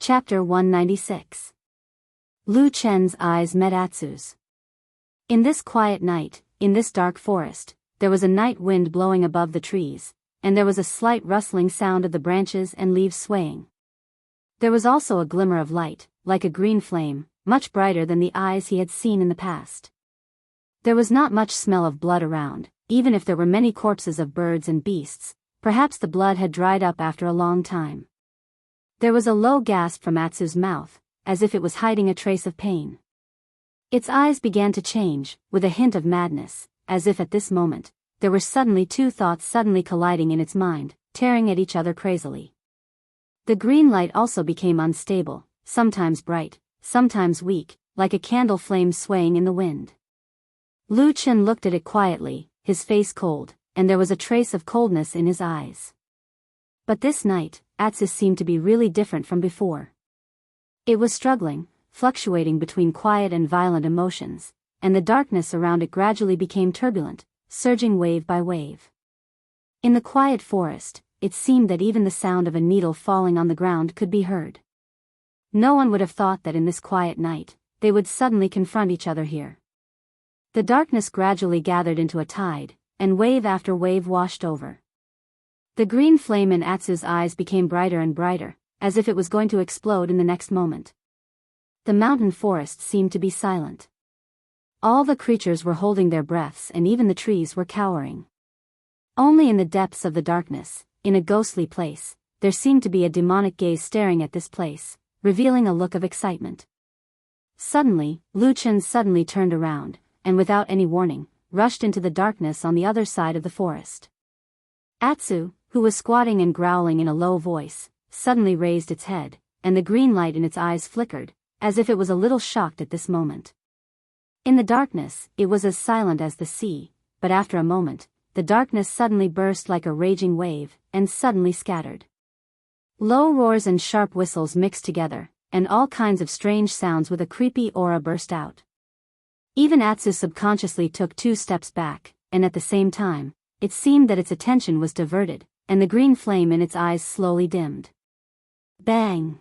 Chapter 196. Lu Chen's eyes met Atsu's. In this quiet night, in this dark forest, there was a night wind blowing above the trees, and there was a slight rustling sound of the branches and leaves swaying. There was also a glimmer of light, like a green flame, much brighter than the eyes he had seen in the past. There was not much smell of blood around, even if there were many corpses of birds and beasts. Perhaps the blood had dried up after a long time. There was a low gasp from Atsu's mouth, as if it was hiding a trace of pain. Its eyes began to change, with a hint of madness, as if at this moment, there were suddenly two thoughts suddenly colliding in its mind, tearing at each other crazily. The green light also became unstable, sometimes bright, sometimes weak, like a candle flame swaying in the wind. Lu Chen looked at it quietly, his face cold, and there was a trace of coldness in his eyes. But this night, Atsu seemed to be really different from before. It was struggling, fluctuating between quiet and violent emotions, and the darkness around it gradually became turbulent, surging wave by wave. In the quiet forest, it seemed that even the sound of a needle falling on the ground could be heard. No one would have thought that in this quiet night, they would suddenly confront each other here. The darkness gradually gathered into a tide, and wave after wave washed over. The green flame in Atsu's eyes became brighter and brighter, as if it was going to explode in the next moment. The mountain forest seemed to be silent. All the creatures were holding their breaths and even the trees were cowering. Only in the depths of the darkness, in a ghostly place, there seemed to be a demonic gaze staring at this place, revealing a look of excitement. Suddenly, Lu Chen suddenly turned around, and without any warning, rushed into the darkness on the other side of the forest. Atsu, who was squatting and growling in a low voice, suddenly raised its head, and the green light in its eyes flickered, as if it was a little shocked at this moment. In the darkness, it was as silent as the sea, but after a moment, the darkness suddenly burst like a raging wave, and suddenly scattered. Low roars and sharp whistles mixed together, and all kinds of strange sounds with a creepy aura burst out. Even Atsu subconsciously took 2 steps back, and at the same time, it seemed that its attention was diverted, and the green flame in its eyes slowly dimmed. Bang!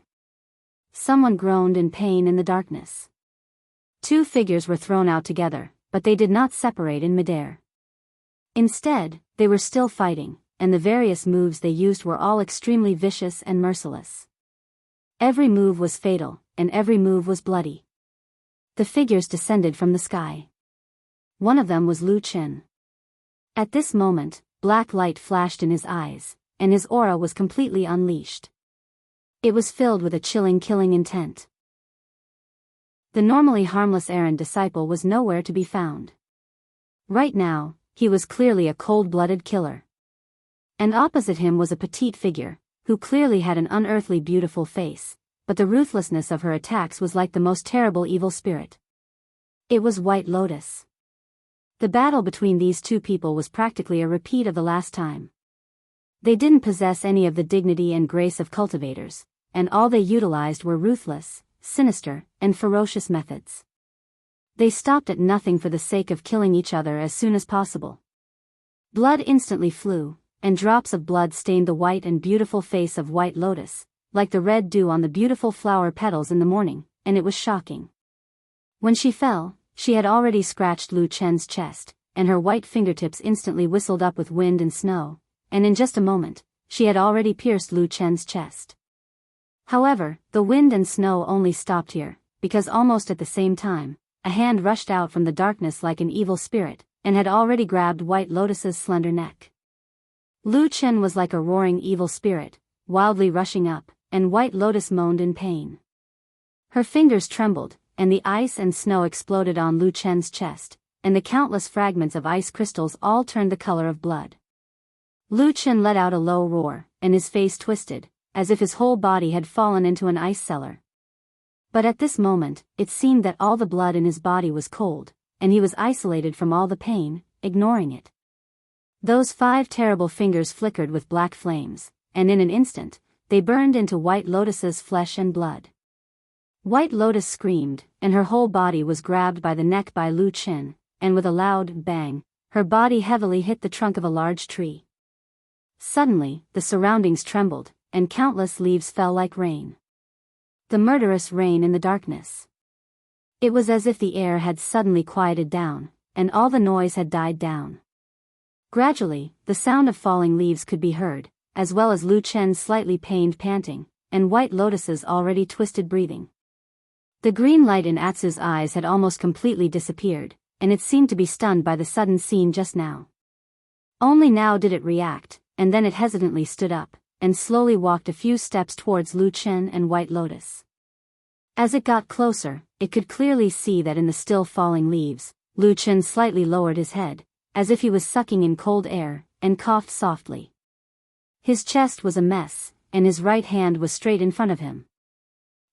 Someone groaned in pain in the darkness. 2 figures were thrown out together, but they did not separate in midair. Instead, they were still fighting, and the various moves they used were all extremely vicious and merciless. Every move was fatal, and every move was bloody. The figures descended from the sky. One of them was Lu Chen. At this moment, black light flashed in his eyes, and his aura was completely unleashed. It was filled with a chilling killing intent. The normally harmless errand disciple was nowhere to be found. Right now, he was clearly a cold-blooded killer. And opposite him was a petite figure, who clearly had an unearthly beautiful face, but the ruthlessness of her attacks was like the most terrible evil spirit. It was White Lotus. The battle between these 2 people was practically a repeat of the last time. They didn't possess any of the dignity and grace of cultivators, and all they utilized were ruthless, sinister, and ferocious methods. They stopped at nothing for the sake of killing each other as soon as possible. Blood instantly flew, and drops of blood stained the white and beautiful face of White Lotus, like the red dew on the beautiful flower petals in the morning, and it was shocking. When she fell, she had already scratched Lu Chen's chest, and her white fingertips instantly whistled up with wind and snow, and in just a moment, she had already pierced Lu Chen's chest. However, the wind and snow only stopped here, because almost at the same time, a hand rushed out from the darkness like an evil spirit, and had already grabbed White Lotus's slender neck. Lu Chen was like a roaring evil spirit, wildly rushing up, and White Lotus moaned in pain. Her fingers trembled, and the ice and snow exploded on Lu Chen's chest, and the countless fragments of ice crystals all turned the color of blood. Lu Chen let out a low roar, and his face twisted, as if his whole body had fallen into an ice cellar. But at this moment, it seemed that all the blood in his body was cold, and he was isolated from all the pain, ignoring it. Those 5 terrible fingers flickered with black flames, and in an instant, they burned into White Lotus's flesh and blood. White Lotus screamed, and her whole body was grabbed by the neck by Lu Chen, and with a loud bang, her body heavily hit the trunk of a large tree. Suddenly, the surroundings trembled, and countless leaves fell like rain. The murderous rain in the darkness. It was as if the air had suddenly quieted down, and all the noise had died down. Gradually, the sound of falling leaves could be heard, as well as Lu Chen's slightly pained panting, and White Lotus's already twisted breathing. The green light in Atsu's eyes had almost completely disappeared, and it seemed to be stunned by the sudden scene just now. Only now did it react, and then it hesitantly stood up, and slowly walked a few steps towards Lu Chen and White Lotus. As it got closer, it could clearly see that in the still falling leaves, Lu Chen slightly lowered his head, as if he was sucking in cold air, and coughed softly. His chest was a mess, and his right hand was straight in front of him.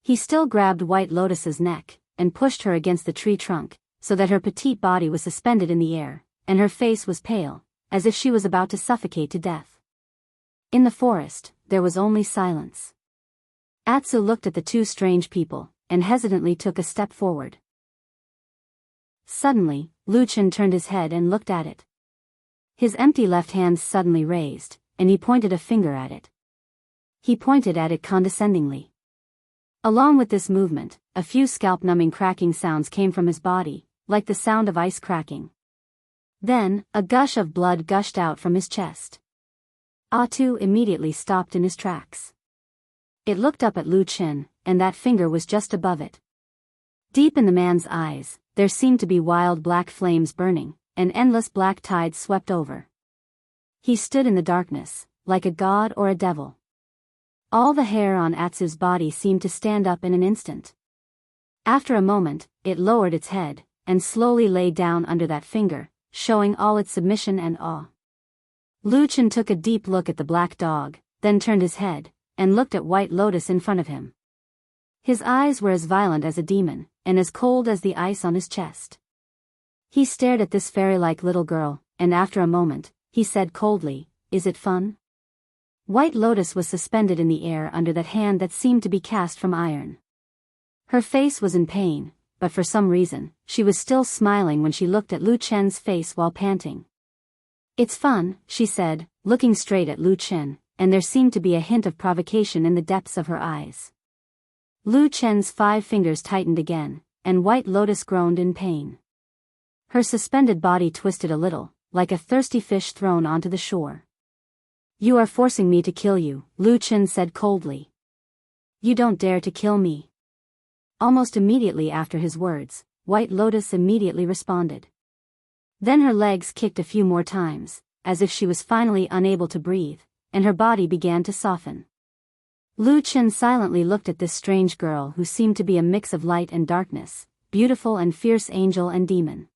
He still grabbed White Lotus's neck, and pushed her against the tree trunk, so that her petite body was suspended in the air, and her face was pale, as if she was about to suffocate to death. In the forest, there was only silence. Atsu looked at the two strange people, and hesitantly took a step forward. Suddenly, Lu Chen turned his head and looked at it. His empty left hand suddenly raised, and he pointed a finger at it. He pointed at it condescendingly. Along with this movement, a few scalp-numbing cracking sounds came from his body, like the sound of ice cracking. Then, a gush of blood gushed out from his chest. Atsu immediately stopped in his tracks. It looked up at Lu Chen, and that finger was just above it. Deep in the man's eyes, there seemed to be wild black flames burning, and endless black tides swept over. He stood in the darkness, like a god or a devil. All the hair on Atsu's body seemed to stand up in an instant. After a moment, it lowered its head, and slowly lay down under that finger, showing all its submission and awe. Lu Chen took a deep look at the black dog, then turned his head, and looked at White Lotus in front of him. His eyes were as violent as a demon, and as cold as the ice on his chest. He stared at this fairy-like little girl, and after a moment, he said coldly, "Is it fun?" White Lotus was suspended in the air under that hand that seemed to be cast from iron. Her face was in pain, but for some reason, she was still smiling when she looked at Lu Chen's face while panting. "It's fun," she said, looking straight at Lu Chen, and there seemed to be a hint of provocation in the depths of her eyes. Lu Chen's 5 fingers tightened again, and White Lotus groaned in pain. Her suspended body twisted a little, like a thirsty fish thrown onto the shore. "You are forcing me to kill you," Lu Chen said coldly. "You don't dare to kill me." Almost immediately after his words, White Lotus immediately responded. Then her legs kicked a few more times, as if she was finally unable to breathe, and her body began to soften. Lu Chen silently looked at this strange girl who seemed to be a mix of light and darkness, beautiful and fierce angel and demon.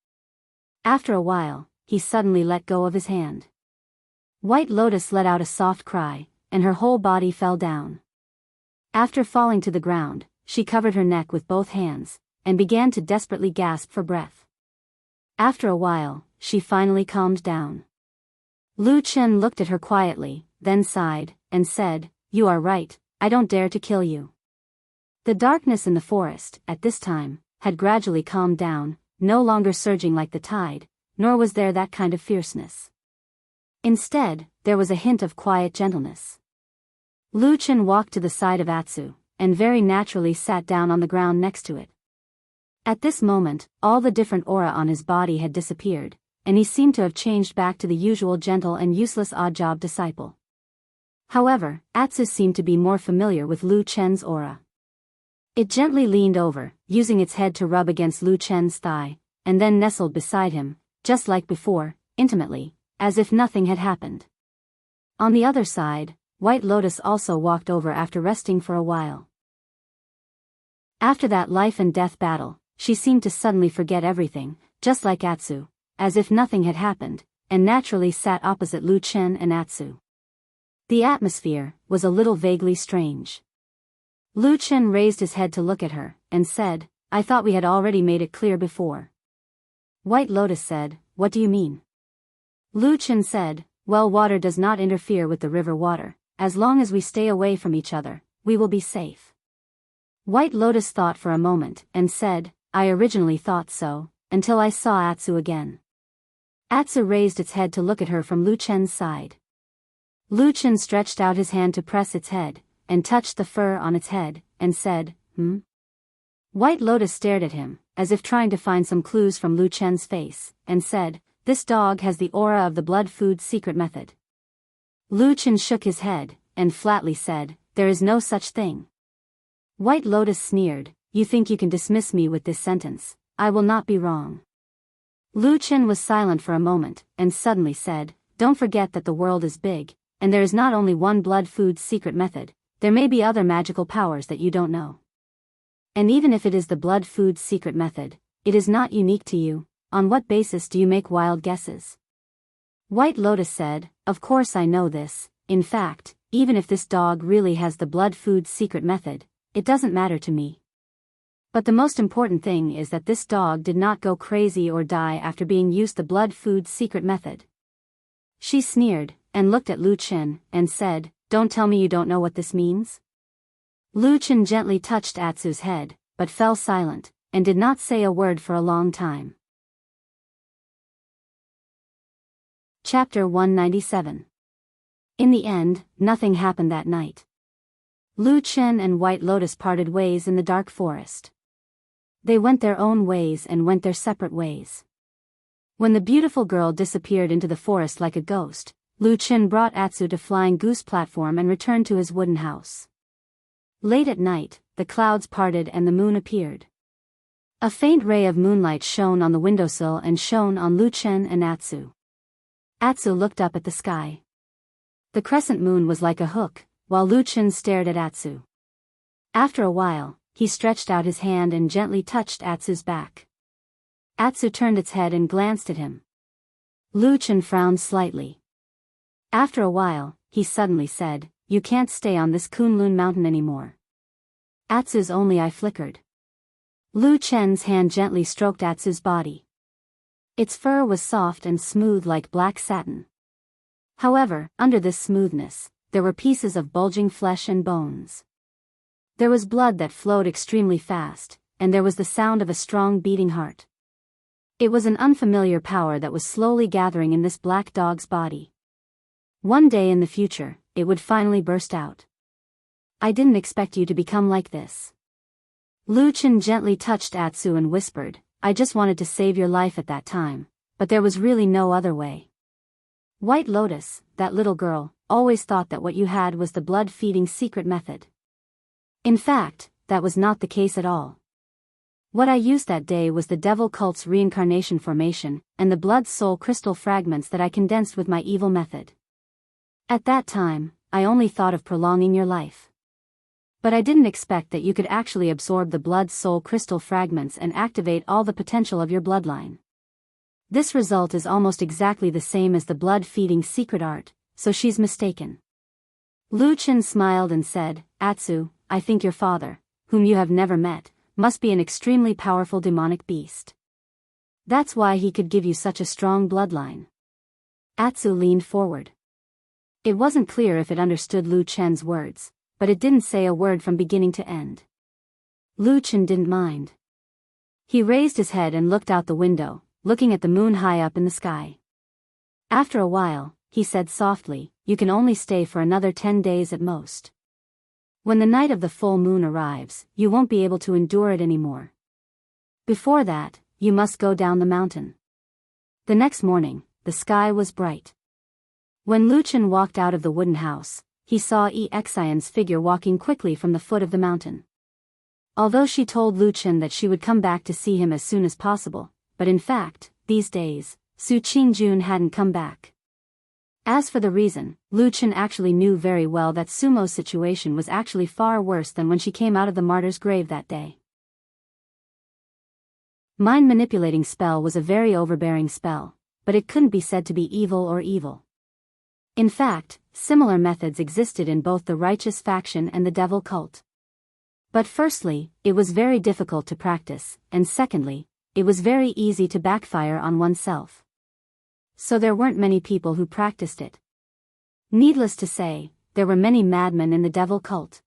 After a while, he suddenly let go of his hand. White Lotus let out a soft cry, and her whole body fell down. After falling to the ground, she covered her neck with both hands, and began to desperately gasp for breath. After a while, she finally calmed down. Lu Chen looked at her quietly, then sighed, and said, "You are right, I don't dare to kill you." The darkness in the forest, at this time, had gradually calmed down, no longer surging like the tide, nor was there that kind of fierceness. Instead, there was a hint of quiet gentleness. Lu Chen walked to the side of Atsu, and very naturally sat down on the ground next to it. At this moment, all the different aura on his body had disappeared, and he seemed to have changed back to the usual gentle and useless odd-job disciple. However, Atsu seemed to be more familiar with Lu Chen's aura. It gently leaned over, using its head to rub against Lu Chen's thigh, and then nestled beside him, just like before, intimately, as if nothing had happened. On the other side, White Lotus also walked over after resting for a while. After that life-and-death battle, she seemed to suddenly forget everything, just like Atsu, as if nothing had happened, and naturally sat opposite Lu Chen and Atsu. The atmosphere was a little vaguely strange. Lu Chen raised his head to look at her, and said, "I thought we had already made it clear before." White Lotus said, "What do you mean?" Lu Chen said, "Well, water does not interfere with the river water. As long as we stay away from each other, we will be safe." White Lotus thought for a moment, and said, "I originally thought so, until I saw Atsu again." Atsu raised its head to look at her from Lu Chen's side. Lu Chen stretched out his hand to press its head, and touched the fur on its head, and said, hmm? White Lotus stared at him, as if trying to find some clues from Lu Chen's face, and said, "This dog has the aura of the blood food secret method." Lu Chen shook his head, and flatly said, "There is no such thing." White Lotus sneered, "You think you can dismiss me with this sentence? I will not be wrong." Lu Chen was silent for a moment, and suddenly said, "Don't forget that the world is big, and there is not only one blood food secret method, there may be other magical powers that you don't know. And even if it is the blood food secret method, it is not unique to you. On what basis do you make wild guesses?" White Lotus said, "Of course I know this. In fact, even if this dog really has the blood food secret method, it doesn't matter to me. But the most important thing is that this dog did not go crazy or die after being used the blood food secret method." She sneered, and looked at Lu Chen, and said, "Don't tell me you don't know what this means?" Lu Chen gently touched Atsu's head, but fell silent, and did not say a word for a long time. Chapter 197. In the end, nothing happened that night. Lu Chen and White Lotus parted ways in the dark forest. They went their own ways and went their separate ways. When the beautiful girl disappeared into the forest like a ghost, Lu Chen brought Atsu to Flying Goose platform and returned to his wooden house. Late at night, the clouds parted and the moon appeared. A faint ray of moonlight shone on the windowsill and shone on Lu Chen and Atsu. Atsu looked up at the sky. The crescent moon was like a hook, while Lu Chen stared at Atsu. After a while, he stretched out his hand and gently touched Atsu's back. Atsu turned its head and glanced at him. Lu Chen frowned slightly. After a while, he suddenly said, "You can't stay on this Kunlun mountain anymore." Atsu's only eye flickered. Lu Chen's hand gently stroked Atsu's body. Its fur was soft and smooth like black satin. However, under this smoothness, there were pieces of bulging flesh and bones. There was blood that flowed extremely fast, and there was the sound of a strong beating heart. It was an unfamiliar power that was slowly gathering in this black dog's body. One day in the future, it would finally burst out. "I didn't expect you to become like this." Lu Chen gently touched Atsu and whispered, "I just wanted to save your life at that time, but there was really no other way." White Lotus, that little girl, always thought that what you had was the blood-feeding secret method. In fact, that was not the case at all. What I used that day was the devil cult's reincarnation formation, and the blood-soul crystal fragments that I condensed with my evil method. At that time, I only thought of prolonging your life. But I didn't expect that you could actually absorb the blood-soul crystal fragments and activate all the potential of your bloodline. This result is almost exactly the same as the blood-feeding secret art, so she's mistaken. Lu Chen smiled and said, "Atsu, I think your father, whom you have never met, must be an extremely powerful demonic beast. That's why he could give you such a strong bloodline." Atsu leaned forward. It wasn't clear if it understood Lu Chen's words, but it didn't say a word from beginning to end. Lu Chen didn't mind. He raised his head and looked out the window, looking at the moon high up in the sky. After a while, he said softly, "You can only stay for another 10 days at most. When the night of the full moon arrives, you won't be able to endure it anymore. Before that, you must go down the mountain." The next morning, the sky was bright. When Lu Chen walked out of the wooden house, he saw Xian's figure walking quickly from the foot of the mountain. Although she told Lu Chen that she would come back to see him as soon as possible, but in fact, these days, Su Qingjun hadn't come back. As for the reason, Lu Chen actually knew very well that Sumo's situation was actually far worse than when she came out of the martyr's grave that day. Mind manipulating spell was a very overbearing spell, but it couldn't be said to be evil or evil. In fact, similar methods existed in both the righteous faction and the devil cult. But firstly, it was very difficult to practice, and secondly, it was very easy to backfire on oneself. So there weren't many people who practiced it. Needless to say, there were many madmen in the devil cult.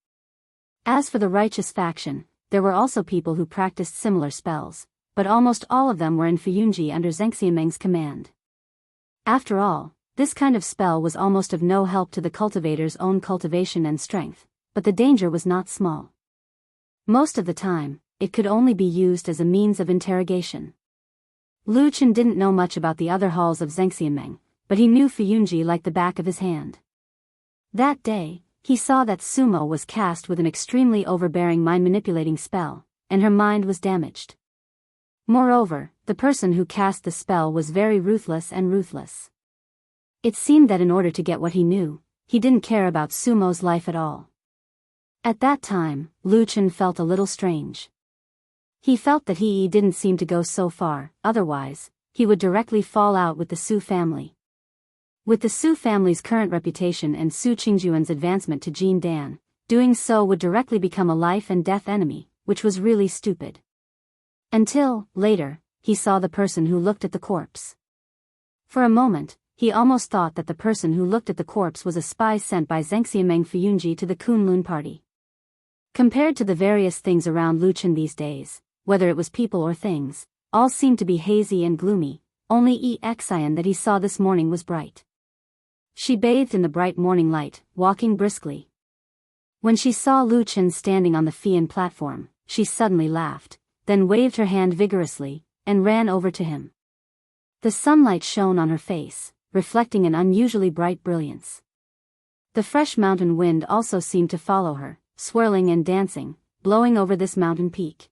As for the righteous faction, there were also people who practiced similar spells, but almost all of them were in Fuyunji under Zheng Xiameng's command. After all, this kind of spell was almost of no help to the cultivator's own cultivation and strength, but the danger was not small. Most of the time, it could only be used as a means of interrogation. Lu Chen didn't know much about the other halls of Zhengxianmeng, but he knew Fuyunji like the back of his hand. That day, he saw that Sumo was cast with an extremely overbearing mind-manipulating spell, and her mind was damaged. Moreover, the person who cast the spell was very ruthless and ruthless. It seemed that in order to get what he knew, he didn't care about Sumo's life at all. At that time, Lu Chen felt a little strange. He felt that he didn't seem to go so far, otherwise, he would directly fall out with the Su family. With the Su family's current reputation and Su Qingjuan's advancement to Jin Dan, doing so would directly become a life and death enemy, which was really stupid. Until, later, he saw the person who looked at the corpse. For a moment, he almost thought that the person who looked at the corpse was a spy sent by Zhengxianmeng Fuyunji to the Kunlun party. Compared to the various things around Lu Chen these days, whether it was people or things, all seemed to be hazy and gloomy, only Xian that he saw this morning was bright. She bathed in the bright morning light, walking briskly. When she saw Lu Chen standing on the Fian platform, she suddenly laughed, then waved her hand vigorously, and ran over to him. The sunlight shone on her face, reflecting an unusually bright brilliance. The fresh mountain wind also seemed to follow her, swirling and dancing, blowing over this mountain peak.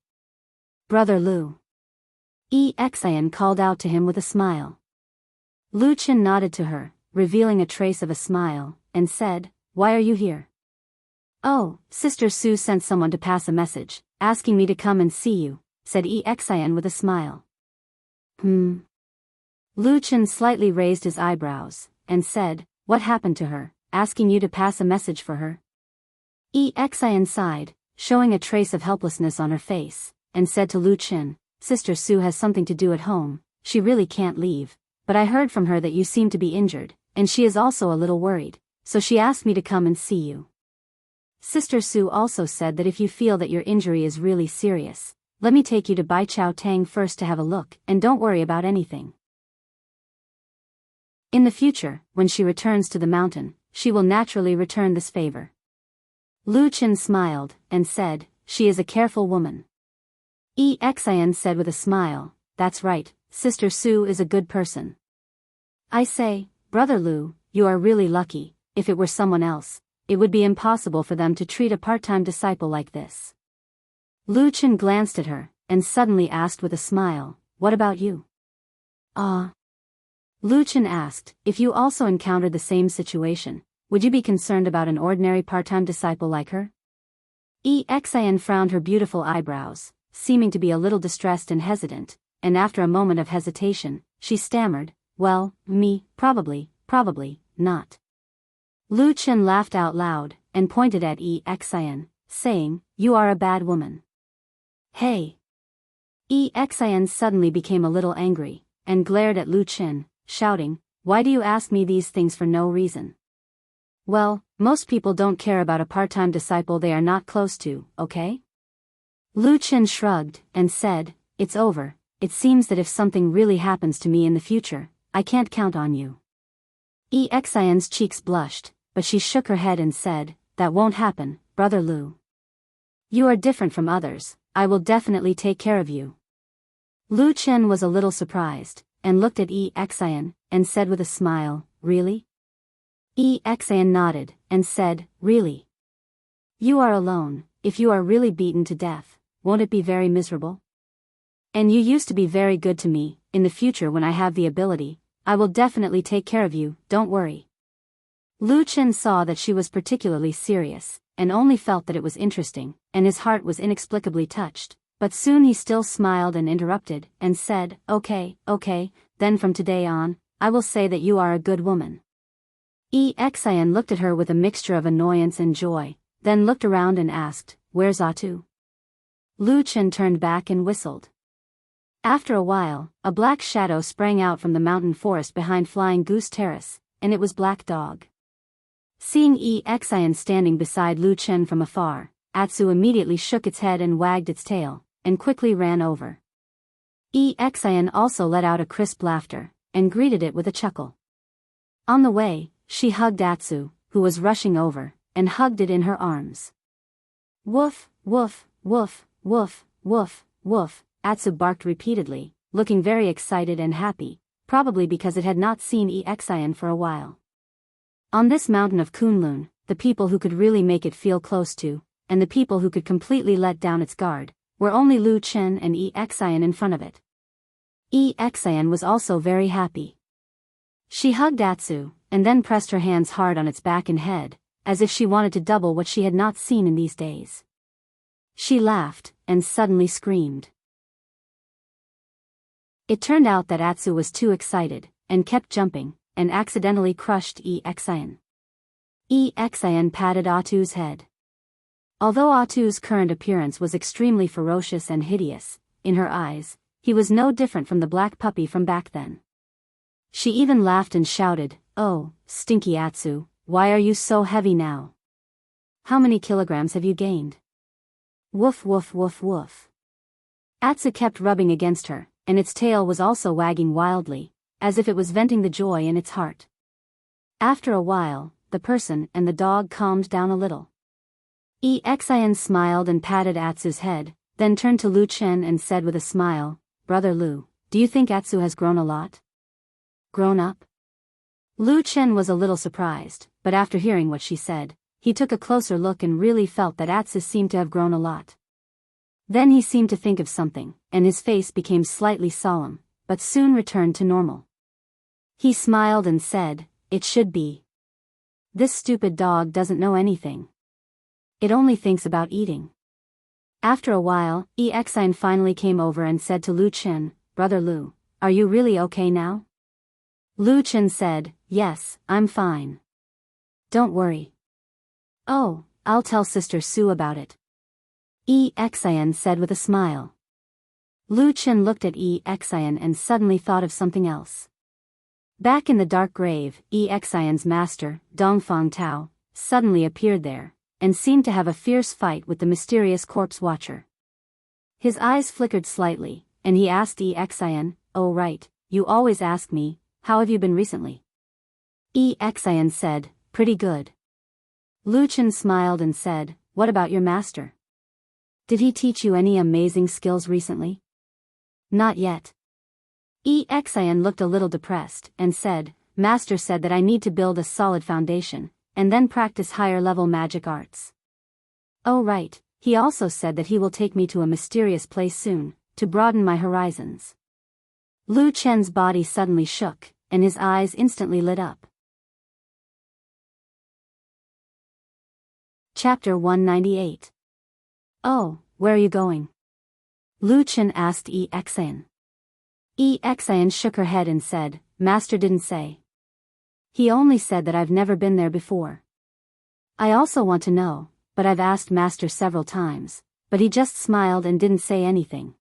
"Brother Lu." Xian called out to him with a smile. Lu Chen nodded to her, revealing a trace of a smile, and said, "Why are you here?" "Oh, Sister Su sent someone to pass a message, asking me to come and see you," said Xian with a smile. Lu Chen slightly raised his eyebrows, and said, "What happened to her, asking you to pass a message for her?" Xian sighed, showing a trace of helplessness on her face, and said to Lu Chen, "Sister Su has something to do at home, she really can't leave, but I heard from her that you seem to be injured, and she is also a little worried, so she asked me to come and see you. Sister Su also said that if you feel that your injury is really serious, let me take you to Bai Chao Tang first to have a look, and don't worry about anything. In the future, when she returns to the mountain, she will naturally return this favor." Lu Chen smiled, and said, "She is a careful woman." Xian said with a smile, "That's right, Sister Su is a good person." "I say, Brother Lu, you are really lucky. If it were someone else, it would be impossible for them to treat a part-time disciple like this." Lu Chen glanced at her, and suddenly asked with a smile, "What about you?" Lu Chen asked, "If you also encountered the same situation, would you be concerned about an ordinary part-time disciple like her?" Xian frowned her beautiful eyebrows, seeming to be a little distressed and hesitant, and after a moment of hesitation, she stammered, "Well, me, probably not." Lu Chen laughed out loud, and pointed at Xian, saying, "You are a bad woman." "Hey!" Xian suddenly became a little angry, and glared at Lu Chen, shouting, "Why do you ask me these things for no reason?" "Well, most people don't care about a part-time disciple they are not close to, okay?" Lu Chen shrugged, and said, "It's over. It seems that if something really happens to me in the future, I can't count on you." Xian's cheeks blushed, but she shook her head and said, "That won't happen, Brother Lu. You are different from others, I will definitely take care of you." Lu Chen was a little surprised, and looked at Xian, and said with a smile, "Really?" Xian nodded, and said, "Really. You are alone. If you are really beaten to death, won't it be very miserable? And you used to be very good to me. In the future when I have the ability, I will definitely take care of you, don't worry." Lu Chen saw that she was particularly serious, and only felt that it was interesting, and his heart was inexplicably touched, but soon he still smiled and interrupted, and said, Okay, then from today on, I will say that you are a good woman." Xian looked at her with a mixture of annoyance and joy, then looked around and asked, "Where's Atu?" Lu Chen turned back and whistled. After a while, a black shadow sprang out from the mountain forest behind Flying Goose Terrace, and it was Black Dog. Seeing Xian standing beside Lu Chen from afar, Atsu immediately shook its head and wagged its tail, and quickly ran over. Xian also let out a crisp laughter, and greeted it with a chuckle. On the way, she hugged Atsu, who was rushing over, and hugged it in her arms. "Woof, woof, Woof, woof, woof, woof, Atsu barked repeatedly, looking very excited and happy, probably because it had not seen Xian for a while. On this mountain of Kunlun, the people who could really make it feel close to, and the people who could completely let down its guard, were only Lu Chen and Xian in front of it. Xian was also very happy. She hugged Atsu, and then pressed her hands hard on its back and head, as if she wanted to double what she had not seen in these days. She laughed, and suddenly screamed. It turned out that Atsu was too excited, and kept jumping, and accidentally crushed Xian. Xian patted Atsu's head. Although Atsu's current appearance was extremely ferocious and hideous, in her eyes, he was no different from the black puppy from back then. She even laughed and shouted, "Oh, stinky Atsu, why are you so heavy now? How many kilograms have you gained?" Woof woof woof woof. Atsu kept rubbing against her, and its tail was also wagging wildly, as if it was venting the joy in its heart. After a while, the person and the dog calmed down a little. Xian smiled and patted Atsu's head, then turned to Lu Chen and said with a smile, "Brother Lu, do you think Atsu has grown a lot? Grown up?" Lu Chen was a little surprised, but after hearing what she said, he took a closer look and really felt that Atsu seemed to have grown a lot. Then he seemed to think of something, and his face became slightly solemn, but soon returned to normal. He smiled and said, "It should be. This stupid dog doesn't know anything. It only thinks about eating." After a while, Xian finally came over and said to Lu Chen, "Brother Lu, are you really okay now?" Lu Chen said, "Yes, I'm fine. Don't worry." "Oh, I'll tell Sister Su about it," Xian said with a smile. Lu Chen looked at Xian and suddenly thought of something else. Back in the dark grave, Xian's master, Dongfang Tao, suddenly appeared there, and seemed to have a fierce fight with the mysterious corpse watcher. His eyes flickered slightly, and he asked Xian, "Oh right, you always ask me, how have you been recently?" Xian said, "Pretty good." Lu Chen smiled and said, "What about your master? Did he teach you any amazing skills recently?" "Not yet." Xian looked a little depressed, and said, "Master said that I need to build a solid foundation, and then practice higher-level magic arts." "Oh right, he also said that he will take me to a mysterious place soon, to broaden my horizons." Lu Chen's body suddenly shook, and his eyes instantly lit up. Chapter 198. "Oh, where are you going?" Lu Chen asked Xian. Xian shook her head and said, "Master didn't say. He only said that I've never been there before. I also want to know, but I've asked Master several times, but he just smiled and didn't say anything."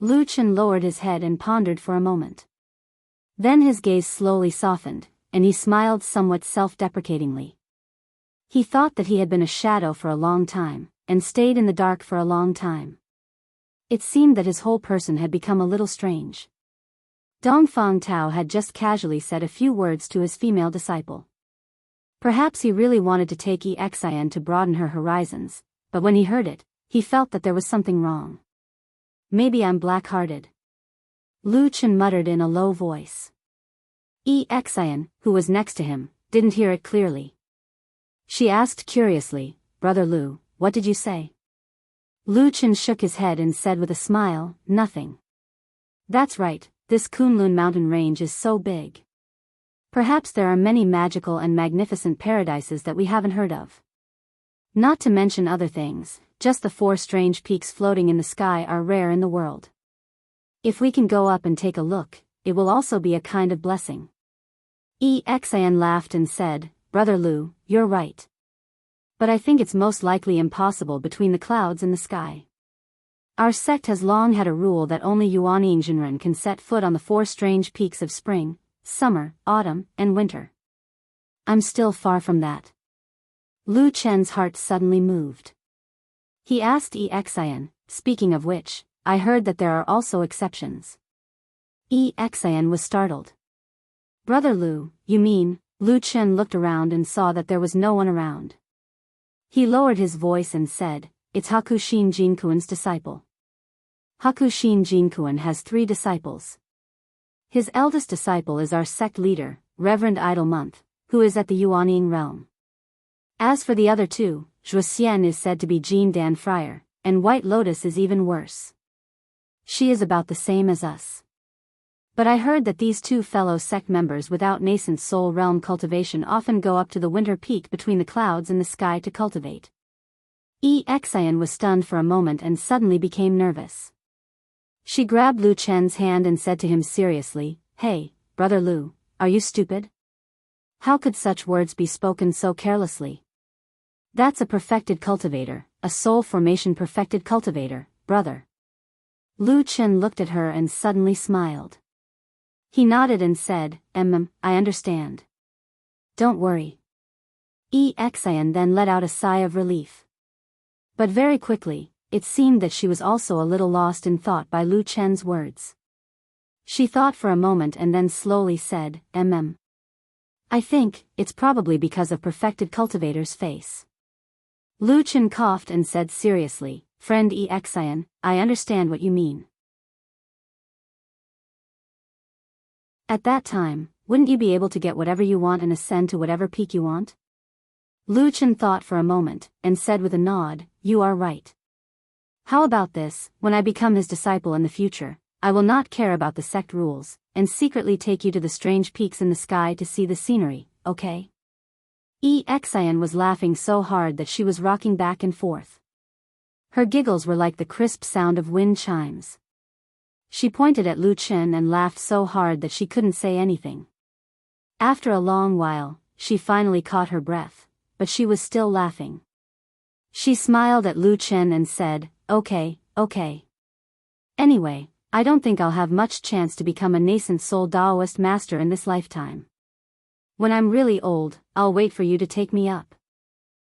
Lu Chen lowered his head and pondered for a moment. Then his gaze slowly softened, and he smiled somewhat self-deprecatingly. He thought that he had been a shadow for a long time, and stayed in the dark for a long time. It seemed that his whole person had become a little strange. Dongfang Tao had just casually said a few words to his female disciple. Perhaps he really wanted to take Xian to broaden her horizons, but when he heard it, he felt that there was something wrong. "Maybe I'm black-hearted," Lu Chen muttered in a low voice. Xian, who was next to him, didn't hear it clearly. She asked curiously, "Brother Lu, what did you say?" Lu Chen shook his head and said with a smile, "Nothing. That's right, this Kunlun mountain range is so big. Perhaps there are many magical and magnificent paradises that we haven't heard of. Not to mention other things, just the 4 strange peaks floating in the sky are rare in the world. If we can go up and take a look, it will also be a kind of blessing." Xian laughed and said, "Brother Lu, you're right. But I think it's most likely impossible between the clouds and the sky. Our sect has long had a rule that only Yuanjinren can set foot on the 4 strange peaks of spring, summer, autumn, and winter. I'm still far from that." Lu Chen's heart suddenly moved. He asked Xian, "Speaking of which, I heard that there are also exceptions." Xian was startled. "Brother Lu, you mean?" Lu Chen looked around and saw that there was no one around. He lowered his voice and said, it's Hakushin Jinkuan's disciple. Hakushin Jinkuan has 3 disciples. His eldest disciple is our sect leader, Reverend Idle Month, who is at the Yuanying realm. As for the other 2, Zhuxian is said to be Jin Dan Friar, and White Lotus is even worse. She is about the same as us. But I heard that these 2 fellow sect members without nascent soul realm cultivation often go up to the winter peak between the clouds and the sky to cultivate. Xian was stunned for a moment and suddenly became nervous. She grabbed Lu Chen's hand and said to him seriously, "Hey, Brother Lu, are you stupid? How could such words be spoken so carelessly? That's a perfected cultivator, a soul formation perfected cultivator, brother." Lu Chen looked at her and suddenly smiled. He nodded and said, I understand. Don't worry. Xian then let out a sigh of relief. But very quickly, it seemed that she was also a little lost in thought by Lu Chen's words. She thought for a moment and then slowly said, I think, it's probably because of perfected cultivator's face. Lu Chen coughed and said seriously, "Friend Xian, I understand what you mean. At that time, wouldn't you be able to get whatever you want and ascend to whatever peak you want?" Lu Chen thought for a moment, and said with a nod, "You are right. How about this, when I become his disciple in the future, I will not care about the sect rules, and secretly take you to the strange peaks in the sky to see the scenery, okay?" Xian was laughing so hard that she was rocking back and forth. Her giggles were like the crisp sound of wind chimes. She pointed at Lu Chen and laughed so hard that she couldn't say anything. After a long while, she finally caught her breath, but she was still laughing. She smiled at Lu Chen and said, Okay. Anyway, I don't think I'll have much chance to become a nascent soul Daoist master in this lifetime. When I'm really old, I'll wait for you to take me up."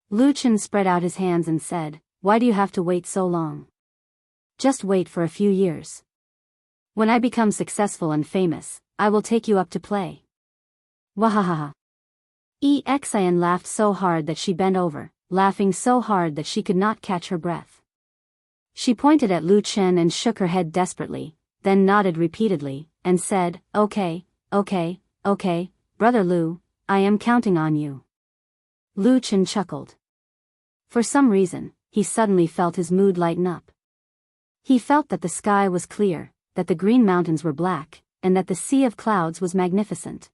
Lu Chen spread out his hands and said, "Why do you have to wait so long? Just wait for a few years. When I become successful and famous, I will take you up to play." Wahahaha. Xian laughed so hard that she bent over, laughing so hard that she could not catch her breath. She pointed at Lu Chen and shook her head desperately, then nodded repeatedly, and said, Okay, Brother Lu, I am counting on you." Lu Chen chuckled. For some reason, he suddenly felt his mood lighten up. He felt that the sky was clear, that the green mountains were black, and that the sea of clouds was magnificent.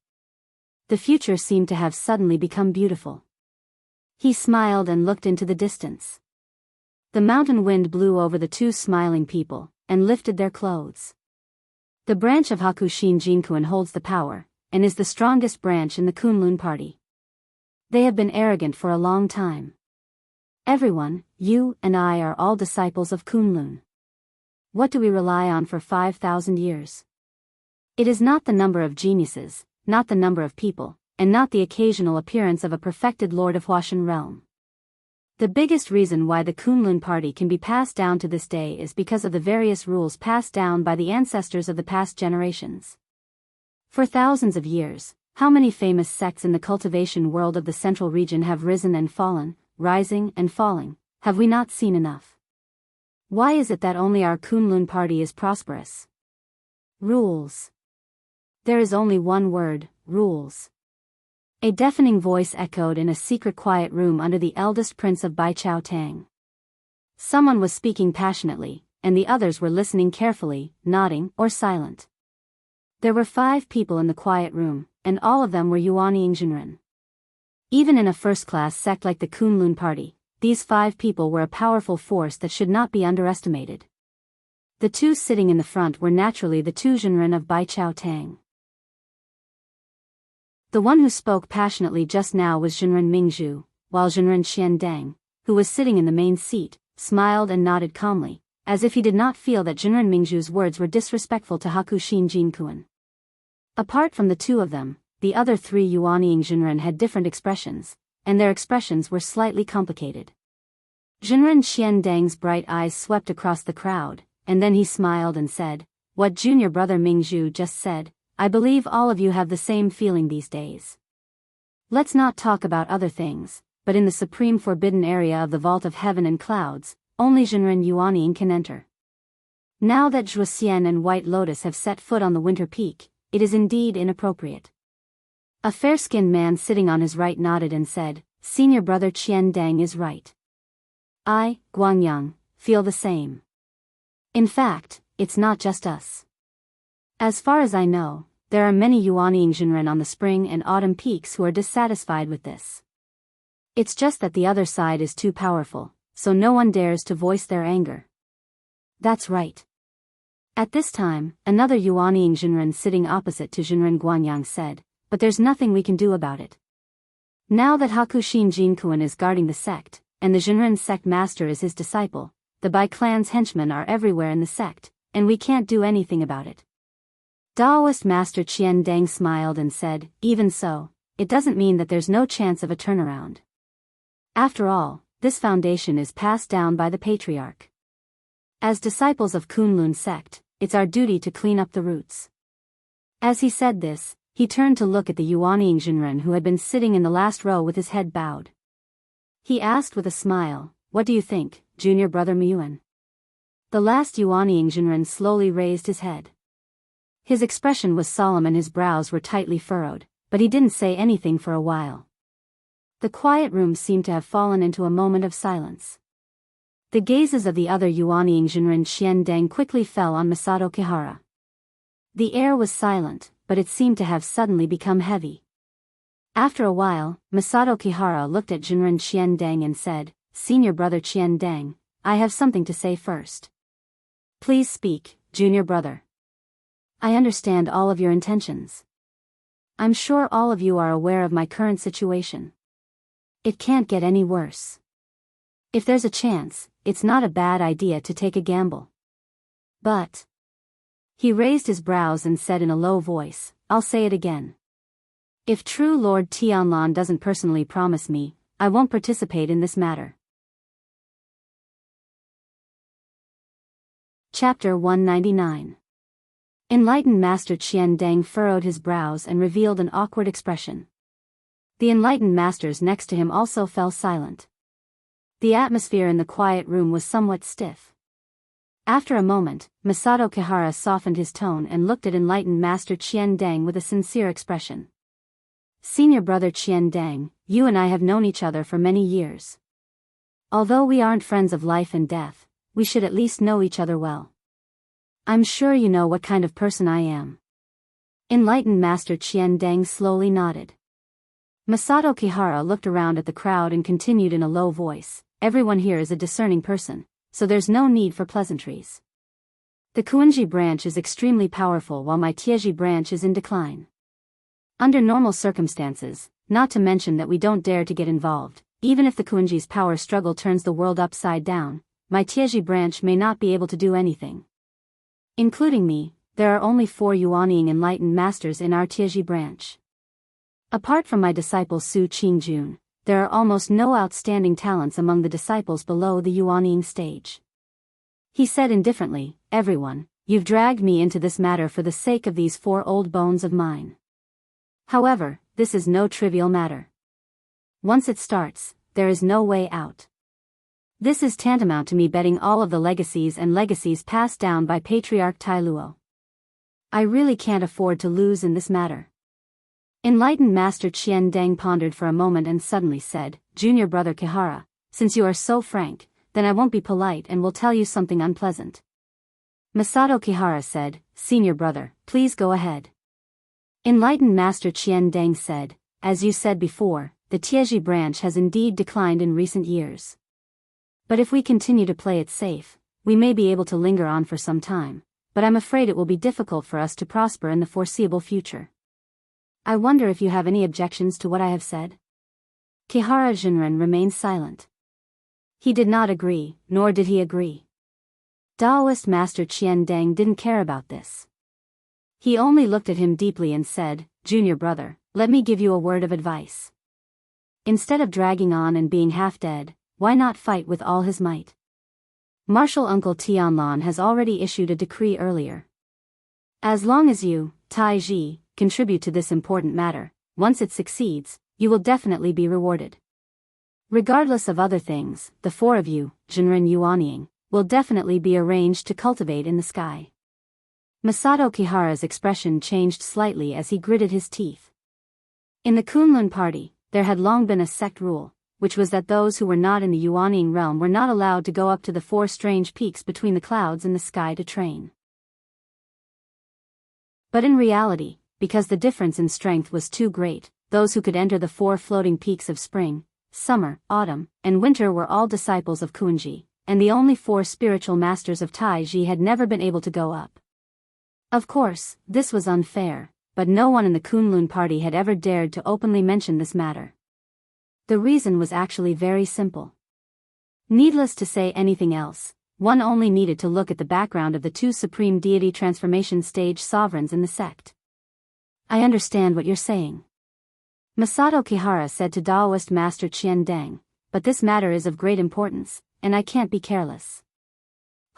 The future seemed to have suddenly become beautiful. He smiled and looked into the distance. The mountain wind blew over the 2 smiling people, and lifted their clothes. The branch of Hakushin Jinkuan holds the power, and is the strongest branch in the Kunlun party. They have been arrogant for a long time. Everyone, you and I are all disciples of Kunlun. What do we rely on for 5,000 years? It is not the number of geniuses, not the number of people, and not the occasional appearance of a perfected lord of Huashan realm. The biggest reason why the Kunlun party can be passed down to this day is because of the various rules passed down by the ancestors of the past generations. For thousands of years, how many famous sects in the cultivation world of the central region have risen and fallen, rising and falling, have we not seen enough? Why is it that only our Kunlun party is prosperous? Rules. There is only one word, rules. A deafening voice echoed in a secret quiet room under the eldest prince of Baichao Tang. Someone was speaking passionately, and the others were listening carefully, nodding or silent. There were 5 people in the quiet room, and all of them were Yuanying Jinren. Even in a first-class sect like the Kunlun party, these 5 people were a powerful force that should not be underestimated. The 2 sitting in the front were naturally the 2 Jinren of Baichao Tang. The one who spoke passionately just now was Jinren Mingzhu, while Jinren Xiandang, who was sitting in the main seat, smiled and nodded calmly, as if he did not feel that Jinren Mingzhu's words were disrespectful to Hakushin Jinkuan. Apart from the 2 of them, the other 3 Yuanying Jinren had different expressions, and their expressions were slightly complicated. Jinren Xiandang's bright eyes swept across the crowd, and then he smiled and said, "What junior brother Mingzhu just said, I believe all of you have the same feeling these days. Let's not talk about other things, but in the supreme forbidden area of the vault of heaven and clouds, only Jinren Yuanying can enter. Now that Zhuo Xian and White Lotus have set foot on the winter peak, it is indeed inappropriate. A fair-skinned man sitting on his right nodded and said, Senior brother Qian Dang is right. I, Guangyang, feel the same. In fact, it's not just us. As far as I know, there are many Yuanying Jinren on the spring and autumn peaks who are dissatisfied with this. It's just that the other side is too powerful, so no one dares to voice their anger. That's right. At this time, another Yuanying Jinren sitting opposite to Jinren Guanyang said, but there's nothing we can do about it. Now that Hakushin Jinkuan is guarding the sect, and the Jinren sect master is his disciple, the Bai clan's henchmen are everywhere in the sect, and we can't do anything about it. Daoist Master Qian Dang smiled and said, even so, it doesn't mean that there's no chance of a turnaround. After all, this foundation is passed down by the patriarch. As disciples of Kunlun sect, it's our duty to clean up the roots. As he said this, he turned to look at the Yuanying Jinren who had been sitting in the last row with his head bowed. He asked with a smile, what do you think, junior brother Miyuan? The last Yuanying Jinren slowly raised his head. His expression was solemn and his brows were tightly furrowed, but he didn't say anything for a while. The quiet room seemed to have fallen into a moment of silence. The gazes of the other Yuanying Jinren Qian Dang quickly fell on Masato Kihara. The air was silent, but it seemed to have suddenly become heavy. After a while, Masato Kihara looked at Jinren Qian Dang and said, Senior brother Qian Dang, I have something to say first. Please speak, junior brother. I understand all of your intentions. I'm sure all of you are aware of my current situation. It can't get any worse. If there's a chance, it's not a bad idea to take a gamble. But... He raised his brows and said in a low voice, I'll say it again. If true Lord Tianlan doesn't personally promise me, I won't participate in this matter. Chapter 199. Enlightened Master Qian Dang furrowed his brows and revealed an awkward expression. The enlightened masters next to him also fell silent. The atmosphere in the quiet room was somewhat stiff. After a moment, Masato Kihara softened his tone and looked at enlightened Master Qian Dang with a sincere expression. Senior brother Qian Dang, you and I have known each other for many years. Although we aren't friends of life and death, we should at least know each other well. I'm sure you know what kind of person I am. Enlightened Master Qian Dang slowly nodded. Masato Kihara looked around at the crowd and continued in a low voice, everyone here is a discerning person, so there's no need for pleasantries. The Kuanji branch is extremely powerful while my Tieji branch is in decline. Under normal circumstances, not to mention that we don't dare to get involved, even if the Kuanji's power struggle turns the world upside down, my Tieji branch may not be able to do anything. Including me, there are only 4 Yuanying enlightened masters in our Tieji branch. Apart from my disciple Su Qingjun, there are almost no outstanding talents among the disciples below the Yuanying stage. He said indifferently, everyone, you've dragged me into this matter for the sake of these 4 old bones of mine. However, this is no trivial matter. Once it starts, there is no way out. This is tantamount to me betting all of the legacies passed down by Patriarch Tai Luo. I really can't afford to lose in this matter. Enlightened Master Qian Dang pondered for a moment and suddenly said, Junior brother Kihara, since you are so frank, then I won't be polite and will tell you something unpleasant. Masato Kihara said, Senior brother, please go ahead. Enlightened Master Qian Dang said, as you said before, the Tieji branch has indeed declined in recent years. But if we continue to play it safe, we may be able to linger on for some time, but I'm afraid it will be difficult for us to prosper in the foreseeable future. I wonder if you have any objections to what I have said? Kihara Jinren remained silent. He did not agree, nor did he agree. Daoist Master Qian Dang didn't care about this. He only looked at him deeply and said, Junior brother, let me give you a word of advice. Instead of dragging on and being half dead, why not fight with all his might? Martial Uncle Tianlan has already issued a decree earlier. As long as you, Tai Ji, contribute to this important matter, once it succeeds, you will definitely be rewarded. Regardless of other things, the four of you, Jinren Yuanying, will definitely be arranged to cultivate in the sky. Masato Kihara's expression changed slightly as he gritted his teeth. In the Kunlun party, there had long been a sect rule, which was that those who were not in the Yuanying realm were not allowed to go up to the four strange peaks between the clouds in the sky to train. But in reality, because the difference in strength was too great, those who could enter the four floating peaks of spring, summer, autumn, and winter were all disciples of Kuanji, and the only four spiritual masters of Taiji had never been able to go up. Of course, this was unfair, but no one in the Kunlun party had ever dared to openly mention this matter. The reason was actually very simple. Needless to say anything else, one only needed to look at the background of the two supreme deity transformation stage sovereigns in the sect. I understand what you're saying, Masato Kihara said to Daoist Master Qian Deng, but this matter is of great importance, and I can't be careless.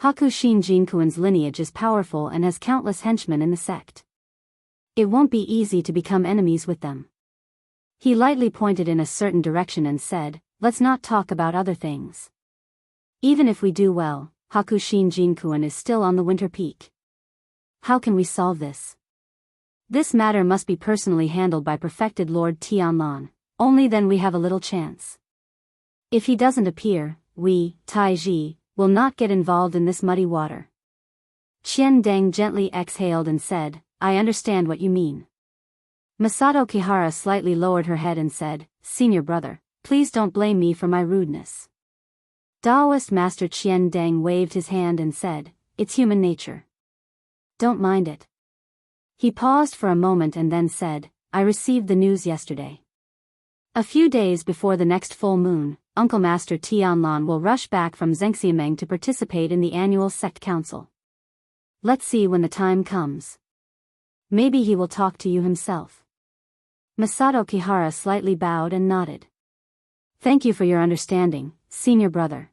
Hakushin Jinkuan's lineage is powerful and has countless henchmen in the sect. It won't be easy to become enemies with them. He lightly pointed in a certain direction and said, let's not talk about other things. Even if we do well, Hakushin Jinkuan is still on the winter peak. How can we solve this? This matter must be personally handled by perfected Lord Tianlan, only then we have a little chance. If he doesn't appear, we, Taiji, will not get involved in this muddy water. Qian Deng gently exhaled and said, I understand what you mean. Masato Kihara slightly lowered her head and said, Senior brother, please don't blame me for my rudeness. Daoist Master Qian Deng waved his hand and said, it's human nature. Don't mind it. He paused for a moment and then said, I received the news yesterday. A few days before the next full moon, Uncle Master Tianlan will rush back from Zhengxiameng to participate in the annual sect council. Let's see when the time comes. Maybe he will talk to you himself. Masato Kihara slightly bowed and nodded. Thank you for your understanding, senior brother.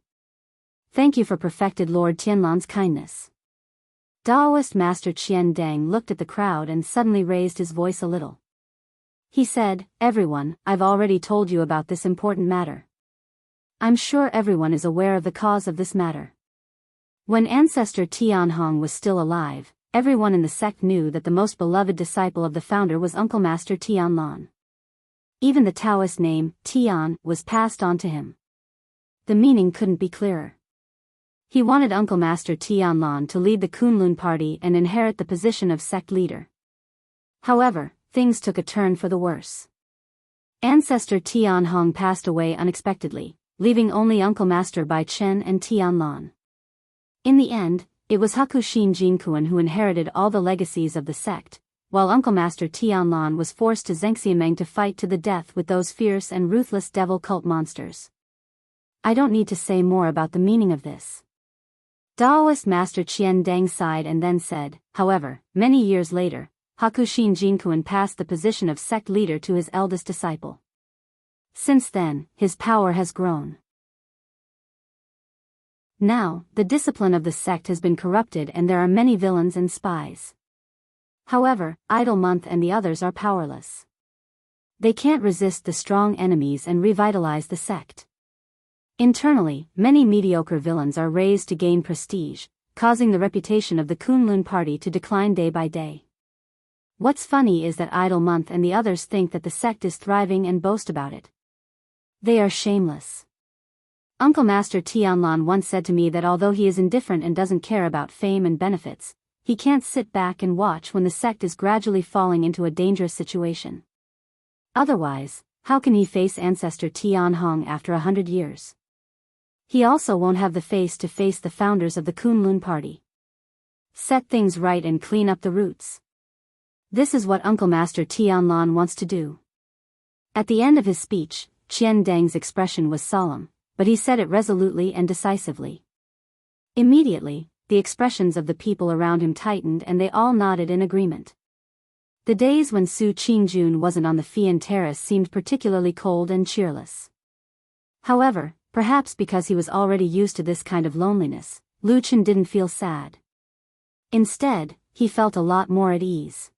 Thank you for perfected Lord Tianlan's kindness. Daoist Master Qian Deng looked at the crowd and suddenly raised his voice a little. He said, everyone, I've already told you about this important matter. I'm sure everyone is aware of the cause of this matter. When ancestor Tianhong was still alive, everyone in the sect knew that the most beloved disciple of the founder was Uncle Master Tianlan. Even the Taoist name, Tian, was passed on to him. The meaning couldn't be clearer. He wanted Uncle Master Tianlan to lead the Kunlun party and inherit the position of sect leader. However, things took a turn for the worse. Ancestor Tianhong passed away unexpectedly, leaving only Uncle Master Bai Chen and Tianlan. In the end, it was Hakushin Jinkuan who inherited all the legacies of the sect, while Uncle Master Tianlan was forced to Zhengxiameng to fight to the death with those fierce and ruthless devil cult monsters. I don't need to say more about the meaning of this. Daoist Master Qian Deng sighed and then said, however, many years later, Hakushin Jinkuan passed the position of sect leader to his eldest disciple. Since then, his power has grown. Now, the discipline of the sect has been corrupted and there are many villains and spies. However, Idle Month and the others are powerless. They can't resist the strong enemies and revitalize the sect. Internally, many mediocre villains are raised to gain prestige, causing the reputation of the Kunlun party to decline day by day. What's funny is that Idle Month and the others think that the sect is thriving and boast about it. They are shameless. Uncle Master Tianlan once said to me that although he is indifferent and doesn't care about fame and benefits, he can't sit back and watch when the sect is gradually falling into a dangerous situation. Otherwise, how can he face ancestor Tianhong after 100 years? He also won't have the face to face the founders of the Kunlun party. Set things right and clean up the roots. This is what Uncle Master Tianlan wants to do. At the end of his speech, Qian Deng's expression was solemn, but he said it resolutely and decisively. Immediately, the expressions of the people around him tightened and they all nodded in agreement. The days when Su Qingjun wasn't on the Fian Terrace seemed particularly cold and cheerless. However, perhaps because he was already used to this kind of loneliness, Lu Chen didn't feel sad. Instead, he felt a lot more at ease.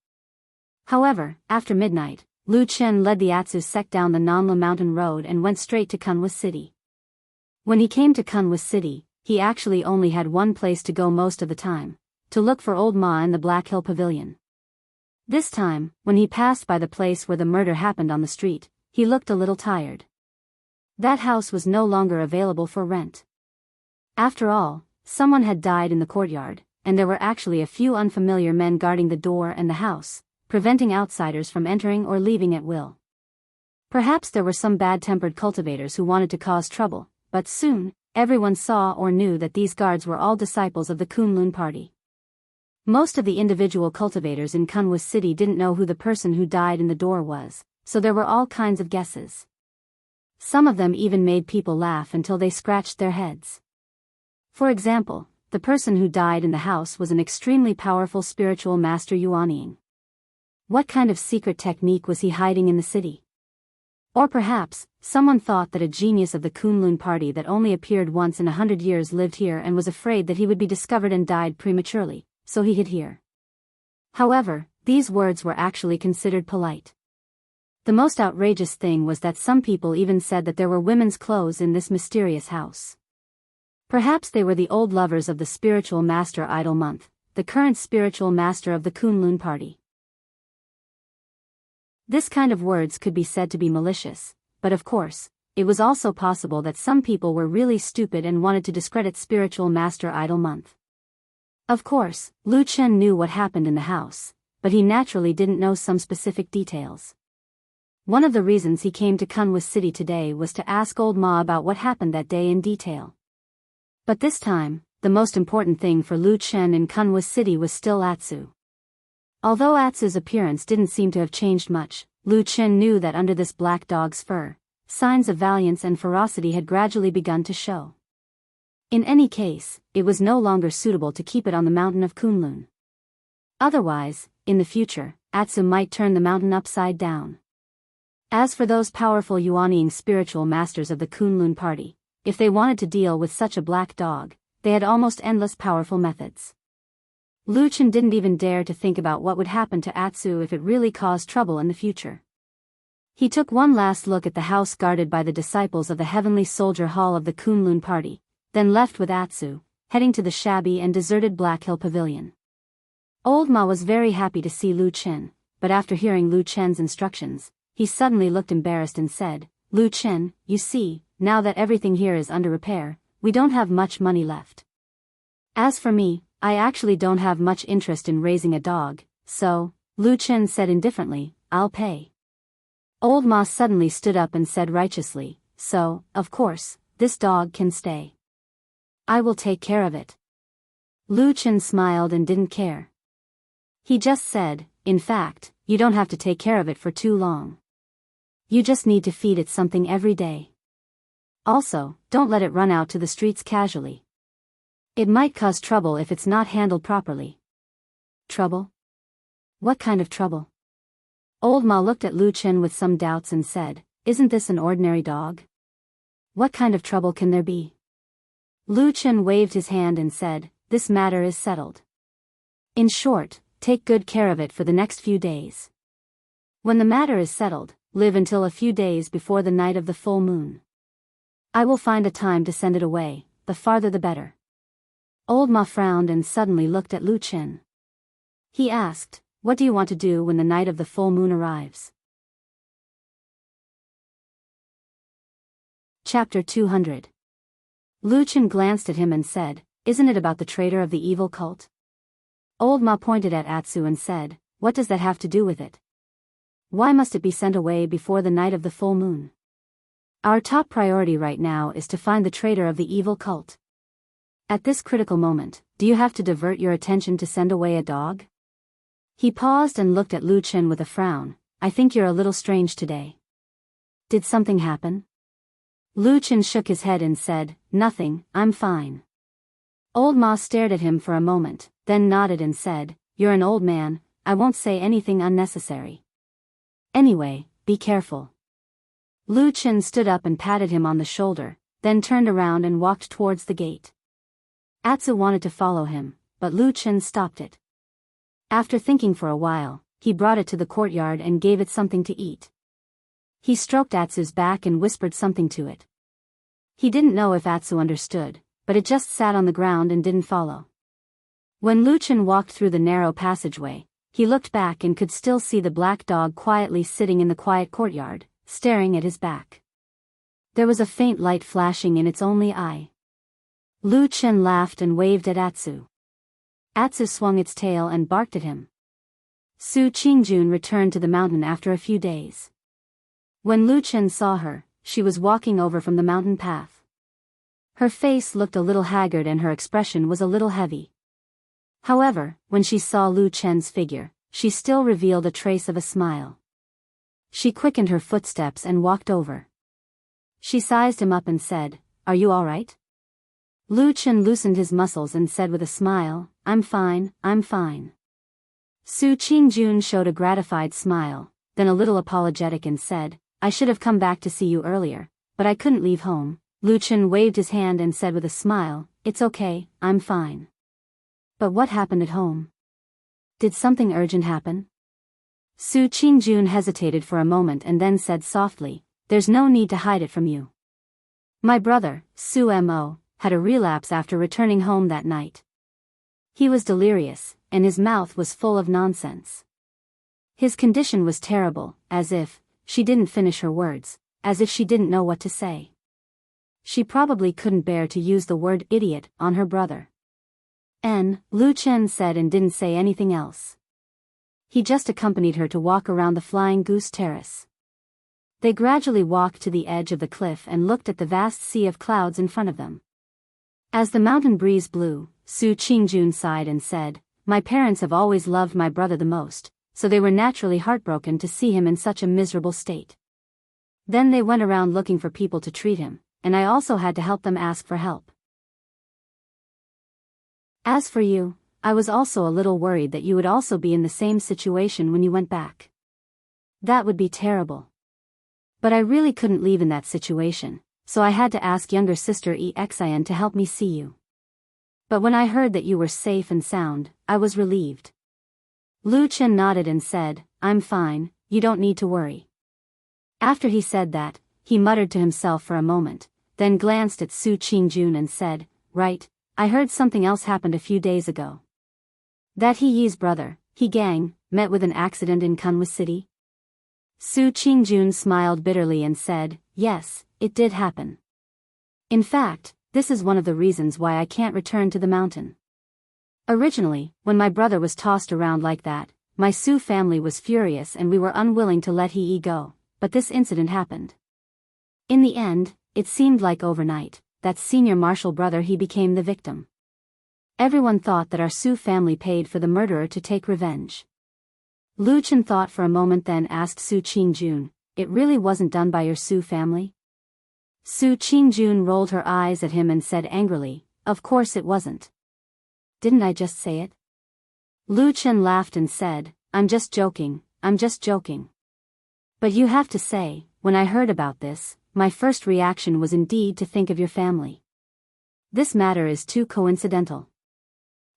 However, after midnight, Lu Chen led the Atsu sect down the Nanla Mountain Road and went straight to Kunwa City. When he came to Kunwa City, he actually only had one place to go most of the time, to look for Old Ma in the Black Hill Pavilion. This time, when he passed by the place where the murder happened on the street, he looked a little tired. That house was no longer available for rent. After all, someone had died in the courtyard, and there were actually a few unfamiliar men guarding the door and the house, preventing outsiders from entering or leaving at will. Perhaps there were some bad-tempered cultivators who wanted to cause trouble, but soon, everyone saw or knew that these guards were all disciples of the Kunlun party. Most of the individual cultivators in Kunwa City didn't know who the person who died in the door was, so there were all kinds of guesses. Some of them even made people laugh until they scratched their heads. For example, the person who died in the house was an extremely powerful spiritual master Yuanying. What kind of secret technique was he hiding in the city? Or perhaps, someone thought that a genius of the Kunlun party that only appeared once in 100 years lived here and was afraid that he would be discovered and died prematurely, so he hid here. However, these words were actually considered polite. The most outrageous thing was that some people even said that there were women's clothes in this mysterious house. Perhaps they were the old lovers of the spiritual master Idol Month, the current spiritual master of the Kunlun party. This kind of words could be said to be malicious, but of course, it was also possible that some people were really stupid and wanted to discredit spiritual master Idol Month. Of course, Lu Chen knew what happened in the house, but he naturally didn't know some specific details. One of the reasons he came to Kunwa City today was to ask Old Ma about what happened that day in detail. But this time, the most important thing for Lu Chen in Kunwa City was still Atsu. Although Atsu's appearance didn't seem to have changed much, Lu Chen knew that under this black dog's fur, signs of valiance and ferocity had gradually begun to show. In any case, it was no longer suitable to keep it on the mountain of Kunlun. Otherwise, in the future, Atsu might turn the mountain upside down. As for those powerful Yuanying spiritual masters of the Kunlun party, if they wanted to deal with such a black dog, they had almost endless powerful methods. Lu Chen didn't even dare to think about what would happen to Atsu if it really caused trouble in the future. He took one last look at the house guarded by the disciples of the Heavenly Soldier Hall of the Kunlun party, then left with Atsu, heading to the shabby and deserted Black Hill Pavilion. Old Ma was very happy to see Lu Chen, but after hearing Lu Chen's instructions, he suddenly looked embarrassed and said, "Lu Chen, you see, now that everything here is under repair, we don't have much money left. As for me, I actually don't have much interest in raising a dog, so," Lu Chen said indifferently, "I'll pay." Old Ma suddenly stood up and said righteously, "So, of course, this dog can stay. I will take care of it." Lu Chen smiled and didn't care. He just said, "In fact, you don't have to take care of it for too long. You just need to feed it something every day. Also, don't let it run out to the streets casually. It might cause trouble if it's not handled properly." "Trouble? What kind of trouble?" Old Ma looked at Lu Chen with some doubts and said, "Isn't this an ordinary dog? What kind of trouble can there be?" Lu Chen waved his hand and said, "This matter is settled. In short, take good care of it for the next few days. When the matter is settled, live until a few days before the night of the full moon. I will find a time to send it away, the farther the better." Old Ma frowned and suddenly looked at Lu Chen. He asked, "What do you want to do when the night of the full moon arrives?" Chapter 200. Lu Chen glanced at him and said, "Isn't it about the traitor of the evil cult?" Old Ma pointed at Atsu and said, "What does that have to do with it? Why must it be sent away before the night of the full moon? Our top priority right now is to find the traitor of the evil cult. At this critical moment, do you have to divert your attention to send away a dog?" He paused and looked at Lu Chen with a frown. "I think you're a little strange today. Did something happen?" Lu Chen shook his head and said, "Nothing, I'm fine." Old Ma stared at him for a moment, then nodded and said, "You're an old man, I won't say anything unnecessary. Anyway, be careful." Lu Chen stood up and patted him on the shoulder, then turned around and walked towards the gate. Atsu wanted to follow him, but Lu Chen stopped it. After thinking for a while, he brought it to the courtyard and gave it something to eat. He stroked Atsu's back and whispered something to it. He didn't know if Atsu understood, but it just sat on the ground and didn't follow. When Lu Chen walked through the narrow passageway, he looked back and could still see the black dog quietly sitting in the quiet courtyard, staring at his back. There was a faint light flashing in its only eye. Lu Chen laughed and waved at Atsu. Atsu swung its tail and barked at him. Su Qingjun returned to the mountain after a few days. When Lu Chen saw her, she was walking over from the mountain path. Her face looked a little haggard and her expression was a little heavy. However, when she saw Lu Chen's figure, she still revealed a trace of a smile. She quickened her footsteps and walked over. She sized him up and said, "Are you all right?" Lu Chen loosened his muscles and said with a smile, I'm fine. Su Qingjun showed a gratified smile, then a little apologetic and said, "I should have come back to see you earlier, but I couldn't leave home." Lu Chen waved his hand and said with a smile, "It's okay, I'm fine." But what happened at home? Did something urgent happen? Su Qingjun hesitated for a moment and then said softly, "There's no need to hide it from you. My brother, Su Mo, had a relapse after returning home that night. He was delirious, and his mouth was full of nonsense. His condition was terrible, as if," she didn't finish her words, "as if she didn't know what to say. She probably couldn't bear to use the word idiot on her brother." Lu Chen said and didn't say anything else. He just accompanied her to walk around the Flying Goose Terrace. They gradually walked to the edge of the cliff and looked at the vast sea of clouds in front of them. As the mountain breeze blew, Su Qingjun sighed and said, "My parents have always loved my brother the most, so they were naturally heartbroken to see him in such a miserable state. Then they went around looking for people to treat him, and I also had to help them ask for help. As for you, I was also a little worried that you would also be in the same situation when you went back. That would be terrible. But I really couldn't leave in that situation, so I had to ask younger sister Exian to help me see you. But when I heard that you were safe and sound, I was relieved." Lu Chen nodded and said, "I'm fine, you don't need to worry." After he said that, he muttered to himself for a moment, then glanced at Su Qingjun and said, "Right, I heard something else happened a few days ago. That He Yi's brother, He Gang, met with an accident in Kunwa City?" Su Qingjun smiled bitterly and said, "Yes, it did happen. In fact, this is one of the reasons why I can't return to the mountain. Originally, when my brother was tossed around like that, my Su family was furious and we were unwilling to let He Yi go, but this incident happened. In the end, it seemed like overnight, that senior martial brother He became the victim. Everyone thought that our Su family paid for the murderer to take revenge." Lu Chen thought for a moment then asked Su Qingjun, "It really wasn't done by your Su family?" Su Qingjun rolled her eyes at him and said angrily, "Of course it wasn't. Didn't I just say it?" Lu Chen laughed and said, I'm just joking. But you have to say, when I heard about this, my first reaction was indeed to think of your family. This matter is too coincidental.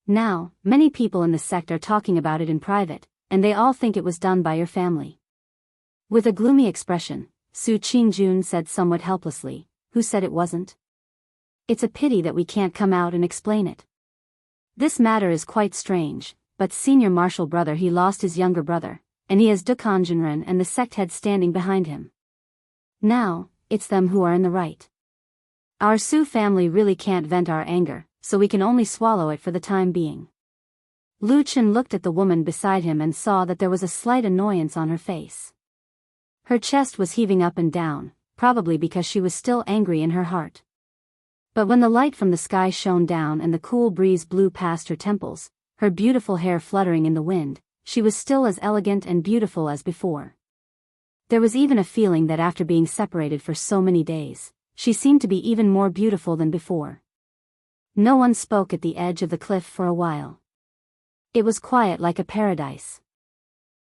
Now, many people in the sect are talking about it in private, and they all think it was done by your family." With a gloomy expression, Su Qingjun said somewhat helplessly, "Who said it wasn't? It's a pity that we can't come out and explain it. This matter is quite strange, but senior martial brother He lost his younger brother, and he has Dukan Jinren and the sect head standing behind him. Now, it's them who are in the right. Our Su family really can't vent our anger, so we can only swallow it for the time being." Lu Chen looked at the woman beside him and saw that there was a slight annoyance on her face. Her chest was heaving up and down, probably because she was still angry in her heart. But when the light from the sky shone down and the cool breeze blew past her temples, her beautiful hair fluttering in the wind, she was still as elegant and beautiful as before. There was even a feeling that after being separated for so many days, she seemed to be even more beautiful than before. No one spoke at the edge of the cliff for a while. It was quiet like a paradise.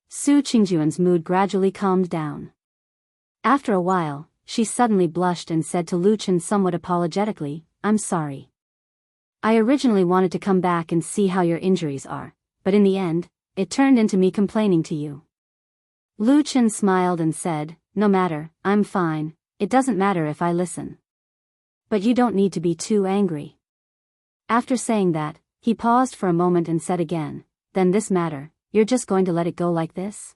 Su Qingjun's mood gradually calmed down. After a while, she suddenly blushed and said to Lu Chen somewhat apologetically, "I'm sorry. I originally wanted to come back and see how your injuries are, but in the end, it turned into me complaining to you. Lu Chen smiled and said, no matter, I'm fine, it doesn't matter if I listen. But you don't need to be too angry. After saying that, he paused for a moment and said again, then this matter, you're just going to let it go like this?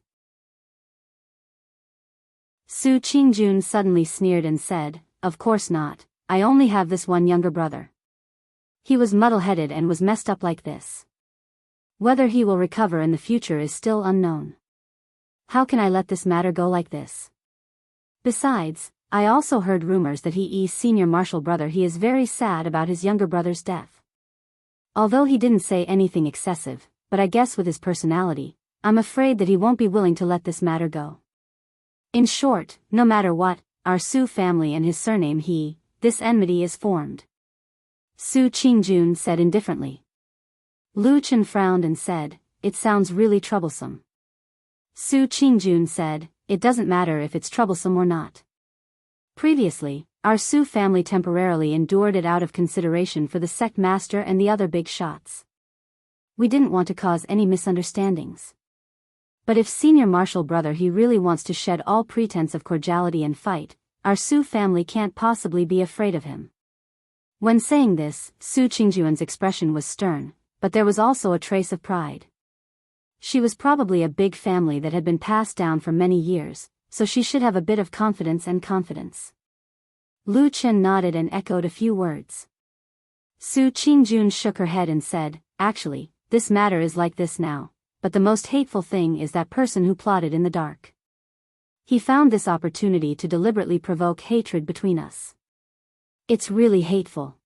Su Qingjun suddenly sneered and said, of course not, I only have this one younger brother. He was muddle-headed and was messed up like this. Whether he will recover in the future is still unknown. How can I let this matter go like this? Besides, I also heard rumors that he's senior martial brother. He is very sad about his younger brother's death. Although he didn't say anything excessive, but I guess with his personality, I'm afraid that he won't be willing to let this matter go. In short, no matter what, our Su family and his surname this enmity is formed. Su Qingjun said indifferently. Lu Chen frowned and said, it sounds really troublesome. Su Qingjun said, it doesn't matter if it's troublesome or not. Previously, our Su family temporarily endured it out of consideration for the sect master and the other big shots. We didn't want to cause any misunderstandings. But if senior martial brother he really wants to shed all pretense of cordiality and fight, our Su family can't possibly be afraid of him. When saying this, Su Qingjuan's expression was stern, but there was also a trace of pride. She was probably a big family that had been passed down for many years, so she should have a bit of confidence and confidence. Lu Chen nodded and echoed a few words. Su Qingjun shook her head and said, actually, this matter is like this now. But the most hateful thing is that person who plotted in the dark. He found this opportunity to deliberately provoke hatred between us. It's really hateful.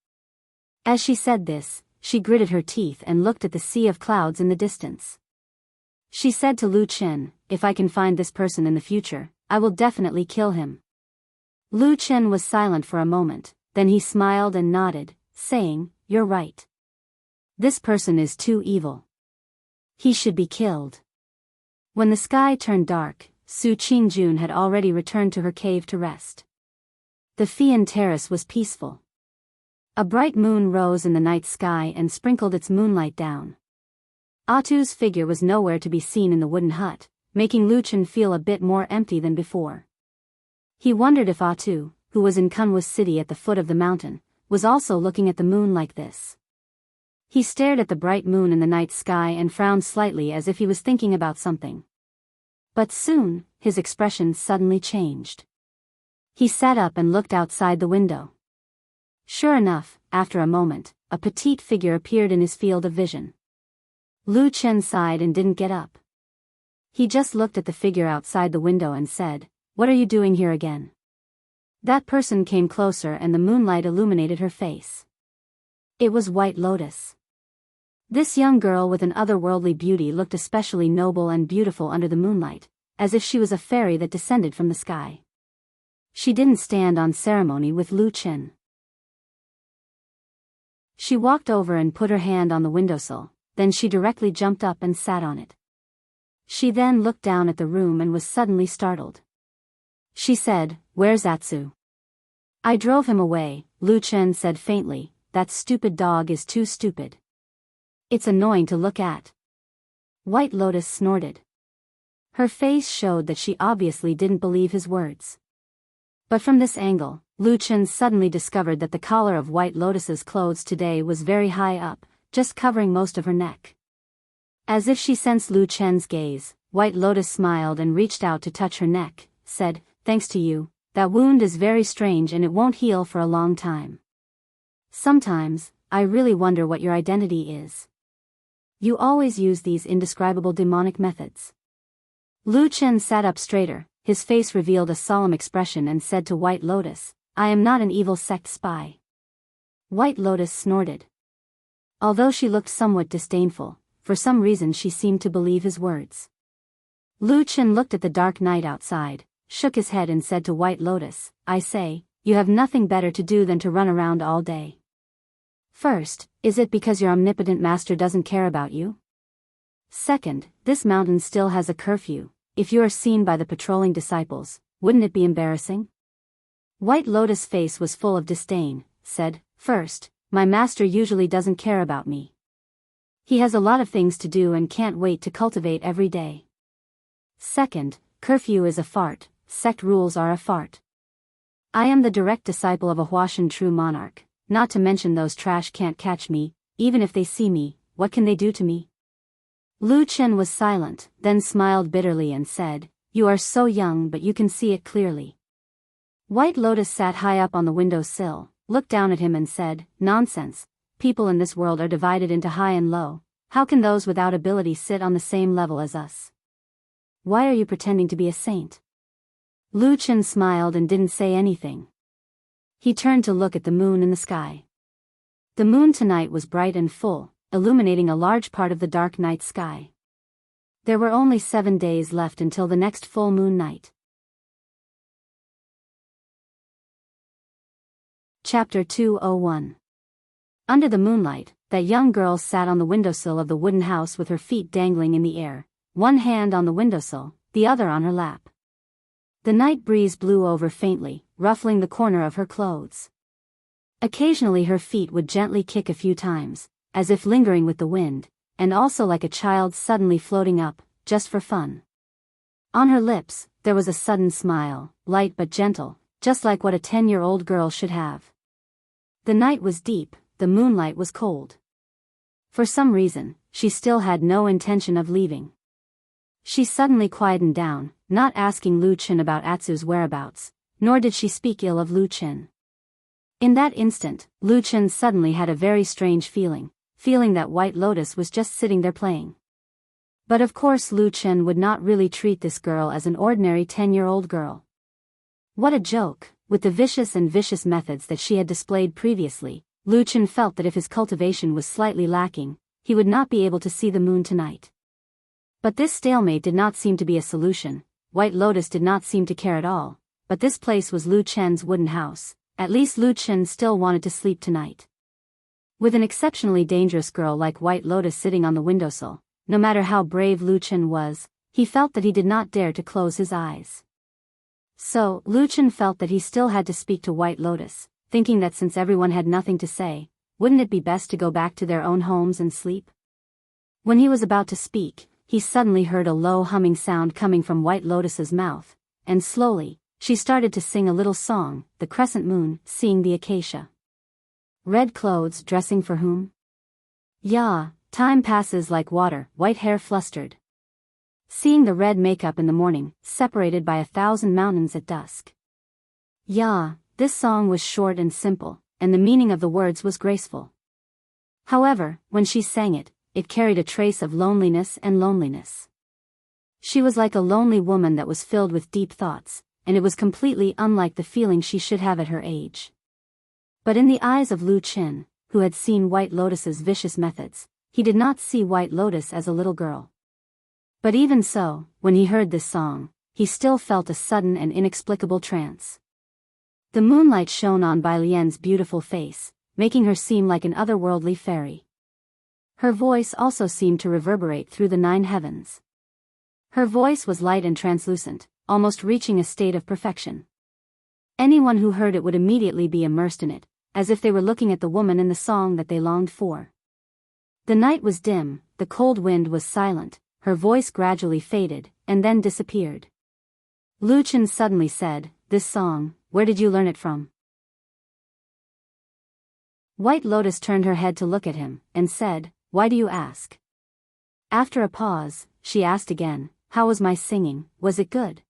As she said this, she gritted her teeth and looked at the sea of clouds in the distance. She said to Lu Chen, if I can find this person in the future, I will definitely kill him. Lu Chen was silent for a moment, then he smiled and nodded, saying, you're right. This person is too evil. He should be killed. When the sky turned dark, Su Qingjun had already returned to her cave to rest. The Fian terrace was peaceful. A bright moon rose in the night sky and sprinkled its moonlight down. Atu's figure was nowhere to be seen in the wooden hut, making Lu Chen feel a bit more empty than before. He wondered if Atu, who was in Kunwa's city at the foot of the mountain, was also looking at the moon like this. He stared at the bright moon in the night sky and frowned slightly as if he was thinking about something. But soon, his expression suddenly changed. He sat up and looked outside the window. Sure enough, after a moment, a petite figure appeared in his field of vision. Lu Chen sighed and didn't get up. He just looked at the figure outside the window and said, what are you doing here again? That person came closer and the moonlight illuminated her face. It was White Lotus. This young girl with an otherworldly beauty looked especially noble and beautiful under the moonlight, as if she was a fairy that descended from the sky. She didn't stand on ceremony with Lu Chen. She walked over and put her hand on the windowsill, then she directly jumped up and sat on it. She then looked down at the room and was suddenly startled. She said, where's Atsu? I drove him away, Lu Chen said faintly, that stupid dog is too stupid. It's annoying to look at. White Lotus snorted. Her face showed that she obviously didn't believe his words. But from this angle, Lu Chen suddenly discovered that the collar of White Lotus's clothes today was very high up, just covering most of her neck. As if she sensed Lu Chen's gaze, White Lotus smiled and reached out to touch her neck, said, thanks to you, that wound is very strange and it won't heal for a long time. Sometimes, I really wonder what your identity is. You always use these indescribable demonic methods. Lu Chen sat up straighter, his face revealed a solemn expression and said to White Lotus, I am not an evil sect spy. White Lotus snorted. Although she looked somewhat disdainful, for some reason she seemed to believe his words. Lu Chen looked at the dark night outside, shook his head and said to White Lotus, I say, you have nothing better to do than to run around all day. First, is it because your omnipotent master doesn't care about you? Second, this mountain still has a curfew. If you are seen by the patrolling disciples, wouldn't it be embarrassing? White Lotus' face was full of disdain, said, first, my master usually doesn't care about me. He has a lot of things to do and can't wait to cultivate every day. Second, curfew is a fart, sect rules are a fart. I am the direct disciple of a Huashan true monarch, not to mention those trash can't catch me, even if they see me, what can they do to me? Lu Chen was silent, then smiled bitterly and said, "You are so young but you can see it clearly." White Lotus sat high up on the windowsill, looked down at him and said, "Nonsense, people in this world are divided into high and low, how can those without ability sit on the same level as us? Why are you pretending to be a saint?" Lu Chen smiled and didn't say anything. He turned to look at the moon in the sky. The moon tonight was bright and full, illuminating a large part of the dark night sky. There were only 7 days left until the next full moon night. Chapter 201. Under the moonlight, that young girl sat on the windowsill of the wooden house with her feet dangling in the air, one hand on the windowsill, the other on her lap. The night breeze blew over faintly, ruffling the corner of her clothes. Occasionally her feet would gently kick a few times, as if lingering with the wind, and also like a child suddenly floating up, just for fun. On her lips, there was a sudden smile, light but gentle, just like what a 10-year-old girl should have. The night was deep, the moonlight was cold. For some reason, she still had no intention of leaving. She suddenly quietened down, not asking Lu Chen about Atsu's whereabouts, nor did she speak ill of Lu Chen. In that instant, Lu Chen suddenly had a very strange feeling that White Lotus was just sitting there playing. But of course Lu Chen would not really treat this girl as an ordinary 10-year-old girl. What a joke! With the vicious methods that she had displayed previously, Lu Chen felt that if his cultivation was slightly lacking, he would not be able to see the moon tonight. But this stalemate did not seem to be a solution. White Lotus did not seem to care at all, but this place was Lu Chen's wooden house. At least Lu Chen still wanted to sleep tonight. With an exceptionally dangerous girl like White Lotus sitting on the windowsill, no matter how brave Lu Chen was, he felt that he did not dare to close his eyes. So, Lu Chen felt that he still had to speak to White Lotus, thinking that since everyone had nothing to say, wouldn't it be best to go back to their own homes and sleep? When he was about to speak, he suddenly heard a low humming sound coming from White Lotus's mouth, and slowly, she started to sing a little song, the crescent moon, seeing the acacia. Red clothes dressing for whom? Yeah, time passes like water, white hair flustered. Seeing the red makeup in the morning, separated by 1,000 mountains at dusk. Yeah, this song was short and simple, and the meaning of the words was graceful. However, when she sang it, it carried a trace of loneliness. She was like a lonely woman that was filled with deep thoughts, and it was completely unlike the feeling she should have at her age. But in the eyes of Lu Chen, who had seen White Lotus's vicious methods, he did not see White Lotus as a little girl. But even so, when he heard this song, he still felt a sudden and inexplicable trance. The moonlight shone on Bai Lian's beautiful face, making her seem like an otherworldly fairy. Her voice also seemed to reverberate through the 9 heavens. Her voice was light and translucent, almost reaching a state of perfection. Anyone who heard it would immediately be immersed in it, as if they were looking at the woman in the song that they longed for. The night was dim, the cold wind was silent, her voice gradually faded, and then disappeared. Lu Chen suddenly said, "This song, where did you learn it from?" White Lotus turned her head to look at him, and said, "Why do you ask?" After a pause, she asked again, "How was my singing, was it good?"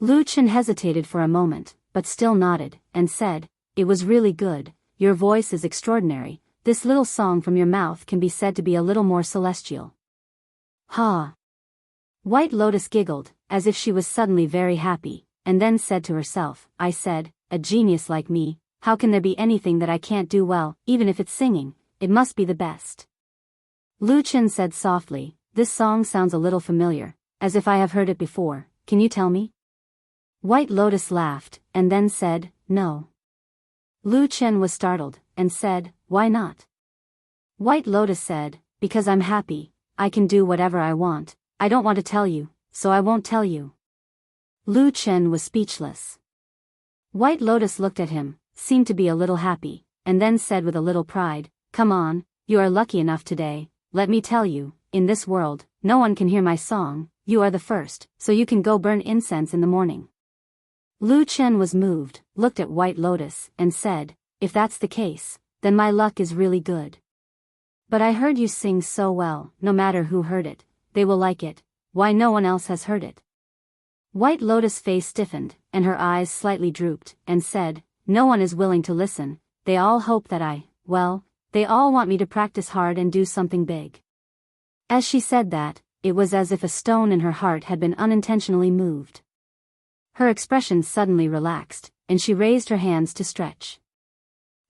Lu Chen hesitated for a moment, but still nodded, and said, "It was really good, your voice is extraordinary, this little song from your mouth can be said to be a little more celestial." Ha! White Lotus giggled, as if she was suddenly very happy, and then said to herself, "I said, a genius like me, how can there be anything that I can't do well, even if it's singing, it must be the best." Lu Chen said softly, "This song sounds a little familiar, as if I have heard it before, can you tell me?" White Lotus laughed, and then said, "No." Lu Chen was startled, and said, "Why not?" White Lotus said, "Because I'm happy, I can do whatever I want, I don't want to tell you, so I won't tell you." Lu Chen was speechless. White Lotus looked at him, seemed to be a little happy, and then said with a little pride, "Come on, you are lucky enough today, let me tell you, in this world, no one can hear my song, you are the first, so you can go burn incense in the morning. Lu Chen was moved, looked at White Lotus, and said, if that's the case, then my luck is really good. But I heard you sing so well, no matter who heard it, they will like it, why no one else has heard it? White Lotus' face stiffened, and her eyes slightly drooped, and said, no one is willing to listen, they all hope that they all want me to practice hard and do something big. As she said that, it was as if a stone in her heart had been unintentionally moved. Her expression suddenly relaxed, and she raised her hands to stretch.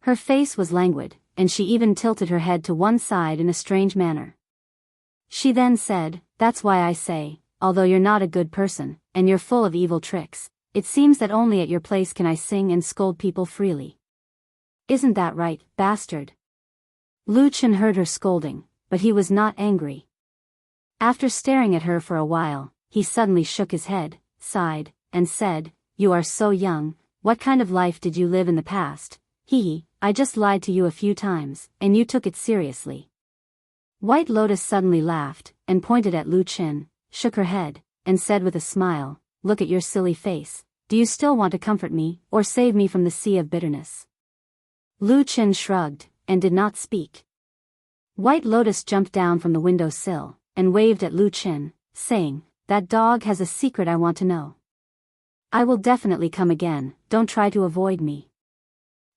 Her face was languid, and she even tilted her head to one side in a strange manner. She then said, that's why I say, although you're not a good person, and you're full of evil tricks, it seems that only at your place can I sing and scold people freely. Isn't that right, bastard? Lu Chen heard her scolding, but he was not angry. After staring at her for a while, he suddenly shook his head, sighed, and said, you are so young, what kind of life did you live in the past? I just lied to you a few times, and you took it seriously. White Lotus suddenly laughed, and pointed at Lu Chen, shook her head, and said with a smile, look at your silly face, do you still want to comfort me, or save me from the sea of bitterness? Lu Chen shrugged, and did not speak. White Lotus jumped down from the window sill, and waved at Lu Chen, saying, that dog has a secret I want to know. I will definitely come again, don't try to avoid me.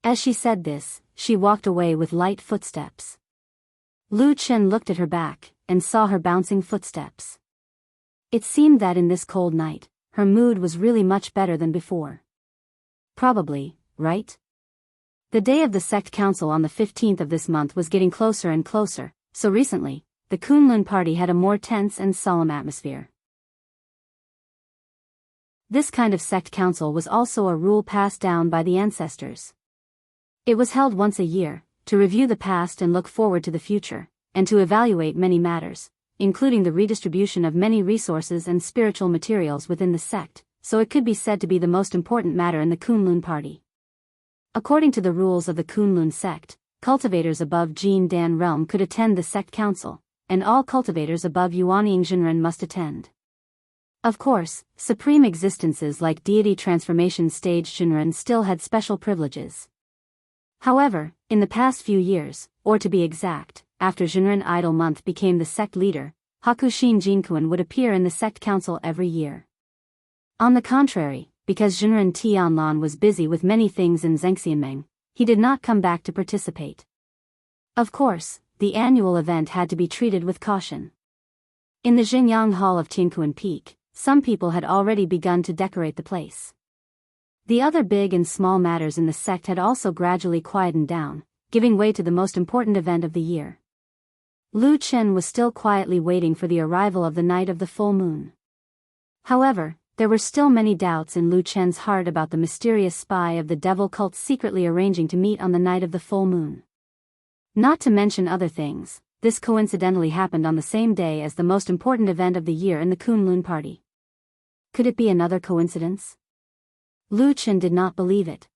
As she said this, she walked away with light footsteps. Lu Chen looked at her back, and saw her bouncing footsteps. It seemed that in this cold night, her mood was really much better than before. Probably, right? The day of the sect council on the 15th of this month was getting closer and closer, so recently, the Kunlun party had a more tense and solemn atmosphere. This kind of sect council was also a rule passed down by the ancestors. It was held once a year, to review the past and look forward to the future, and to evaluate many matters, including the redistribution of many resources and spiritual materials within the sect, so it could be said to be the most important matter in the Kunlun party. According to the rules of the Kunlun sect, cultivators above Jin Dan realm could attend the sect council, and all cultivators above Yuanying Zhenren must attend. Of course, supreme existences like deity transformation stage Zhenren still had special privileges. However, in the past few years, or to be exact, after Zhenren Idol Month became the sect leader, Hakushin Jinkuan would appear in the sect council every year. On the contrary, because Zhenren Tianlan was busy with many things in Zhengxianmeng, he did not come back to participate. Of course, the annual event had to be treated with caution. In the Xingyang Hall of Tiankuan Peak, some people had already begun to decorate the place. The other big and small matters in the sect had also gradually quietened down, giving way to the most important event of the year. Lu Chen was still quietly waiting for the arrival of the night of the full moon. However, there were still many doubts in Lu Chen's heart about the mysterious spy of the devil cult secretly arranging to meet on the night of the full moon. Not to mention other things, this coincidentally happened on the same day as the most important event of the year in the Kunlun party. Could it be another coincidence? Lu Chen did not believe it.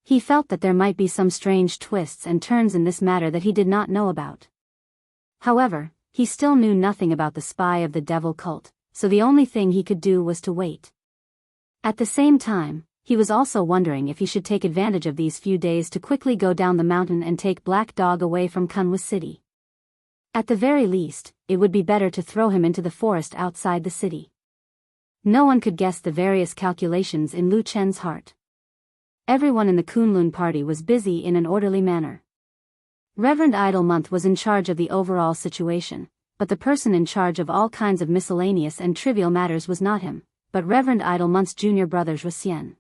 He felt that there might be some strange twists and turns in this matter that he did not know about. However, he still knew nothing about the spy of the devil cult, so the only thing he could do was to wait. At the same time, he was also wondering if he should take advantage of these few days to quickly go down the mountain and take Black Dog away from Kunwa City. At the very least, it would be better to throw him into the forest outside the city. No one could guess the various calculations in Lu Chen's heart. Everyone in the Kunlun party was busy in an orderly manner. Reverend Idol Month was in charge of the overall situation, but the person in charge of all kinds of miscellaneous and trivial matters was not him, but Reverend Idol Month's junior brother Zhuxian.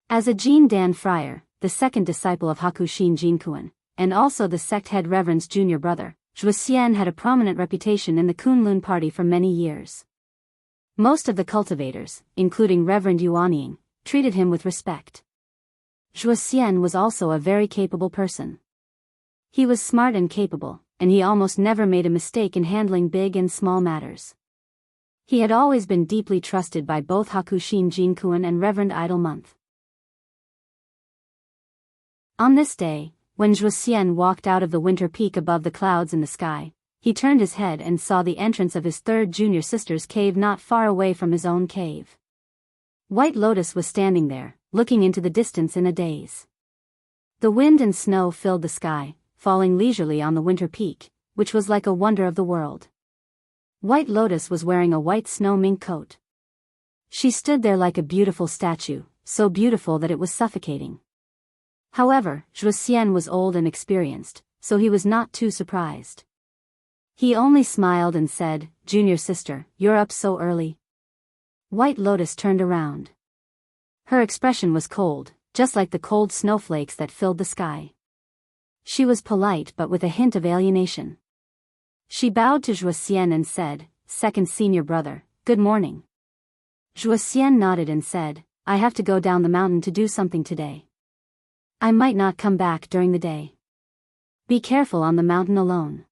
As a Jin Dan friar, the second disciple of Hakushin Jinkuan, and also the sect head reverend's junior brother, Zhuxian had a prominent reputation in the Kunlun party for many years. Most of the cultivators, including Reverend Yuanying, treated him with respect. Zhuxian was also a very capable person. He was smart and capable, and he almost never made a mistake in handling big and small matters. He had always been deeply trusted by both Hakushin Jinkuan and Reverend Idol Month. On this day, when Zhuxian walked out of the winter peak above the clouds in the sky, he turned his head and saw the entrance of his third junior sister's cave not far away from his own cave. White Lotus was standing there, looking into the distance in a daze. The wind and snow filled the sky, falling leisurely on the winter peak, which was like a wonder of the world. White Lotus was wearing a white snow mink coat. She stood there like a beautiful statue, so beautiful that it was suffocating. However, Wuxia was old and experienced, so he was not too surprised. He only smiled and said, "Junior sister, you're up so early?" White Lotus turned around. Her expression was cold, just like the cold snowflakes that filled the sky. She was polite but with a hint of alienation. She bowed to Wuxia and said, "Second senior brother, good morning." Wuxia nodded and said, "I have to go down the mountain to do something today. I might not come back during the day. Be careful on the mountain alone."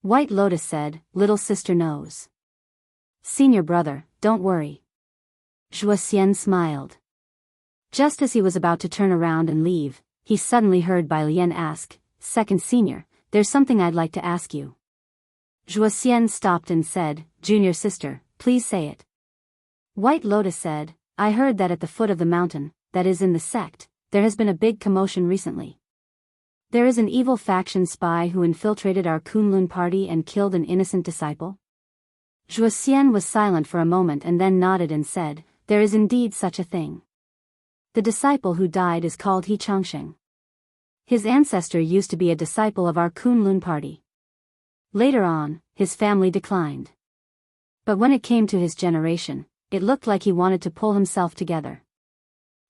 White Lotus said, "Little sister knows." "Senior brother, don't worry." Wuxia smiled. Just as he was about to turn around and leave, he suddenly heard Bai Lian ask, "Second senior, there's something I'd like to ask you." Wuxia stopped and said, "Junior sister, please say it." White Lotus said, "I heard that at the foot of the mountain, that is in the sect, there has been a big commotion recently. There is an evil faction spy who infiltrated our Kunlun party and killed an innocent disciple." Wuxia was silent for a moment and then nodded and said, "There is indeed such a thing. The disciple who died is called He Changsheng. His ancestor used to be a disciple of our Kunlun party. Later on, his family declined. But when it came to his generation, it looked like he wanted to pull himself together.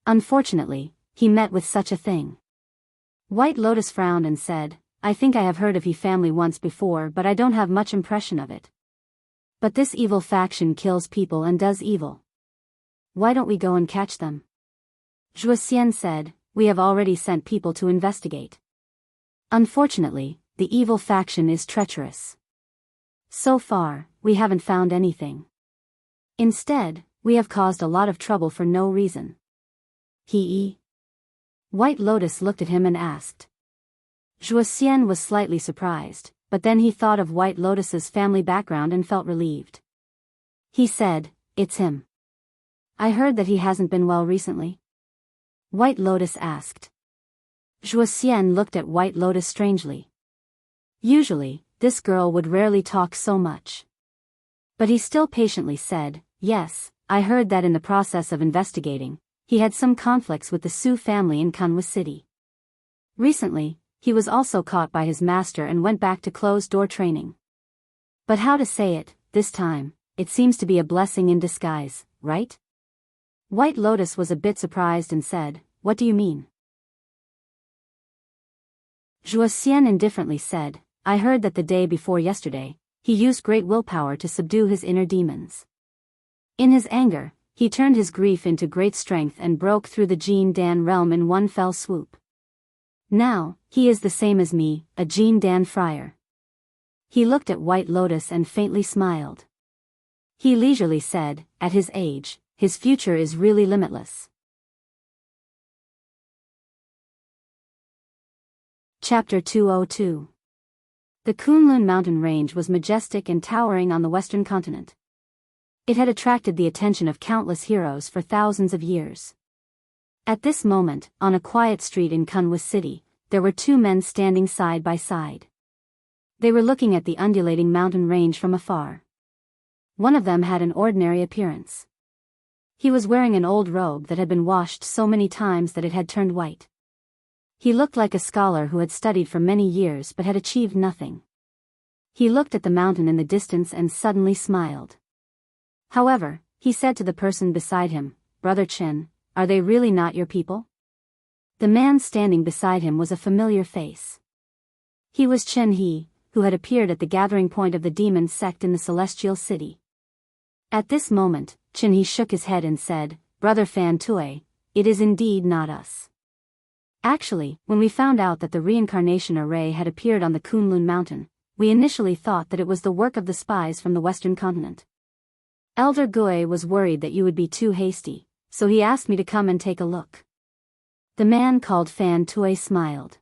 Unfortunately, he met with such a thing." White Lotus frowned and said, "I think I have heard of He family once before, but I don't have much impression of it. But this evil faction kills people and does evil. Why don't we go and catch them?" Wuxia said, "We have already sent people to investigate. Unfortunately, the evil faction is treacherous. So far, we haven't found anything. Instead, we have caused a lot of trouble for no reason." "He?" White Lotus looked at him and asked. Wuxia was slightly surprised, but then he thought of White Lotus's family background and felt relieved. He said, "It's him. I heard that he hasn't been well recently." White Lotus asked. Wuxia looked at White Lotus strangely. Usually, this girl would rarely talk so much. But he still patiently said, "Yes, I heard that in the process of investigating, he had some conflicts with the Su family in Kunwa City. Recently, he was also caught by his master and went back to closed-door training. But how to say it, this time, it seems to be a blessing in disguise, right?" White Lotus was a bit surprised and said, "What do you mean?" Wuxia indifferently said, "I heard that the day before yesterday, he used great willpower to subdue his inner demons. In his anger, he turned his grief into great strength and broke through the Jin Dan realm in one fell swoop. Now, he is the same as me, a Jin Dan friar." He looked at White Lotus and faintly smiled. He leisurely said, "At his age, his future is really limitless." Chapter 202. The Kunlun mountain range was majestic and towering on the western continent. It had attracted the attention of countless heroes for thousands of years. At this moment, on a quiet street in Kunwa City, there were two men standing side by side. They were looking at the undulating mountain range from afar. One of them had an ordinary appearance. He was wearing an old robe that had been washed so many times that it had turned white. He looked like a scholar who had studied for many years but had achieved nothing. He looked at the mountain in the distance and suddenly smiled. However, he said to the person beside him, "Brother Chen, are they really not your people?" The man standing beside him was a familiar face. He was Chen He, who had appeared at the gathering point of the demon sect in the Celestial City. At this moment, Chen He shook his head and said, "Brother Fan Tue, it is indeed not us. Actually, when we found out that the reincarnation array had appeared on the Kunlun mountain, we initially thought that it was the work of the spies from the western continent. Elder Gui was worried that you would be too hasty, so he asked me to come and take a look." The man called Fan Tue smiled.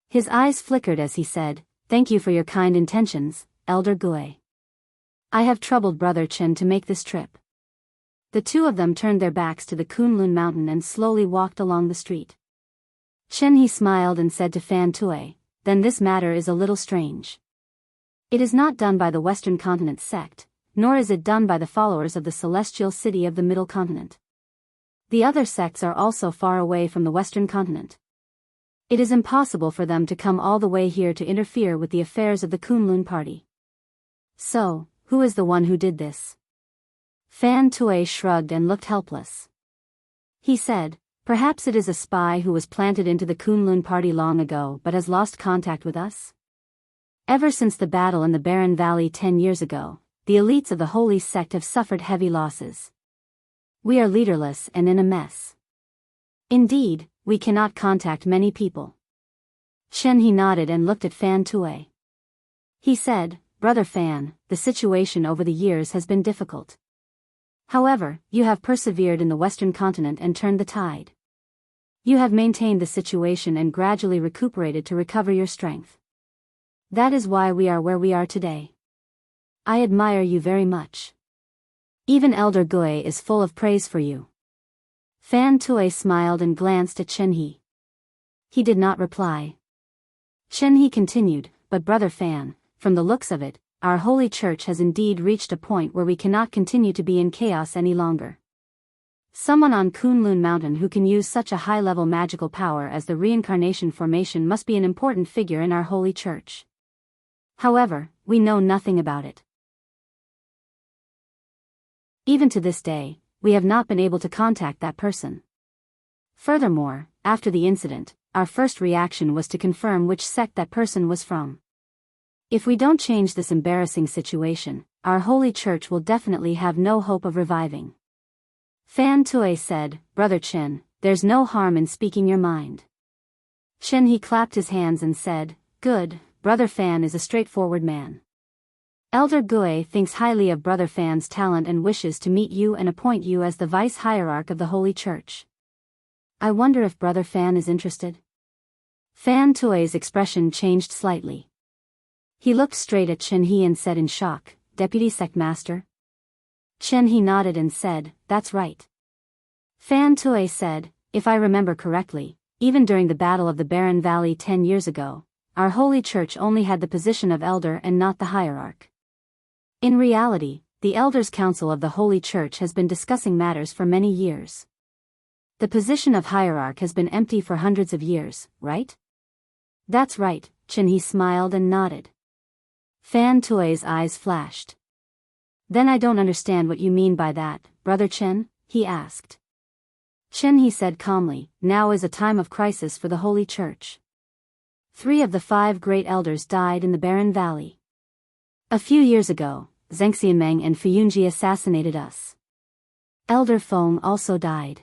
His eyes flickered as he said, Thank you for your kind intentions, Elder Gui. I have troubled Brother Chen to make this trip. The two of them turned their backs to the Kunlun mountain and slowly walked along the street. Chen He smiled and said to Fan Tui, then this matter is a little strange. It is not done by the Western Continent sect, nor is it done by the followers of the Celestial City of the Middle Continent. The other sects are also far away from the Western Continent. It is impossible for them to come all the way here to interfere with the affairs of the Kunlun party. So, who is the one who did this? Fan Tui shrugged and looked helpless. He said, perhaps it is a spy who was planted into the Kunlun party long ago but has lost contact with us? Ever since the battle in the Barren Valley 10 years ago, the elites of the Holy Sect have suffered heavy losses. We are leaderless and in a mess. Indeed, we cannot contact many people. Chen He nodded and looked at Fan Tui. He said, Brother Fan, the situation over the years has been difficult. However, you have persevered in the Western Continent and turned the tide. You have maintained the situation and gradually recuperated to recover your strength. That is why we are where we are today. I admire you very much. Even Elder Gui is full of praise for you. Fan Tui smiled and glanced at Chen He. He did not reply. Chen He continued, but Brother Fan, from the looks of it, our holy church has indeed reached a point where we cannot continue to be in chaos any longer. Someone on Kunlun Mountain who can use such a high-level magical power as the reincarnation formation must be an important figure in our holy church. However, we know nothing about it. Even to this day, we have not been able to contact that person. Furthermore, after the incident, our first reaction was to confirm which sect that person was from. If we don't change this embarrassing situation, our holy church will definitely have no hope of reviving. Fan Tui said, Brother Chen, there's no harm in speaking your mind. Chen He clapped his hands and said, good, Brother Fan is a straightforward man. Elder Gui thinks highly of Brother Fan's talent and wishes to meet you and appoint you as the vice hierarch of the holy church. I wonder if Brother Fan is interested? Fan Tui's expression changed slightly. He looked straight at Chen He and said in shock, Deputy Sect Master? Chen He nodded and said, that's right. Fan Tui said, if I remember correctly, even during the Battle of the Barren Valley 10 years ago, our holy church only had the position of elder and not the hierarch. In reality, the Elders' Council of the Holy Church has been discussing matters for many years. The position of hierarch has been empty for hundreds of years, right? That's right, Chen He smiled and nodded. Fan Tui's eyes flashed. Then I don't understand what you mean by that, Brother Chen, he asked. Chen He said calmly, now is a time of crisis for the Holy Church. 3 of the 5 great elders died in the Barren Valley. A few years ago, Zheng Xianmeng and Fuyunji assassinated us. Elder Feng also died.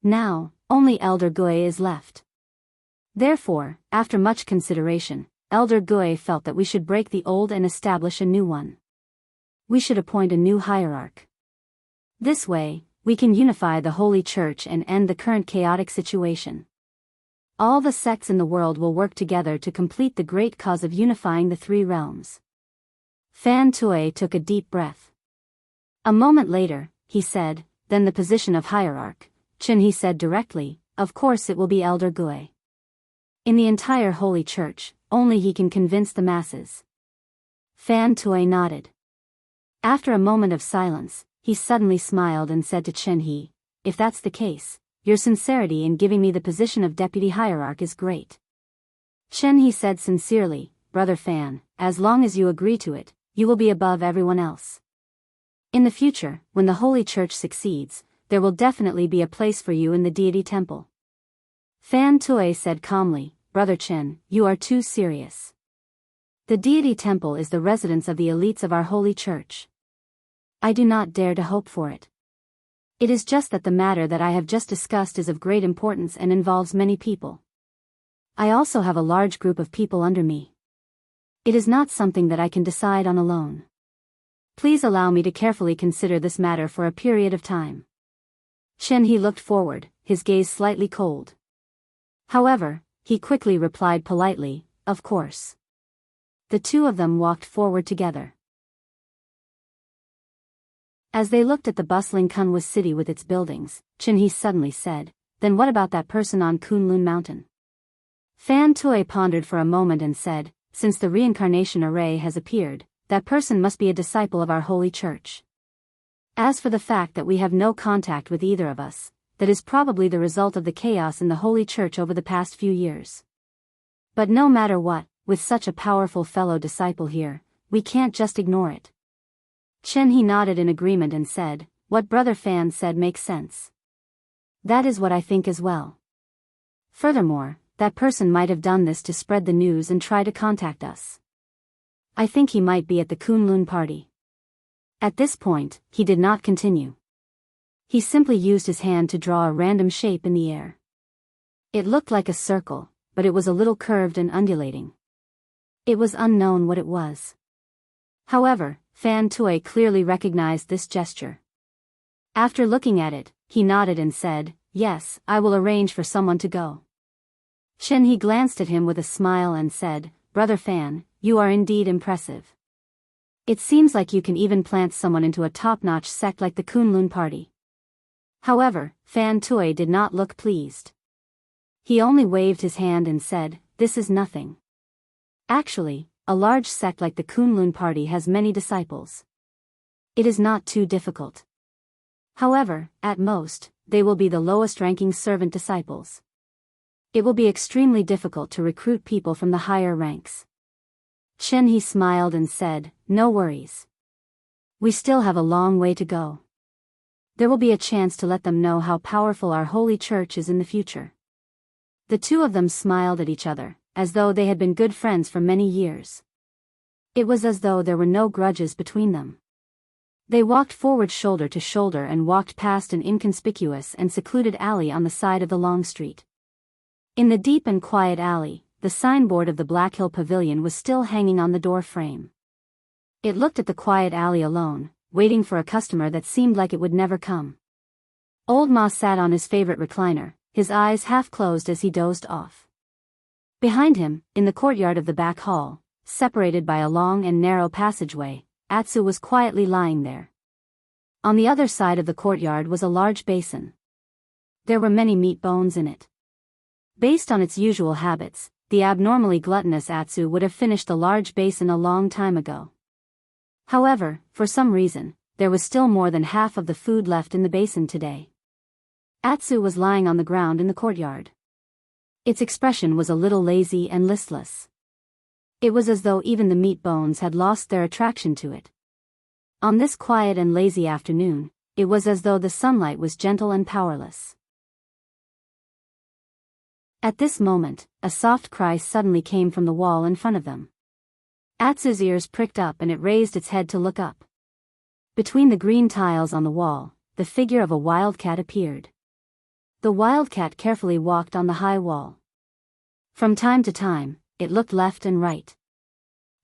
Now, only Elder Gui is left. Therefore, after much consideration, Elder Gui felt that we should break the old and establish a new one. We should appoint a new hierarch. This way, we can unify the Holy Church and end the current chaotic situation. All the sects in the world will work together to complete the great cause of unifying the 3 realms. Fan Tui took a deep breath. A moment later, he said, then the position of hierarch, Chen He said directly, of course it will be Elder Gui. In the entire Holy Church, only he can convince the masses. Fan Tui nodded. After a moment of silence, he suddenly smiled and said to Chen He, if that's the case, your sincerity in giving me the position of deputy hierarch is great. Chen He said sincerely, Brother Fan, as long as you agree to it, you will be above everyone else. In the future, when the Holy Church succeeds, there will definitely be a place for you in the deity temple. Fan Tui said calmly, Brother Chen, you are too serious. The deity temple is the residence of the elites of our holy church. I do not dare to hope for it. It is just that the matter that I have just discussed is of great importance and involves many people. I also have a large group of people under me. It is not something that I can decide on alone. Please allow me to carefully consider this matter for a period of time. Chen He looked forward, his gaze slightly cold. However, he quickly replied politely, of course. The two of them walked forward together. As they looked at the bustling Kunwa city with its buildings, Chinhe suddenly said, "Then what about that person on Kunlun Mountain?" Fan Tui pondered for a moment and said, "Since the reincarnation array has appeared, that person must be a disciple of our holy church. As for the fact that we have no contact with either of us, that is probably the result of the chaos in the holy church over the past few years. But no matter what, with such a powerful fellow disciple here, we can't just ignore it." Chenhe nodded in agreement and said, "What Brother Fan said makes sense. That is what I think as well. Furthermore, that person might have done this to spread the news and try to contact us. I think he might be at the Kunlun party." At this point, he did not continue. He simply used his hand to draw a random shape in the air. It looked like a circle, but it was a little curved and undulating. It was unknown what it was. However, Fan Tui clearly recognized this gesture. After looking at it, he nodded and said, "Yes, I will arrange for someone to go." Chenhe glanced at him with a smile and said, "Brother Fan, you are indeed impressive. It seems like you can even plant someone into a top-notch sect like the Kunlun party." However, Fan Tui did not look pleased. He only waved his hand and said, "This is nothing. Actually, a large sect like the Kunlun party has many disciples. It is not too difficult. However, at most, they will be the lowest-ranking servant disciples. It will be extremely difficult to recruit people from the higher ranks." Chenhe smiled and said, "No worries. We still have a long way to go. There will be a chance to let them know how powerful our holy church is in the future." The two of them smiled at each other, as though they had been good friends for many years. It was as though there were no grudges between them. They walked forward shoulder to shoulder and walked past an inconspicuous and secluded alley on the side of the long street. In the deep and quiet alley, the signboard of the Black Hill Pavilion was still hanging on the door frame. It looked at the quiet alley alone, waiting for a customer that seemed like it would never come. Old Ma sat on his favorite recliner, his eyes half closed as he dozed off. Behind him, in the courtyard of the back hall, separated by a long and narrow passageway, Atsu was quietly lying there. On the other side of the courtyard was a large basin. There were many meat bones in it. Based on its usual habits, the abnormally gluttonous Atsu would have finished the large basin a long time ago. However, for some reason, there was still more than half of the food left in the basin today. Atsu was lying on the ground in the courtyard. Its expression was a little lazy and listless. It was as though even the meat bones had lost their attraction to it. On this quiet and lazy afternoon, it was as though the sunlight was gentle and powerless. At this moment, a soft cry suddenly came from the wall in front of them. Atsu's ears pricked up and it raised its head to look up. Between the green tiles on the wall, the figure of a wildcat appeared. The wildcat carefully walked on the high wall. From time to time, it looked left and right.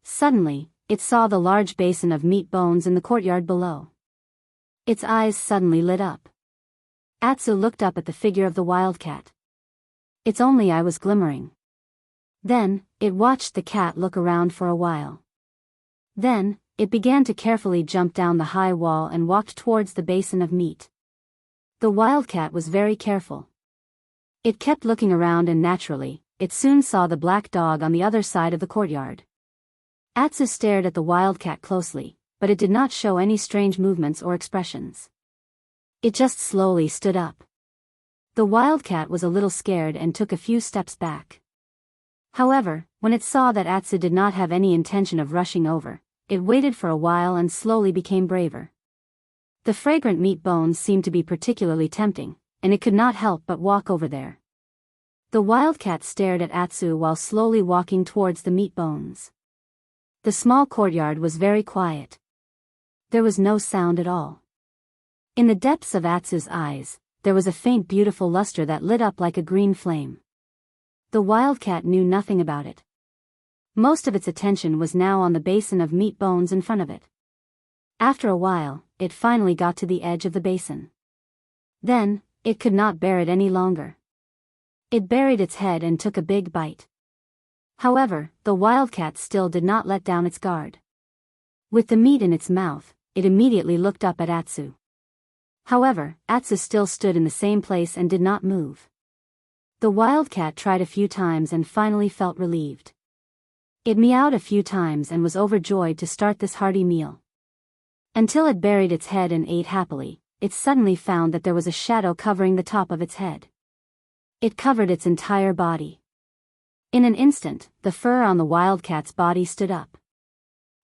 Suddenly, it saw the large basin of meat bones in the courtyard below. Its eyes suddenly lit up. Atsu looked up at the figure of the wildcat. Its only eye was glimmering. Then, it watched the cat look around for a while. Then, it began to carefully jump down the high wall and walked towards the basin of meat. The wildcat was very careful. It kept looking around and naturally, it soon saw the black dog on the other side of the courtyard. Atsu stared at the wildcat closely, but it did not show any strange movements or expressions. It just slowly stood up. The wildcat was a little scared and took a few steps back. However, when it saw that Atsu did not have any intention of rushing over, it waited for a while and slowly became braver. The fragrant meat bones seemed to be particularly tempting, and it could not help but walk over there. The wildcat stared at Atsu while slowly walking towards the meat bones. The small courtyard was very quiet. There was no sound at all. In the depths of Atsu's eyes, there was a faint beautiful luster that lit up like a green flame. The wildcat knew nothing about it. Most of its attention was now on the basin of meat bones in front of it. After a while, it finally got to the edge of the basin. Then, it could not bear it any longer. It buried its head and took a big bite. However, the wildcat still did not let down its guard. With the meat in its mouth, it immediately looked up at Atsu. However, Atsu still stood in the same place and did not move. The wildcat tried a few times and finally felt relieved. It meowed a few times and was overjoyed to start this hearty meal. Until it buried its head and ate happily, it suddenly found that there was a shadow covering the top of its head. It covered its entire body. In an instant, the fur on the wildcat's body stood up.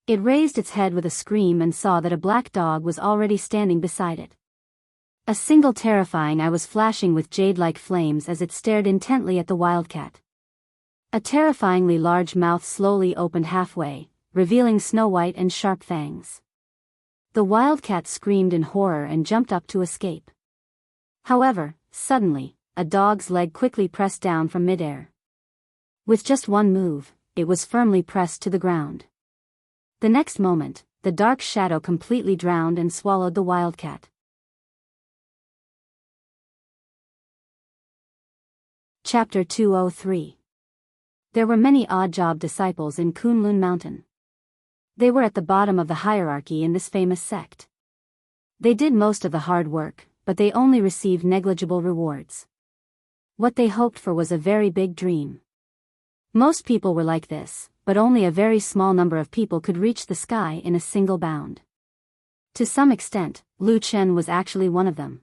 It raised its head with a scream and saw that a black dog was already standing beside it. A single terrifying eye was flashing with jade-like flames as it stared intently at the wildcat. A terrifyingly large mouth slowly opened halfway, revealing snow-white and sharp fangs. The wildcat screamed in horror and jumped up to escape. However, suddenly, a dog's leg quickly pressed down from midair. With just one move, it was firmly pressed to the ground. The next moment, the dark shadow completely drowned and swallowed the wildcat. Chapter 203. There were many odd-job disciples in Kunlun Mountain. They were at the bottom of the hierarchy in this famous sect. They did most of the hard work, but they only received negligible rewards. What they hoped for was a very big dream. Most people were like this, but only a very small number of people could reach the sky in a single bound. To some extent, Lu Chen was actually one of them.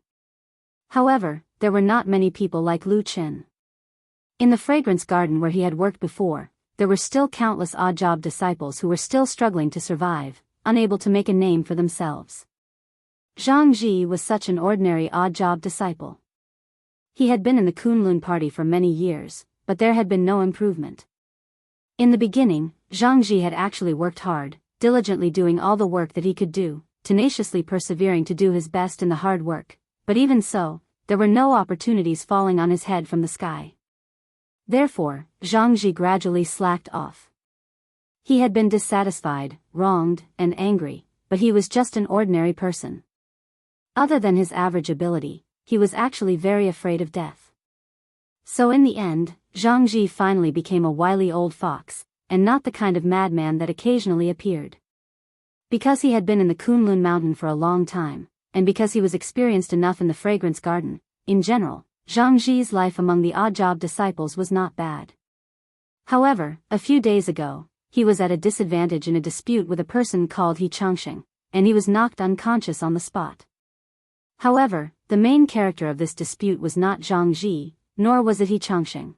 However, there were not many people like Lu Chen. In the fragrance garden where he had worked before, there were still countless odd-job disciples who were still struggling to survive, unable to make a name for themselves. Jianghu was such an ordinary odd-job disciple. He had been in the Kunlun party for many years, but there had been no improvement. In the beginning, Jianghu had actually worked hard, diligently doing all the work that he could do, tenaciously persevering to do his best in the hard work, but even so, there were no opportunities falling on his head from the sky. Therefore, Jianghu gradually slacked off. He had been dissatisfied, wronged, and angry, but he was just an ordinary person. Other than his average ability, he was actually very afraid of death. So in the end, Jianghu finally became a wily old fox, and not the kind of madman that occasionally appeared. Because he had been in the Kunlun Mountain for a long time, and because he was experienced enough in the fragrance garden, in general, Jianghu's life among the odd-job disciples was not bad. However, a few days ago, he was at a disadvantage in a dispute with a person called He Changxing, and he was knocked unconscious on the spot. However, the main character of this dispute was not Jianghu, nor was it He Changxing.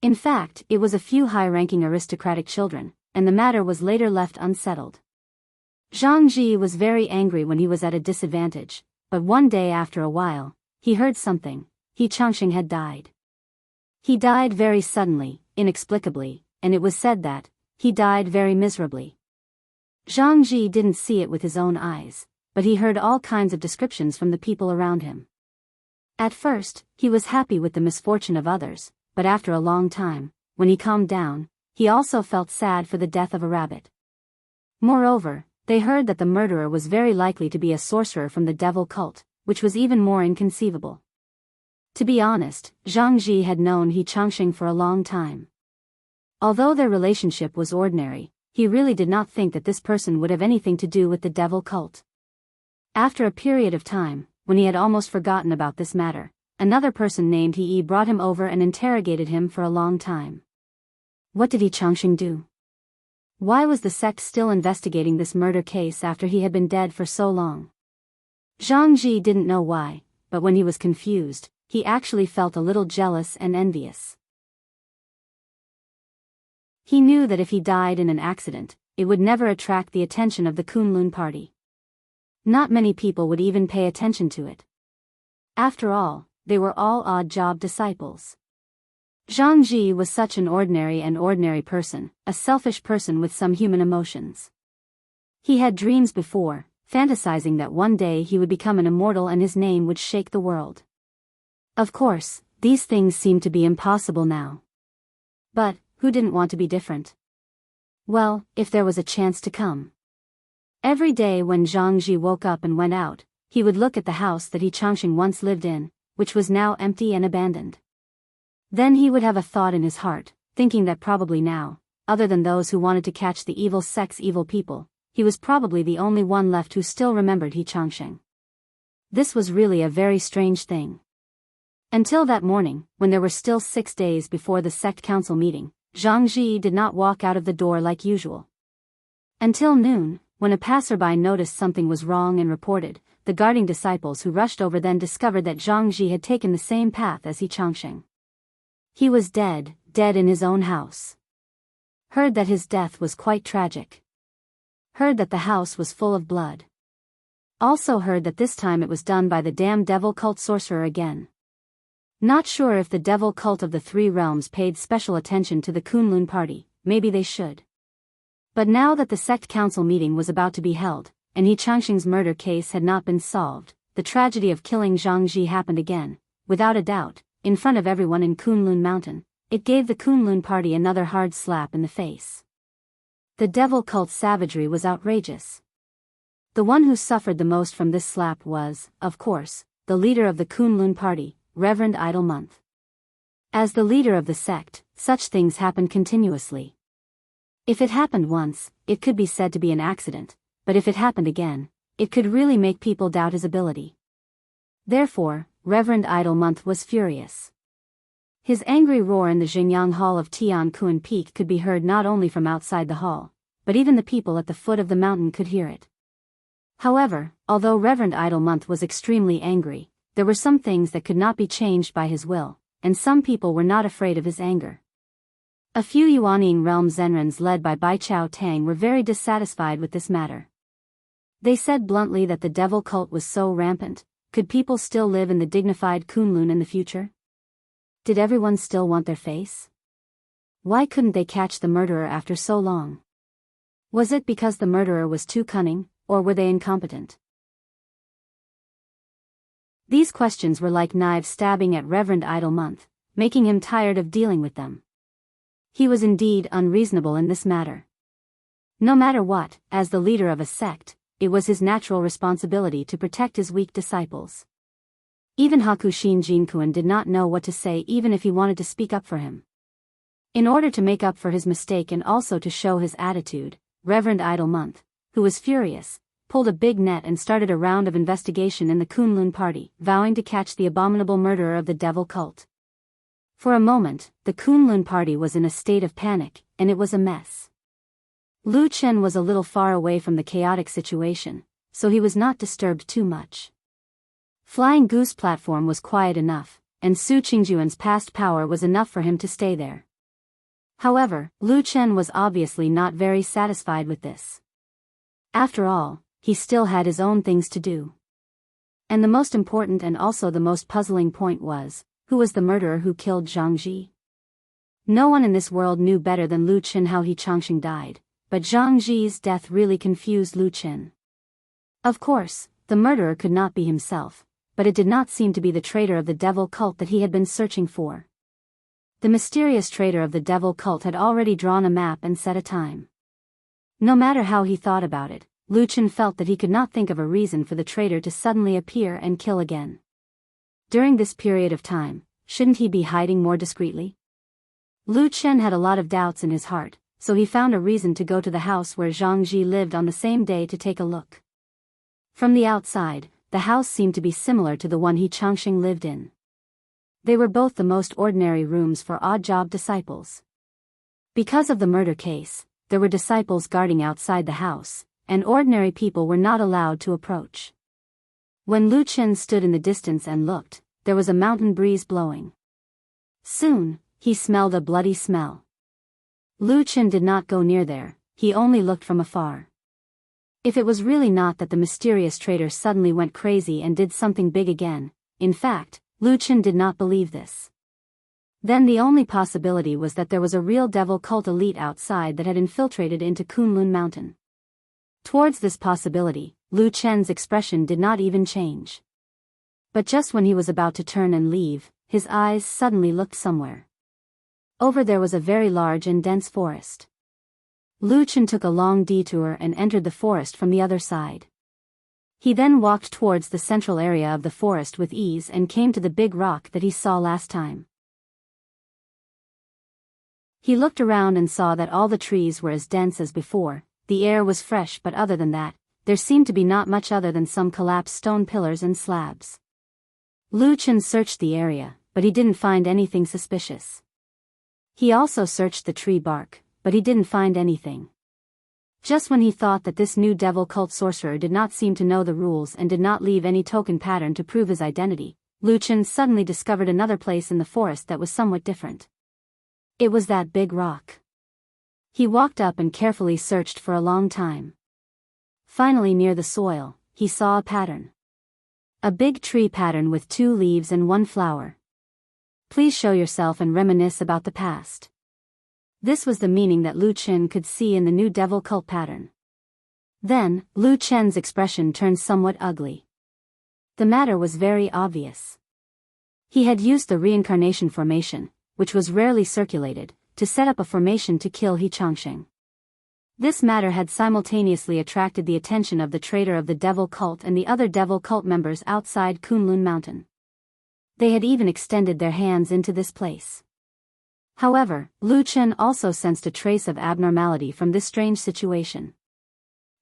In fact, it was a few high-ranking aristocratic children, and the matter was later left unsettled. Jianghu was very angry when he was at a disadvantage, but one day after a while, he heard something. He Changxing had died. He died very suddenly, inexplicably, and it was said that he died very miserably. Jianghu didn't see it with his own eyes, but he heard all kinds of descriptions from the people around him. At first, he was happy with the misfortune of others, but after a long time, when he calmed down, he also felt sad for the death of a rabbit. Moreover, they heard that the murderer was very likely to be a sorcerer from the devil cult, which was even more inconceivable. To be honest, Jianghu had known He Changxing for a long time. Although their relationship was ordinary, he really did not think that this person would have anything to do with the devil cult. After a period of time, when he had almost forgotten about this matter, another person named He brought him over and interrogated him for a long time. What did He Changxing do? Why was the sect still investigating this murder case after he had been dead for so long? Jianghu didn't know why, but when he was confused, he actually felt a little jealous and envious. He knew that if he died in an accident, it would never attract the attention of the Kunlun party. Not many people would even pay attention to it. After all, they were all odd-job disciples. Jianghu was such an ordinary person, a selfish person with some human emotions. He had dreams before, fantasizing that one day he would become an immortal and his name would shake the world. Of course, these things seemed to be impossible now. But, who didn't want to be different? Well, if there was a chance to come. Every day when Jianghu woke up and went out, he would look at the house that He Changxing once lived in, which was now empty and abandoned. Then he would have a thought in his heart, thinking that probably now, other than those who wanted to catch the evil sect's evil people, he was probably the only one left who still remembered Xianxia. This was really a very strange thing. Until that morning, when there were still 6 days before the sect council meeting, Jianghu did not walk out of the door like usual. Until noon, when a passerby noticed something was wrong and reported, the guarding disciples who rushed over then discovered that Jianghu had taken the same path as Xianxia. He was dead in his own house. Heard that his death was quite tragic. Heard that the house was full of blood. Also heard that this time it was done by the damn devil cult sorcerer again. Not sure if the devil cult of the 3 realms paid special attention to the Kunlun party, maybe they should. But now that the sect council meeting was about to be held, and Xianxia's murder case had not been solved, the tragedy of killing Jianghu happened again, without a doubt, in front of everyone in Kunlun Mountain. It gave the Kunlun party another hard slap in the face. The devil cult's savagery was outrageous. The one who suffered the most from this slap was, of course, the leader of the Kunlun party, Reverend Idle Month. As the leader of the sect, such things happened continuously. If it happened once, it could be said to be an accident, but if it happened again, it could really make people doubt his ability. Therefore, Reverend Idle Month was furious. His angry roar in the Xingyang Hall of Tianquan Peak could be heard not only from outside the hall, but even the people at the foot of the mountain could hear it. However, although Reverend Idle Month was extremely angry, there were some things that could not be changed by his will, and some people were not afraid of his anger. A few Yuanying realm Zenrens led by Bai Chao Tang were very dissatisfied with this matter. They said bluntly that the devil cult was so rampant. Could people still live in the dignified Kunlun in the future? Did everyone still want their face? Why couldn't they catch the murderer after so long? Was it because the murderer was too cunning, or were they incompetent? These questions were like knives stabbing at Reverend Idle Month, making him tired of dealing with them. He was indeed unreasonable in this matter. No matter what, as the leader of a sect, it was his natural responsibility to protect his weak disciples. Even Hakushin Jinkuan did not know what to say even if he wanted to speak up for him. In order to make up for his mistake and also to show his attitude, Reverend Idle Month, who was furious, pulled a big net and started a round of investigation in the Kunlun party, vowing to catch the abominable murderer of the devil cult. For a moment, the Kunlun party was in a state of panic, and it was a mess. Lu Chen was a little far away from the chaotic situation, so he was not disturbed too much. Flying Goose platform was quiet enough, and Su Qingjuan's past power was enough for him to stay there. However, Lu Chen was obviously not very satisfied with this. After all, he still had his own things to do. And the most important and also the most puzzling point was, who was the murderer who killed Jianghu? No one in this world knew better than Lu Chen how Xianxia died, but Jianghu's death really confused Lu Chen. Of course, the murderer could not be himself, but it did not seem to be the traitor of the devil cult that he had been searching for. The mysterious traitor of the devil cult had already drawn a map and set a time. No matter how he thought about it, Lu Chen felt that he could not think of a reason for the traitor to suddenly appear and kill again. During this period of time, shouldn't he be hiding more discreetly? Lu Chen had a lot of doubts in his heart, so he found a reason to go to the house where Jianghu lived on the same day to take a look. From the outside, the house seemed to be similar to the one Xianxia lived in. They were both the most ordinary rooms for odd-job disciples. Because of the murder case, there were disciples guarding outside the house, and ordinary people were not allowed to approach. When Lu Chen stood in the distance and looked, there was a mountain breeze blowing. Soon, he smelled a bloody smell. Lu Chen did not go near there, he only looked from afar. If it was really not that the mysterious traitor suddenly went crazy and did something big again, in fact, Lu Chen did not believe this. Then the only possibility was that there was a real devil cult elite outside that had infiltrated into Kunlun Mountain. Towards this possibility, Lu Chen's expression did not even change. But just when he was about to turn and leave, his eyes suddenly looked somewhere. Over there was a very large and dense forest. Lu Chen took a long detour and entered the forest from the other side. He then walked towards the central area of the forest with ease and came to the big rock that he saw last time. He looked around and saw that all the trees were as dense as before, the air was fresh, but other than that, there seemed to be not much other than some collapsed stone pillars and slabs. Lu Chen searched the area, but he didn't find anything suspicious. He also searched the tree bark, but he didn't find anything. Just when he thought that this new devil cult sorcerer did not seem to know the rules and did not leave any token pattern to prove his identity, Lu Chen suddenly discovered another place in the forest that was somewhat different. It was that big rock. He walked up and carefully searched for a long time. Finally, near the soil, he saw a pattern. A big tree pattern with 2 leaves and 1 flower. Please show yourself and reminisce about the past. This was the meaning that Lu Chen could see in the new devil cult pattern. Then, Lu Chen's expression turned somewhat ugly. The matter was very obvious. He had used the reincarnation formation, which was rarely circulated, to set up a formation to kill He Changsheng. This matter had simultaneously attracted the attention of the traitor of the devil cult and the other devil cult members outside Kunlun Mountain. They had even extended their hands into this place. However, Lu Chen also sensed a trace of abnormality from this strange situation.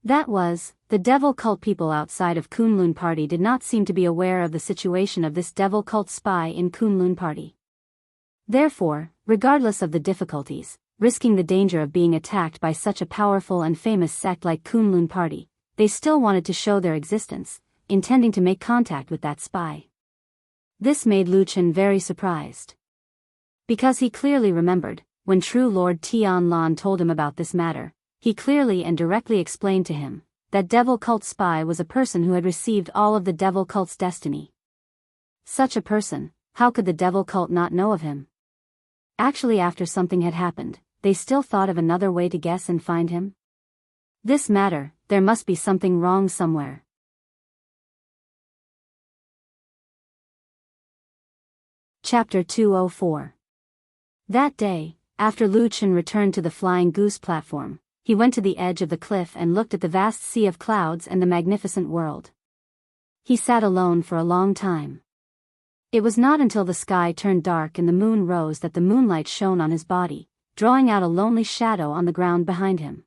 That was, the devil cult people outside of Kunlun Party did not seem to be aware of the situation of this devil cult spy in Kunlun Party. Therefore, regardless of the difficulties, risking the danger of being attacked by such a powerful and famous sect like Kunlun Party, they still wanted to show their existence, intending to make contact with that spy. This made Lu Chen very surprised. Because he clearly remembered, when True Lord Tian Lan told him about this matter, he clearly and directly explained to him that devil cult spy was a person who had received all of the devil cult's destiny. Such a person, how could the devil cult not know of him? Actually, after something had happened, they still thought of another way to guess and find him? This matter, there must be something wrong somewhere. Chapter 204. That day, after Lu Chen returned to the Flying Goose platform, he went to the edge of the cliff and looked at the vast sea of clouds and the magnificent world. He sat alone for a long time. It was not until the sky turned dark and the moon rose that the moonlight shone on his body, drawing out a lonely shadow on the ground behind him.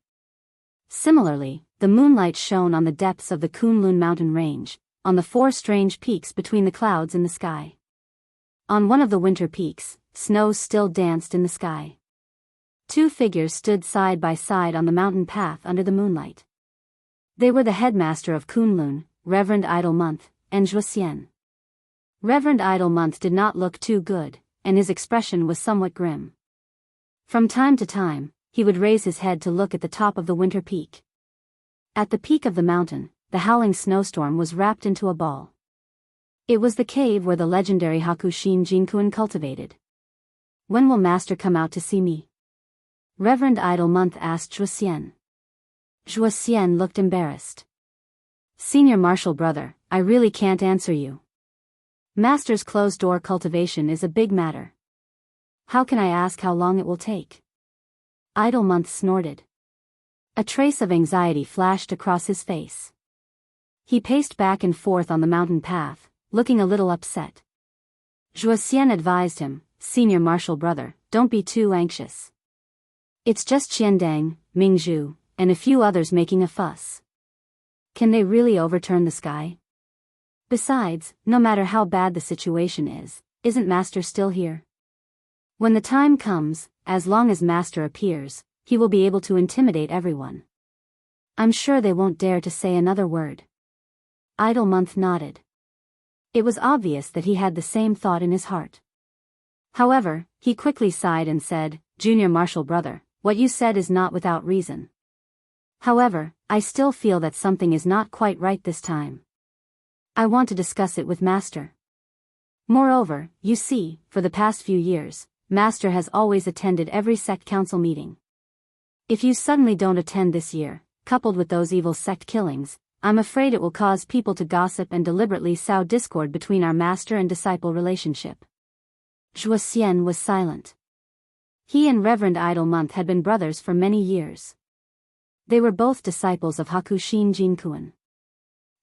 Similarly, the moonlight shone on the depths of the Kunlun mountain range, on the 4 strange peaks between the clouds in the sky. On one of the winter peaks, snow still danced in the sky. 2 figures stood side by side on the mountain path under the moonlight. They were the headmaster of Kunlun, Reverend Idle Month, and Zhuxian. Reverend Idle Month did not look too good, and his expression was somewhat grim. From time to time, he would raise his head to look at the top of the winter peak. At the peak of the mountain, the howling snowstorm was wrapped into a ball. It was the cave where the legendary Hakushin Jianghu cultivated. When will Master come out to see me? Reverend Idle Month asked Zhuxian. Zhuxian looked embarrassed. Senior Marshal Brother, I really can't answer you. Master's closed-door cultivation is a big matter. How can I ask how long it will take? Idle Month snorted. A trace of anxiety flashed across his face. He paced back and forth on the mountain path, looking a little upset. Zhuxian advised him, Senior Marshal Brother, don't be too anxious. It's just Qiandang, Mingzhu, and a few others making a fuss. Can they really overturn the sky? Besides, no matter how bad the situation is, isn't Master still here? When the time comes, as long as Master appears, he will be able to intimidate everyone. I'm sure they won't dare to say another word. Idle Month nodded. It was obvious that he had the same thought in his heart. However, he quickly sighed and said, Junior Marshal Brother, what you said is not without reason. However, I still feel that something is not quite right this time. I want to discuss it with Master. Moreover, you see, for the past few years, Master has always attended every sect council meeting. If you suddenly don't attend this year, coupled with those evil sect killings, I'm afraid it will cause people to gossip and deliberately sow discord between our master and disciple relationship. Zhuxian was silent. He and Reverend Idle Month had been brothers for many years. They were both disciples of Hakushin Jianghu.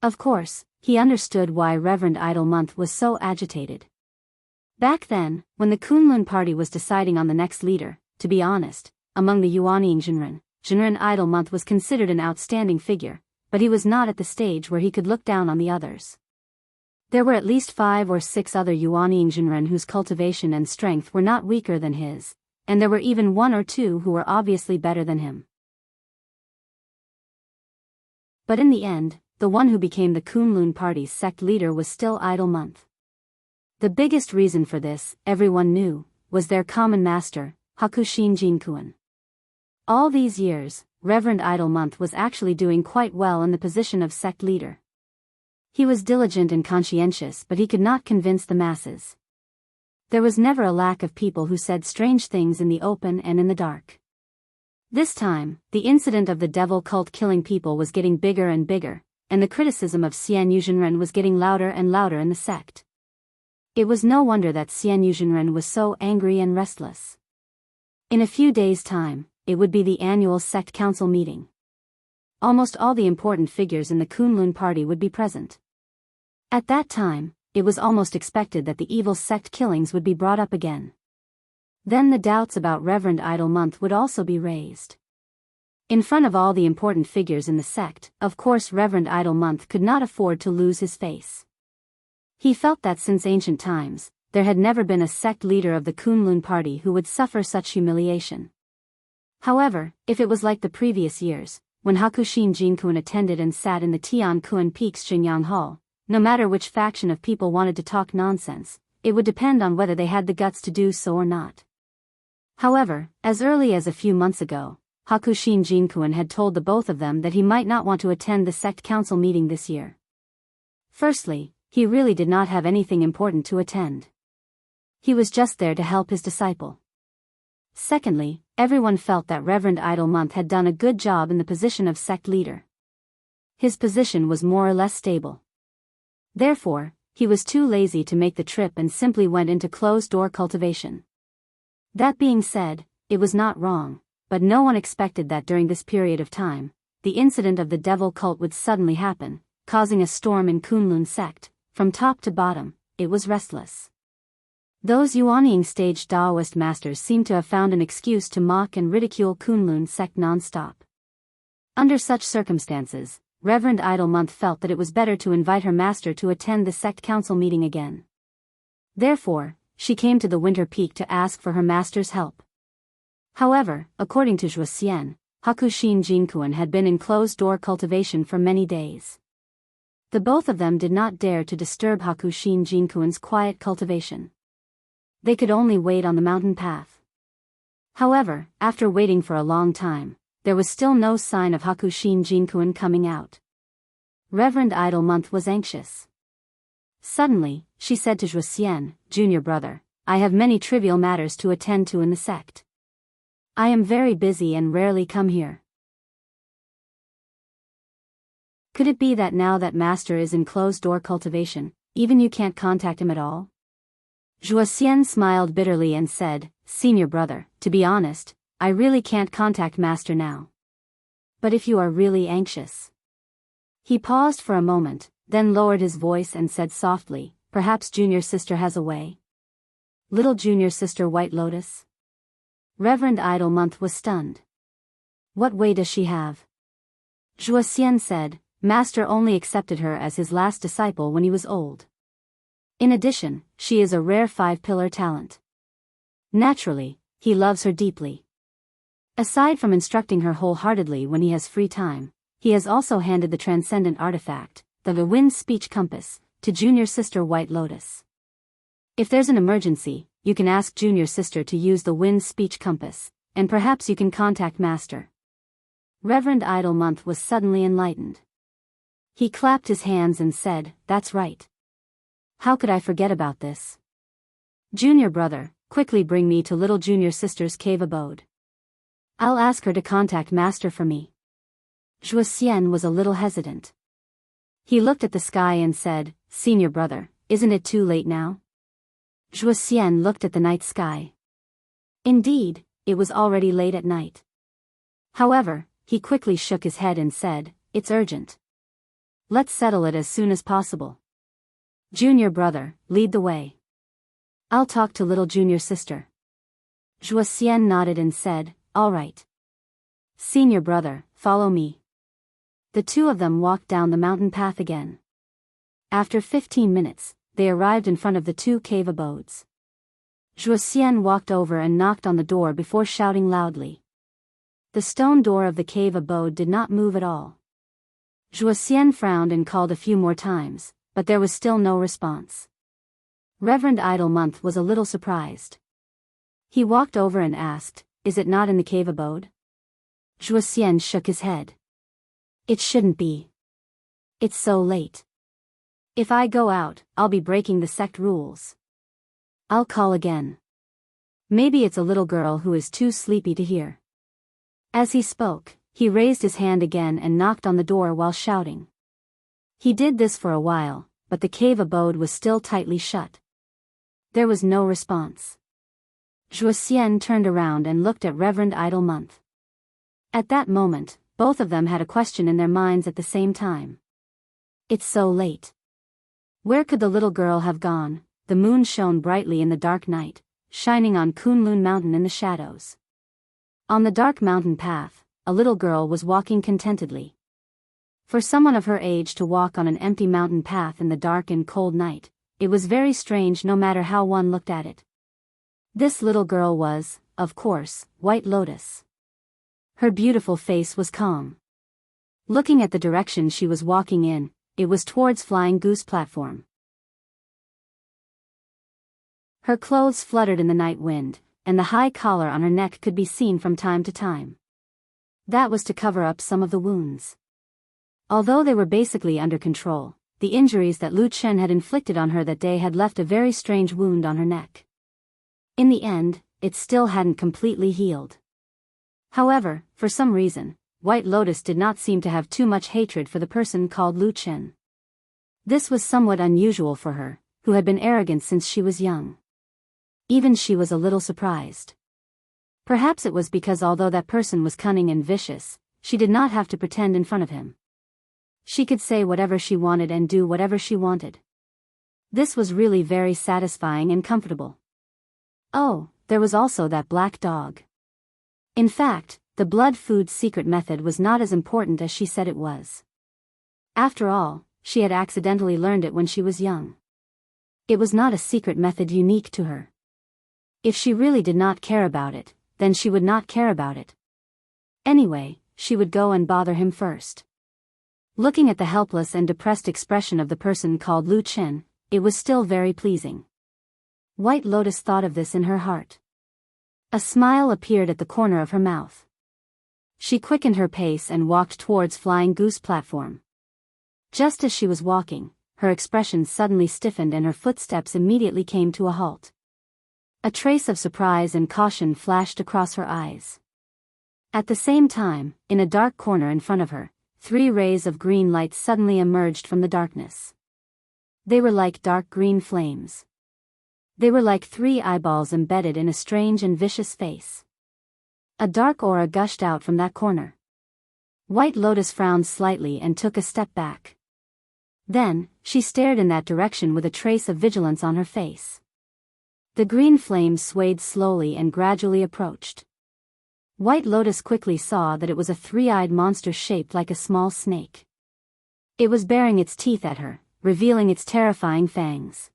Of course, he understood why Reverend Idle Month was so agitated. Back then, when the Kunlun party was deciding on the next leader, to be honest, among the Yuanying Zhenren idle month was considered an outstanding figure, but he was not at the stage where he could look down on the others. There were at least 5 or 6 other Yuanying Zhenren whose cultivation and strength were not weaker than his, and there were even 1 or 2 who were obviously better than him. But in the end, the one who became the Kunlun party's sect leader was still idle month. The biggest reason for this, everyone knew, was their common master, Hakushin Jinkuan. All these years, Reverend Idle Month was actually doing quite well in the position of sect leader. He was diligent and conscientious, but he could not convince the masses. There was never a lack of people who said strange things in the open and in the dark. This time, the incident of the devil cult killing people was getting bigger and bigger, and the criticism of Xianyu Zhenren was getting louder and louder in the sect. It was no wonder that Xianyu Zhenren was so angry and restless. In a few days' time, it would be the annual sect council meeting. Almost all the important figures in the Kunlun party would be present. At that time, it was almost expected that the evil sect killings would be brought up again. Then the doubts about Reverend Idle Month would also be raised. In front of all the important figures in the sect, of course Reverend Idle Month could not afford to lose his face. He felt that since ancient times, there had never been a sect leader of the Kunlun party who would suffer such humiliation. However, if it was like the previous years, when Hakushin Jinkuan attended and sat in the Tiankuan Peak's Xingyang Hall, no matter which faction of people wanted to talk nonsense, it would depend on whether they had the guts to do so or not. However, as early as a few months ago, Hakushin Jinkuan had told the both of them that he might not want to attend the sect council meeting this year. Firstly, he really did not have anything important to attend. He was just there to help his disciple. Secondly, everyone felt that Reverend Idle Month had done a good job in the position of sect leader. His position was more or less stable. Therefore, he was too lazy to make the trip and simply went into closed-door cultivation. That being said, it was not wrong, but no one expected that during this period of time, the incident of the devil cult would suddenly happen, causing a storm in Kunlun sect. From top to bottom, it was restless. Those Yuanying stage Daoist masters seemed to have found an excuse to mock and ridicule Kunlun sect non-stop. Under such circumstances, Reverend Idle Month felt that it was better to invite her master to attend the sect council meeting again. Therefore, she came to the Winter Peak to ask for her master's help. However, according to Zhuo, Hakushin Jinkuan had been in closed-door cultivation for many days. The both of them did not dare to disturb Hakushin Jinkuan's quiet cultivation. They could only wait on the mountain path. However, after waiting for a long time, there was still no sign of Hakushin Jinkuan coming out. Reverend Idle Month was anxious. Suddenly, she said to Zhuo, "Junior brother, I have many trivial matters to attend to in the sect. I am very busy and rarely come here. Could it be that now that master is in closed-door cultivation, even you can't contact him at all?" Zhuo smiled bitterly and said, "Senior brother, to be honest, I really can't contact master now. But if you are really anxious." He paused for a moment, then lowered his voice and said softly, "Perhaps junior sister has a way?" "Little junior sister White Lotus?" Reverend Idle Month was stunned. "What way does she have?" Zhuo said, "Master only accepted her as his last disciple when he was old. In addition, she is a rare 5-pillar talent. Naturally, he loves her deeply. Aside from instructing her wholeheartedly when he has free time, he has also handed the transcendent artifact, the Wind Speech Compass, to junior sister White Lotus. If there's an emergency, you can ask junior sister to use the Wind Speech Compass, and perhaps you can contact master." Reverend Idle Month was suddenly enlightened. He clapped his hands and said, "That's right. How could I forget about this? Junior brother, quickly bring me to little junior sister's cave abode. I'll ask her to contact master for me." Zhuo was a little hesitant. He looked at the sky and said, "Senior brother, isn't it too late now?" Zhuo looked at the night sky. Indeed, it was already late at night. However, he quickly shook his head and said, "It's urgent. Let's settle it as soon as possible. Junior brother, lead the way. I'll talk to little junior sister." Zhuo nodded and said, "All right. Senior brother, follow me." The two of them walked down the mountain path again. After 15 minutes, they arrived in front of the two cave abodes. Zhuo walked over and knocked on the door before shouting loudly. The stone door of the cave abode did not move at all. Zhuo frowned and called a few more times, but there was still no response. Reverend Idle Month was a little surprised. He walked over and asked, "Is it not in the cave abode?" Zhuo shook his head. "It shouldn't be. It's so late. If I go out, I'll be breaking the sect rules. I'll call again. Maybe it's a little girl who is too sleepy to hear." As he spoke, he raised his hand again and knocked on the door while shouting. He did this for a while, but the cave abode was still tightly shut. There was no response. Zhuo turned around and looked at Reverend Idle Month. At that moment, both of them had a question in their minds at the same time. It's so late. Where could the little girl have gone? The moon shone brightly in the dark night, shining on Kunlun Mountain in the shadows. On the dark mountain path, a little girl was walking contentedly. For someone of her age to walk on an empty mountain path in the dark and cold night, it was very strange no matter how one looked at it. This little girl was, of course, White Lotus. Her beautiful face was calm. Looking at the direction she was walking in, it was towards Flying Goose platform. Her clothes fluttered in the night wind, and the high collar on her neck could be seen from time to time. That was to cover up some of the wounds. Although they were basically under control, the injuries that Lu Chen had inflicted on her that day had left a very strange wound on her neck. In the end, it still hadn't completely healed. However, for some reason, White Lotus did not seem to have too much hatred for the person called Lu Chen. This was somewhat unusual for her, who had been arrogant since she was young. Even she was a little surprised. Perhaps it was because although that person was cunning and vicious, she did not have to pretend in front of him. She could say whatever she wanted and do whatever she wanted. This was really very satisfying and comfortable. Oh, there was also that black dog. In fact, the blood food secret method was not as important as she said it was. After all, she had accidentally learned it when she was young. It was not a secret method unique to her. If she really did not care about it, then she would not care about it. Anyway, she would go and bother him first. Looking at the helpless and depressed expression of the person called Lu Chen, it was still very pleasing. White Lotus thought of this in her heart. A smile appeared at the corner of her mouth. She quickened her pace and walked towards Flying Goose platform. Just as she was walking, her expression suddenly stiffened and her footsteps immediately came to a halt. A trace of surprise and caution flashed across her eyes. At the same time, in a dark corner in front of her, 3 rays of green light suddenly emerged from the darkness. They were like dark green flames. They were like 3 eyeballs embedded in a strange and vicious face. A dark aura gushed out from that corner. White Lotus frowned slightly and took a step back. Then, she stared in that direction with a trace of vigilance on her face. The green flames swayed slowly and gradually approached. White Lotus quickly saw that it was a 3-eyed monster shaped like a small snake. It was baring its teeth at her, revealing its terrifying fangs.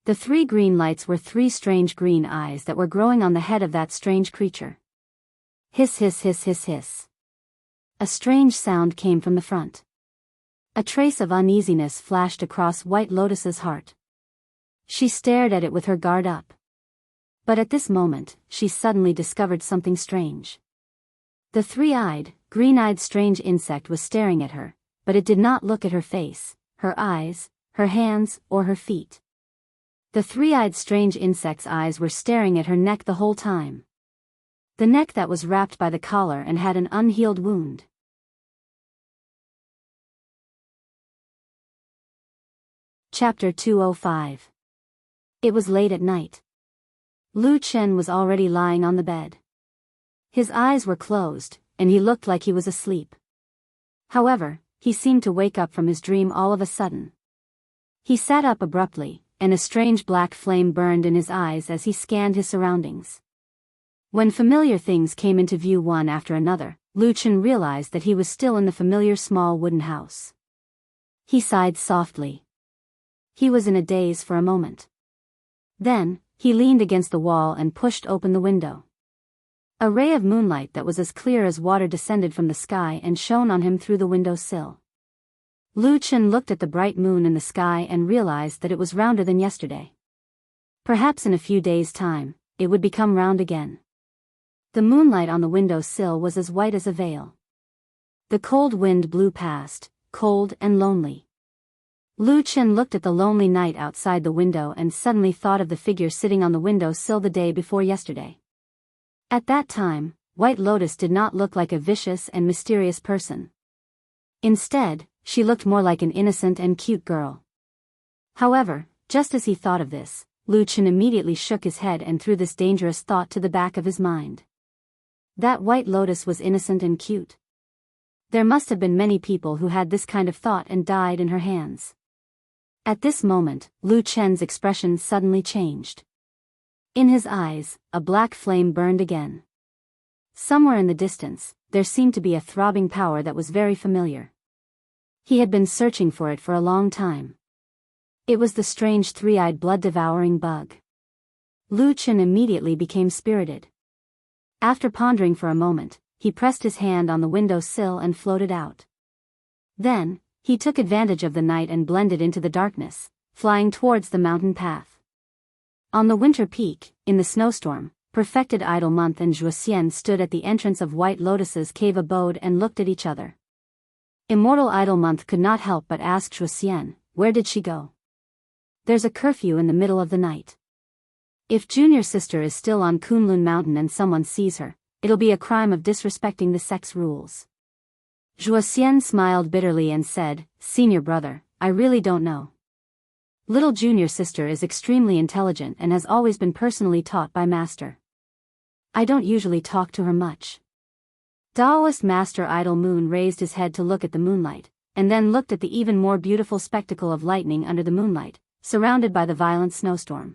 The 3 green lights were 3 strange green eyes that were growing on the head of that strange creature. Hiss hiss hiss hiss hiss. A strange sound came from the front. A trace of uneasiness flashed across White Lotus's heart. She stared at it with her guard up. But at this moment, she suddenly discovered something strange. The 3-eyed, green-eyed strange insect was staring at her, but it did not look at her face, her eyes, her hands, or her feet. The 3-eyed strange insect's eyes were staring at her neck the whole time. The neck that was wrapped by the collar and had an unhealed wound. Chapter 205. It was late at night. Lu Chen was already lying on the bed. His eyes were closed, and he looked like he was asleep. However, he seemed to wake up from his dream all of a sudden. He sat up abruptly, and a strange black flame burned in his eyes as he scanned his surroundings. When familiar things came into view one after another, Lu Chen realized that he was still in the familiar small wooden house. He sighed softly. He was in a daze for a moment. Then, he leaned against the wall and pushed open the window. A ray of moonlight that was as clear as water descended from the sky and shone on him through the window sill. Lu Chen looked at the bright moon in the sky and realized that it was rounder than yesterday. Perhaps in a few days' time, it would become round again. The moonlight on the window sill was as white as a veil. The cold wind blew past, cold and lonely. Lu Chen looked at the lonely night outside the window and suddenly thought of the figure sitting on the window sill the day before yesterday. At that time, White Lotus did not look like a vicious and mysterious person. Instead, she looked more like an innocent and cute girl. However, just as he thought of this, Lu Chen immediately shook his head and threw this dangerous thought to the back of his mind. That White Lotus was innocent and cute. There must have been many people who had this kind of thought and died in her hands. At this moment, Lu Chen's expression suddenly changed. In his eyes, a black flame burned again. Somewhere in the distance, there seemed to be a throbbing power that was very familiar. He had been searching for it for a long time. It was the strange three-eyed blood-devouring bug. Lu Chen immediately became spirited. After pondering for a moment, he pressed his hand on the window sill and floated out. Then, he took advantage of the night and blended into the darkness, flying towards the mountain path. On the winter peak, in the snowstorm, Perfected Idol Month and Zhuoxian stood at the entrance of White Lotus's cave abode and looked at each other. Immortal Idol Month could not help but ask Zhuoxian, where did she go? There's a curfew in the middle of the night. If Junior Sister is still on Kunlun Mountain and someone sees her, it'll be a crime of disrespecting the sex rules. Zhuoxian smiled bitterly and said, Senior brother, I really don't know. Little Junior Sister is extremely intelligent and has always been personally taught by Master. I don't usually talk to her much. Daoist Master Idol Moon raised his head to look at the moonlight, and then looked at the even more beautiful spectacle of lightning under the moonlight, surrounded by the violent snowstorm.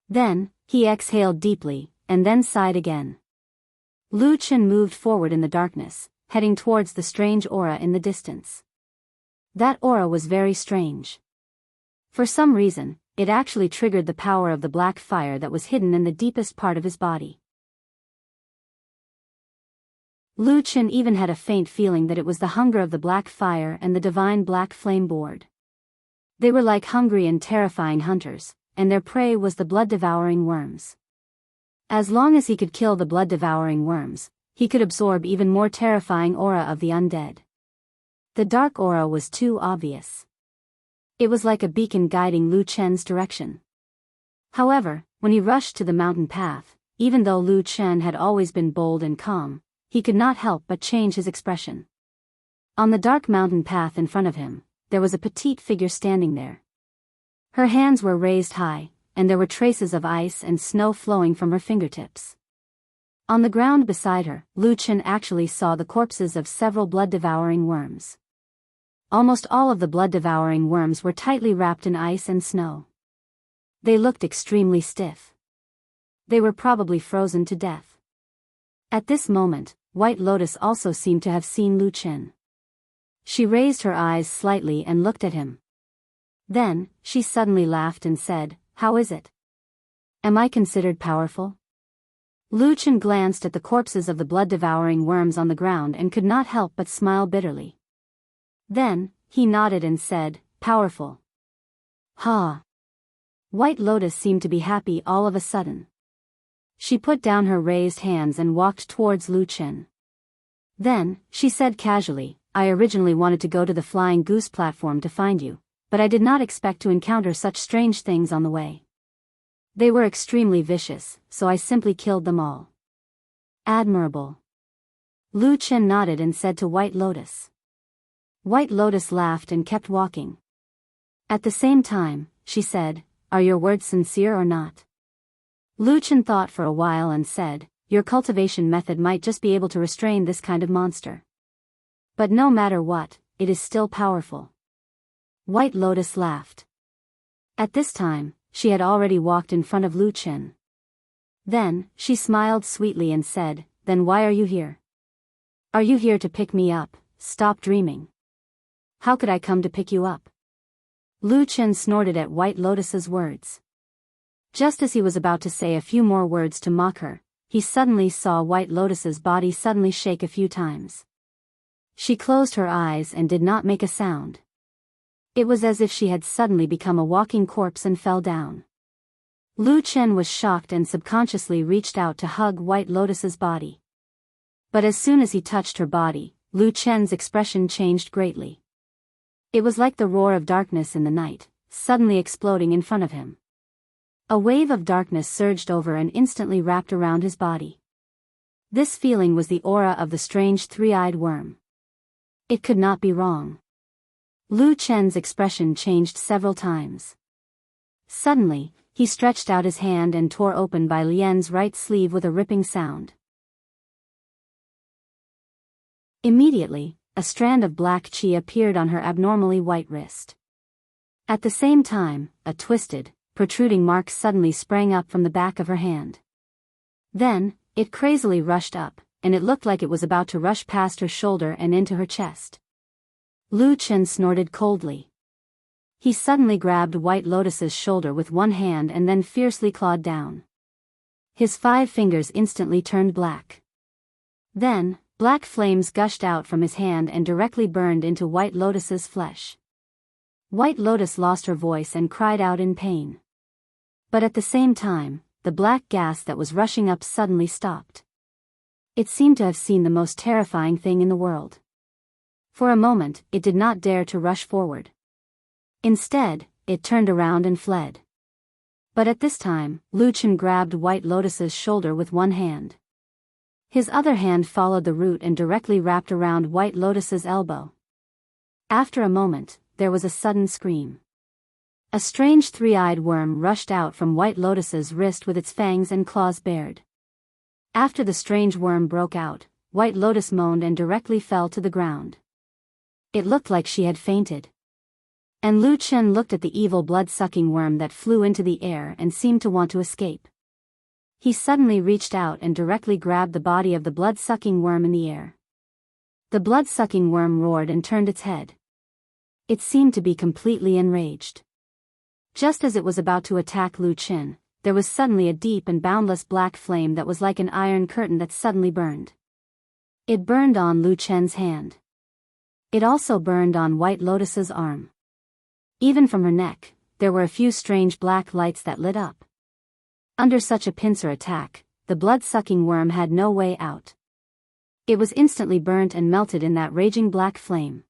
Then, he exhaled deeply, and then sighed again. Lu Chen moved forward in the darkness, heading towards the strange aura in the distance. That aura was very strange. For some reason, it actually triggered the power of the black fire that was hidden in the deepest part of his body. Lu Chen even had a faint feeling that it was the hunger of the black fire and the divine black flame board. They were like hungry and terrifying hunters, and their prey was the blood-devouring worms. As long as he could kill the blood-devouring worms, he could absorb even more terrifying aura of the undead. The dark aura was too obvious. It was like a beacon guiding Lu Chen's direction. However, when he rushed to the mountain path, even though Lu Chen had always been bold and calm, he could not help but change his expression. On the dark mountain path in front of him, there was a petite figure standing there. Her hands were raised high, and there were traces of ice and snow flowing from her fingertips. On the ground beside her, Lu Chen actually saw the corpses of several blood-devouring worms. Almost all of the blood-devouring worms were tightly wrapped in ice and snow. They looked extremely stiff. They were probably frozen to death. At this moment, White Lotus also seemed to have seen Lu Chen. She raised her eyes slightly and looked at him. Then, she suddenly laughed and said, How is it? Am I considered powerful? Lu Chen glanced at the corpses of the blood-devouring worms on the ground and could not help but smile bitterly. Then, he nodded and said, Powerful. Ha! White Lotus seemed to be happy all of a sudden. She put down her raised hands and walked towards Lu Chen. Then, she said casually, I originally wanted to go to the Flying Goose platform to find you, but I did not expect to encounter such strange things on the way. They were extremely vicious, so I simply killed them all. Admirable. Lu Chen nodded and said to White Lotus. White Lotus laughed and kept walking. At the same time, she said, Are your words sincere or not? Lu Chen thought for a while and said, Your cultivation method might just be able to restrain this kind of monster. But no matter what, it is still powerful. White Lotus laughed. At this time, she had already walked in front of Lu Chen. Then, she smiled sweetly and said, "Then why are you here? Are you here to pick me up? Stop dreaming. How could I come to pick you up?" Lu Chen snorted at White Lotus's words. Just as he was about to say a few more words to mock her, he suddenly saw White Lotus's body suddenly shake a few times. She closed her eyes and did not make a sound. It was as if she had suddenly become a walking corpse and fell down. Lu Chen was shocked and subconsciously reached out to hug White Lotus's body. But as soon as he touched her body, Lu Chen's expression changed greatly. It was like the roar of darkness in the night, suddenly exploding in front of him. A wave of darkness surged over and instantly wrapped around his body. This feeling was the aura of the strange three-eyed worm. It could not be wrong. Lu Chen's expression changed several times. Suddenly, he stretched out his hand and tore open Bai Lian's right sleeve with a ripping sound. Immediately, a strand of black qi appeared on her abnormally white wrist. At the same time, a twisted, protruding mark suddenly sprang up from the back of her hand. Then, it crazily rushed up, and it looked like it was about to rush past her shoulder and into her chest. Lu Chen snorted coldly. He suddenly grabbed White Lotus's shoulder with one hand and then fiercely clawed down. His 5 fingers instantly turned black. Then, black flames gushed out from his hand and directly burned into White Lotus's flesh. White Lotus lost her voice and cried out in pain. But at the same time, the black gas that was rushing up suddenly stopped. It seemed to have seen the most terrifying thing in the world. For a moment, it did not dare to rush forward. Instead, it turned around and fled. But at this time, Lu Chen grabbed White Lotus's shoulder with one hand. His other hand followed the route and directly wrapped around White Lotus's elbow. After a moment, there was a sudden scream. A strange three-eyed worm rushed out from White Lotus's wrist with its fangs and claws bared. After the strange worm broke out, White Lotus moaned and directly fell to the ground. It looked like she had fainted. And Lu Chen looked at the evil blood-sucking worm that flew into the air and seemed to want to escape. He suddenly reached out and directly grabbed the body of the blood-sucking worm in the air. The blood-sucking worm roared and turned its head. It seemed to be completely enraged. Just as it was about to attack Lu Chen, there was suddenly a deep and boundless black flame that was like an iron curtain that suddenly burned. It burned on Lu Chen's hand. It also burned on White Lotus's arm. Even from her neck, there were a few strange black lights that lit up. Under such a pincer attack, the blood-sucking worm had no way out. It was instantly burnt and melted in that raging black flame.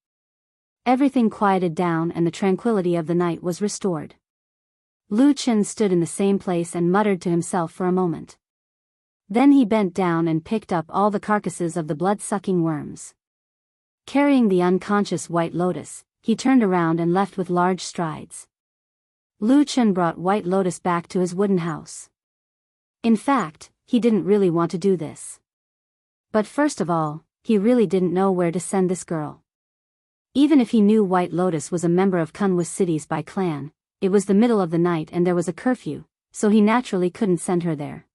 Everything quieted down and the tranquility of the night was restored. Lu Chen stood in the same place and muttered to himself for a moment. Then he bent down and picked up all the carcasses of the blood-sucking worms. Carrying the unconscious White Lotus, he turned around and left with large strides. Lu Chen brought White Lotus back to his wooden house. In fact, he didn't really want to do this. But first of all, he really didn't know where to send this girl. Even if he knew White Lotus was a member of Kunwas City's by clan, it was the middle of the night and there was a curfew, so he naturally couldn't send her there.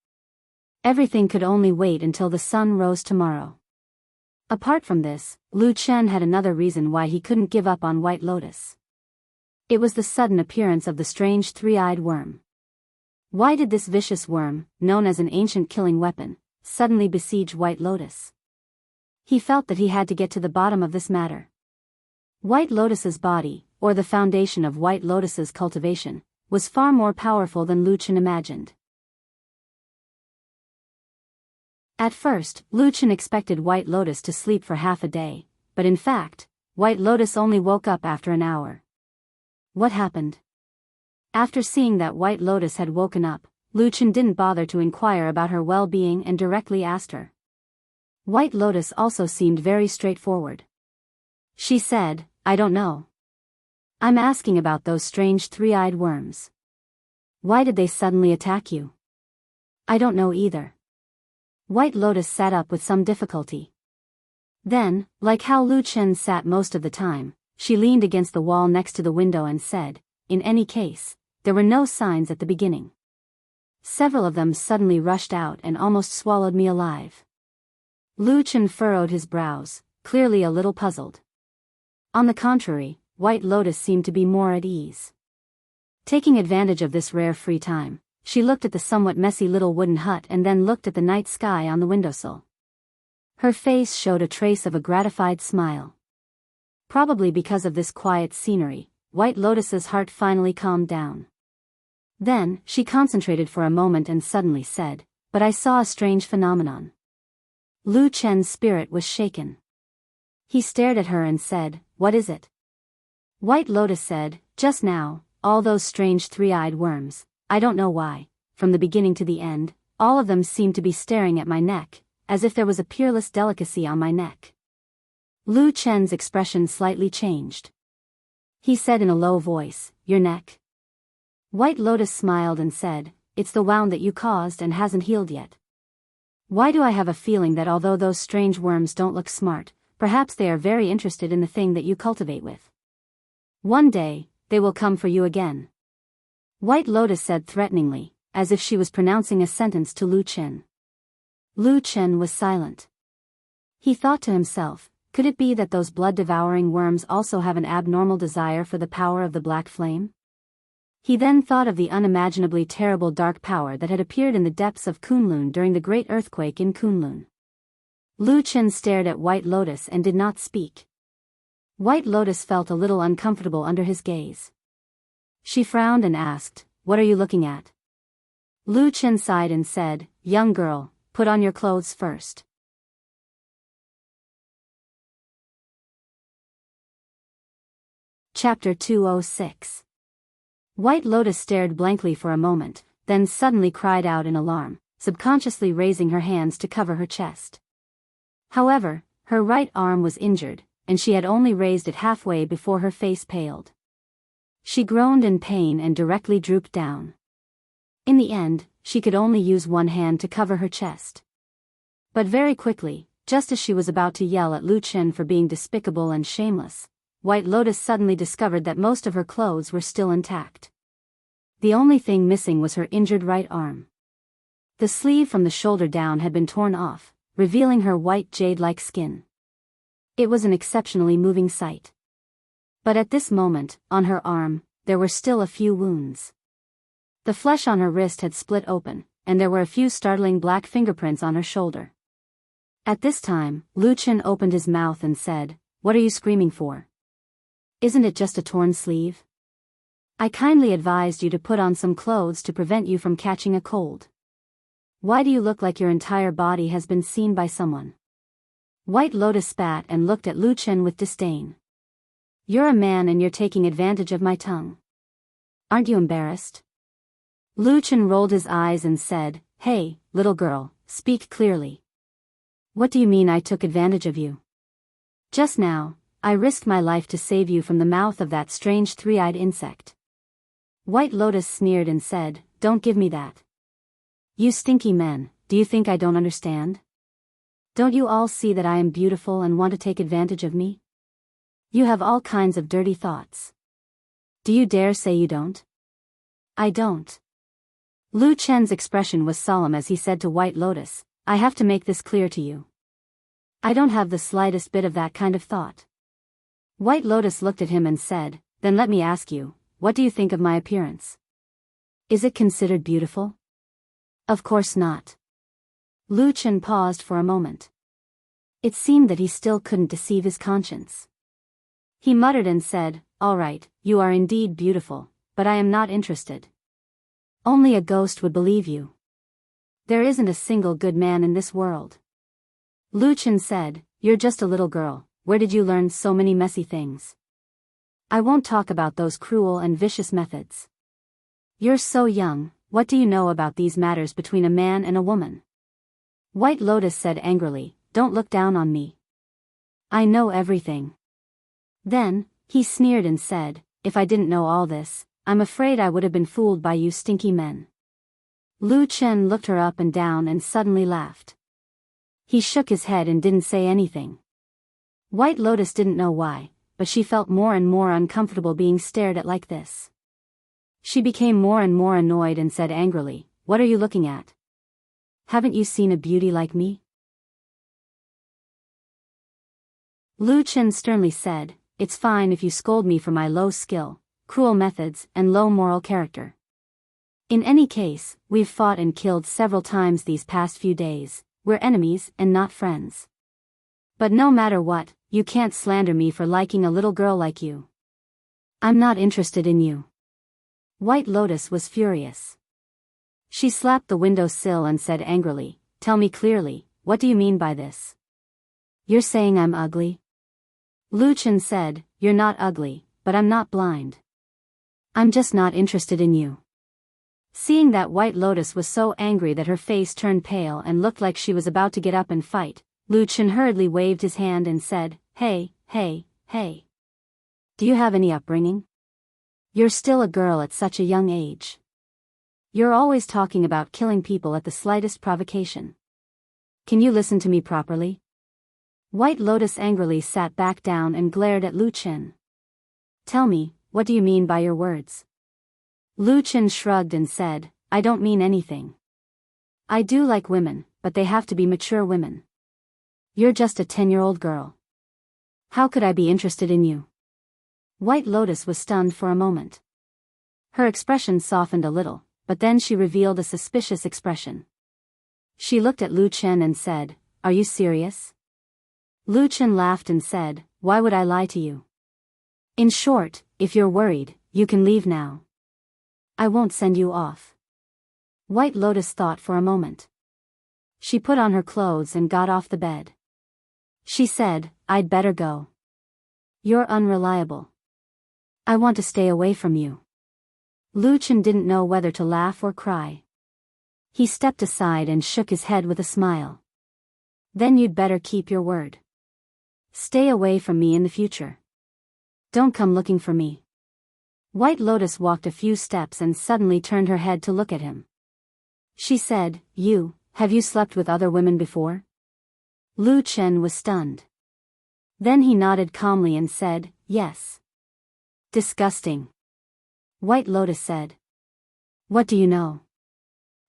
Everything could only wait until the sun rose tomorrow. Apart from this, Lu Chen had another reason why he couldn't give up on White Lotus. It was the sudden appearance of the strange three-eyed worm. Why did this vicious worm, known as an ancient killing weapon, suddenly besiege White Lotus? He felt that he had to get to the bottom of this matter. White Lotus's body, or the foundation of White Lotus's cultivation, was far more powerful than Lu Chen imagined. At first, Lu Chen expected White Lotus to sleep for half a day, but in fact, White Lotus only woke up after an hour. What happened? After seeing that White Lotus had woken up, Lu Chen didn't bother to inquire about her well-being and directly asked her. White Lotus also seemed very straightforward. She said, "I don't know. I'm asking about those strange three-eyed worms. Why did they suddenly attack you?" "I don't know either." White Lotus sat up with some difficulty. Then, like how Lu Chen sat most of the time, she leaned against the wall next to the window and said, "In any case, there were no signs at the beginning. Several of them suddenly rushed out and almost swallowed me alive. Lu Chen furrowed his brows, clearly a little puzzled. On the contrary, White Lotus seemed to be more at ease. Taking advantage of this rare free time, she looked at the somewhat messy little wooden hut and then looked at the night sky on the windowsill. Her face showed a trace of a gratified smile. Probably because of this quiet scenery, White Lotus's heart finally calmed down. Then, she concentrated for a moment and suddenly said, "But I saw a strange phenomenon." Lu Chen's spirit was shaken. He stared at her and said, "What is it?" White Lotus said, "Just now, all those strange three-eyed worms, I don't know why, from the beginning to the end, all of them seemed to be staring at my neck, as if there was a peerless delicacy on my neck." Lu Chen's expression slightly changed. He said in a low voice, "Your neck?" White Lotus smiled and said, "It's the wound that you caused and hasn't healed yet. Why do I have a feeling that although those strange worms don't look smart, perhaps they are very interested in the thing that you cultivate with. One day, they will come for you again." White Lotus said threateningly, as if she was pronouncing a sentence to Lu Chen. Lu Chen was silent. He thought to himself, could it be that those blood-devouring worms also have an abnormal desire for the power of the black flame? He then thought of the unimaginably terrible dark power that had appeared in the depths of Kunlun during the great earthquake in Kunlun. Lu Chen stared at White Lotus and did not speak. White Lotus felt a little uncomfortable under his gaze. She frowned and asked, "What are you looking at?" Lu Chen sighed and said, "Young girl, put on your clothes first." Chapter 206. White Lotus stared blankly for a moment, then suddenly cried out in alarm, subconsciously raising her hands to cover her chest. However, her right arm was injured, and she had only raised it halfway before her face paled. She groaned in pain and directly drooped down. In the end, she could only use one hand to cover her chest. But very quickly, just as she was about to yell at Lu Chen for being despicable and shameless, White Lotus suddenly discovered that most of her clothes were still intact. The only thing missing was her injured right arm. The sleeve from the shoulder down had been torn off, revealing her white jade-like skin. It was an exceptionally moving sight. But at this moment, on her arm, there were still a few wounds. The flesh on her wrist had split open, and there were a few startling black fingerprints on her shoulder. At this time, Lu Chen opened his mouth and said, "What are you screaming for? Isn't it just a torn sleeve? I kindly advised you to put on some clothes to prevent you from catching a cold. Why do you look like your entire body has been seen by someone?" White Lotus spat and looked at Lu Chen with disdain. "You're a man and you're taking advantage of my tongue. Aren't you embarrassed?" Lu Chen rolled his eyes and said, "Hey, little girl, speak clearly. What do you mean I took advantage of you? Just now, I risked my life to save you from the mouth of that strange three-eyed insect." White Lotus sneered and said, "Don't give me that. You stinky men, do you think I don't understand? Don't you all see that I am beautiful and want to take advantage of me? You have all kinds of dirty thoughts. Do you dare say you don't?" "I don't." Lu Chen's expression was solemn as he said to White Lotus, "I have to make this clear to you. I don't have the slightest bit of that kind of thought." White Lotus looked at him and said, "Then let me ask you, what do you think of my appearance? Is it considered beautiful?" "Of course not." Lu Chen paused for a moment. It seemed that he still couldn't deceive his conscience. He muttered and said, "All right, you are indeed beautiful, but I am not interested. Only a ghost would believe you. There isn't a single good man in this world." Lu Chen said, "You're just a little girl. Where did you learn so many messy things? I won't talk about those cruel and vicious methods. You're so young, what do you know about these matters between a man and a woman?" White Lotus said angrily, "Don't look down on me. I know everything." Then, he sneered and said, "If I didn't know all this, I'm afraid I would have been fooled by you stinky men." Lu Chen looked her up and down and suddenly laughed. He shook his head and didn't say anything. White Lotus didn't know why, but she felt more and more uncomfortable being stared at like this. She became more and more annoyed and said angrily, what are you looking at? Haven't you seen a beauty like me? Lu Chen sternly said, it's fine if you scold me for my low skill, cruel methods, and low moral character. In any case, we've fought and killed several times these past few days, we're enemies and not friends. But no matter what, you can't slander me for liking a little girl like you. I'm not interested in you. White Lotus was furious. She slapped the windowsill and said angrily, tell me clearly, what do you mean by this? You're saying I'm ugly? Lu Chen said, you're not ugly, but I'm not blind. I'm just not interested in you. Seeing that White Lotus was so angry that her face turned pale and looked like she was about to get up and fight, Lu Chen hurriedly waved his hand and said, hey, hey, hey. Do you have any upbringing? You're still a girl at such a young age. You're always talking about killing people at the slightest provocation. Can you listen to me properly? White Lotus angrily sat back down and glared at Lu Chen. Tell me, what do you mean by your words? Lu Chen shrugged and said, I don't mean anything. I do like women, but they have to be mature women. You're just a 10-year-old girl. How could I be interested in you? White Lotus was stunned for a moment. Her expression softened a little, but then she revealed a suspicious expression. She looked at Lu Chen and said, are you serious? Lu Chen laughed and said, why would I lie to you? In short, if you're worried, you can leave now. I won't send you off. White Lotus thought for a moment. She put on her clothes and got off the bed. She said, I'd better go. You're unreliable. I want to stay away from you. Lu Chen didn't know whether to laugh or cry. He stepped aside and shook his head with a smile. Then you'd better keep your word. Stay away from me in the future. Don't come looking for me. White Lotus walked a few steps and suddenly turned her head to look at him. She said, have you slept with other women before? Lu Chen was stunned. Then he nodded calmly and said, yes. Disgusting. White Lotus said. What do you know?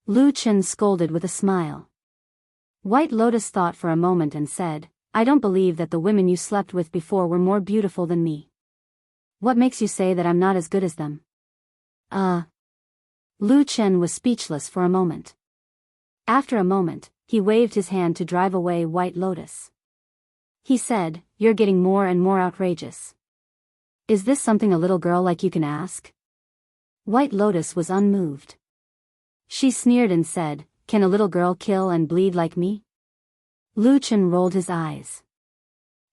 Lu Chen scolded with a smile. White Lotus thought for a moment and said, I don't believe that the women you slept with before were more beautiful than me. What makes you say that I'm not as good as them? Lu Chen was speechless for a moment. After a moment, he waved his hand to drive away White Lotus. He said, you're getting more and more outrageous. Is this something a little girl like you can ask? White Lotus was unmoved. She sneered and said, can a little girl kill and bleed like me? Lu Chen rolled his eyes.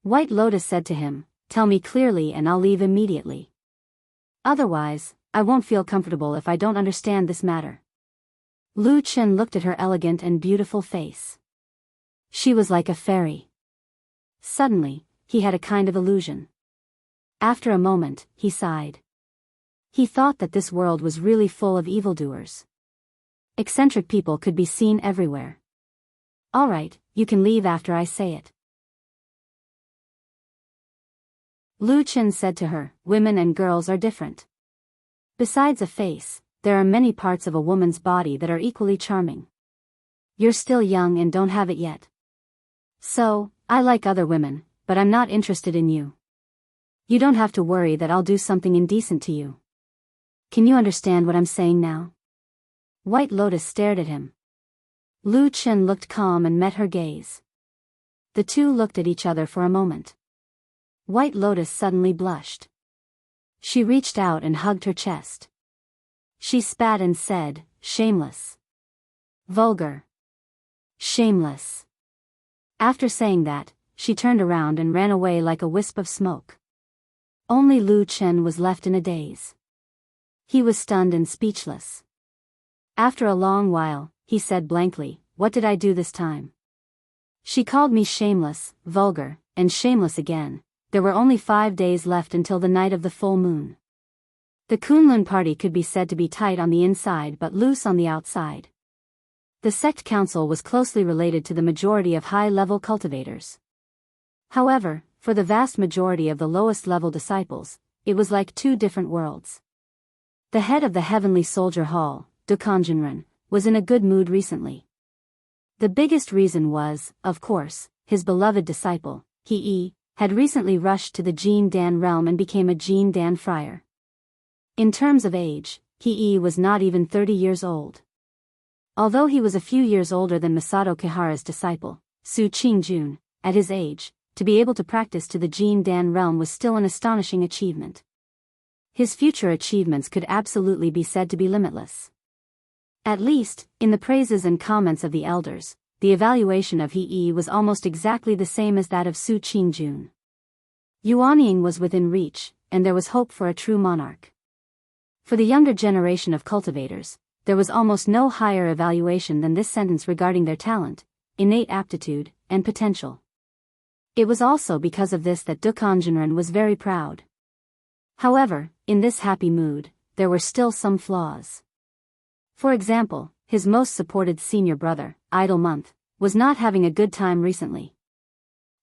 White Lotus said to him, tell me clearly and I'll leave immediately. Otherwise, I won't feel comfortable if I don't understand this matter. Lu Chen looked at her elegant and beautiful face. She was like a fairy. Suddenly, he had a kind of illusion. After a moment, he sighed. He thought that this world was really full of evildoers. Eccentric people could be seen everywhere. All right, you can leave after I say it. Lu Chen said to her, women and girls are different. Besides a face, there are many parts of a woman's body that are equally charming. You're still young and don't have it yet. So, I like other women, but I'm not interested in you. You don't have to worry that I'll do something indecent to you. Can you understand what I'm saying now? White Lotus stared at him. Lu Chen looked calm and met her gaze. The two looked at each other for a moment. White Lotus suddenly blushed. She reached out and hugged her chest. She spat and said, shameless. Vulgar. Shameless. After saying that, she turned around and ran away like a wisp of smoke. Only Lu Chen was left in a daze. He was stunned and speechless. After a long while, he said blankly, what did I do this time? She called me shameless, vulgar, and shameless again. There were only 5 days left until the night of the full moon. The Kunlun party could be said to be tight on the inside but loose on the outside. The sect council was closely related to the majority of high-level cultivators. However, for the vast majority of the lowest-level disciples, it was like two different worlds. The head of the Heavenly Soldier Hall, Dukanjinren, was in a good mood recently. The biggest reason was, of course, his beloved disciple, He had recently rushed to the Jin Dan realm and became a Jin Dan friar. In terms of age, He was not even 30 years old. Although he was a few years older than Masato Kihara's disciple, Su Qingjun, at his age, to be able to practice to the Jin Dan realm was still an astonishing achievement. His future achievements could absolutely be said to be limitless. At least, in the praises and comments of the elders, the evaluation of He was almost exactly the same as that of Su Qingjun. Yuanying was within reach, and there was hope for a true monarch. For the younger generation of cultivators, there was almost no higher evaluation than this sentence regarding their talent, innate aptitude, and potential. It was also because of this that Dukanjinren was very proud. However, in this happy mood, there were still some flaws. For example, his most supported senior brother, Idle Month, was not having a good time recently.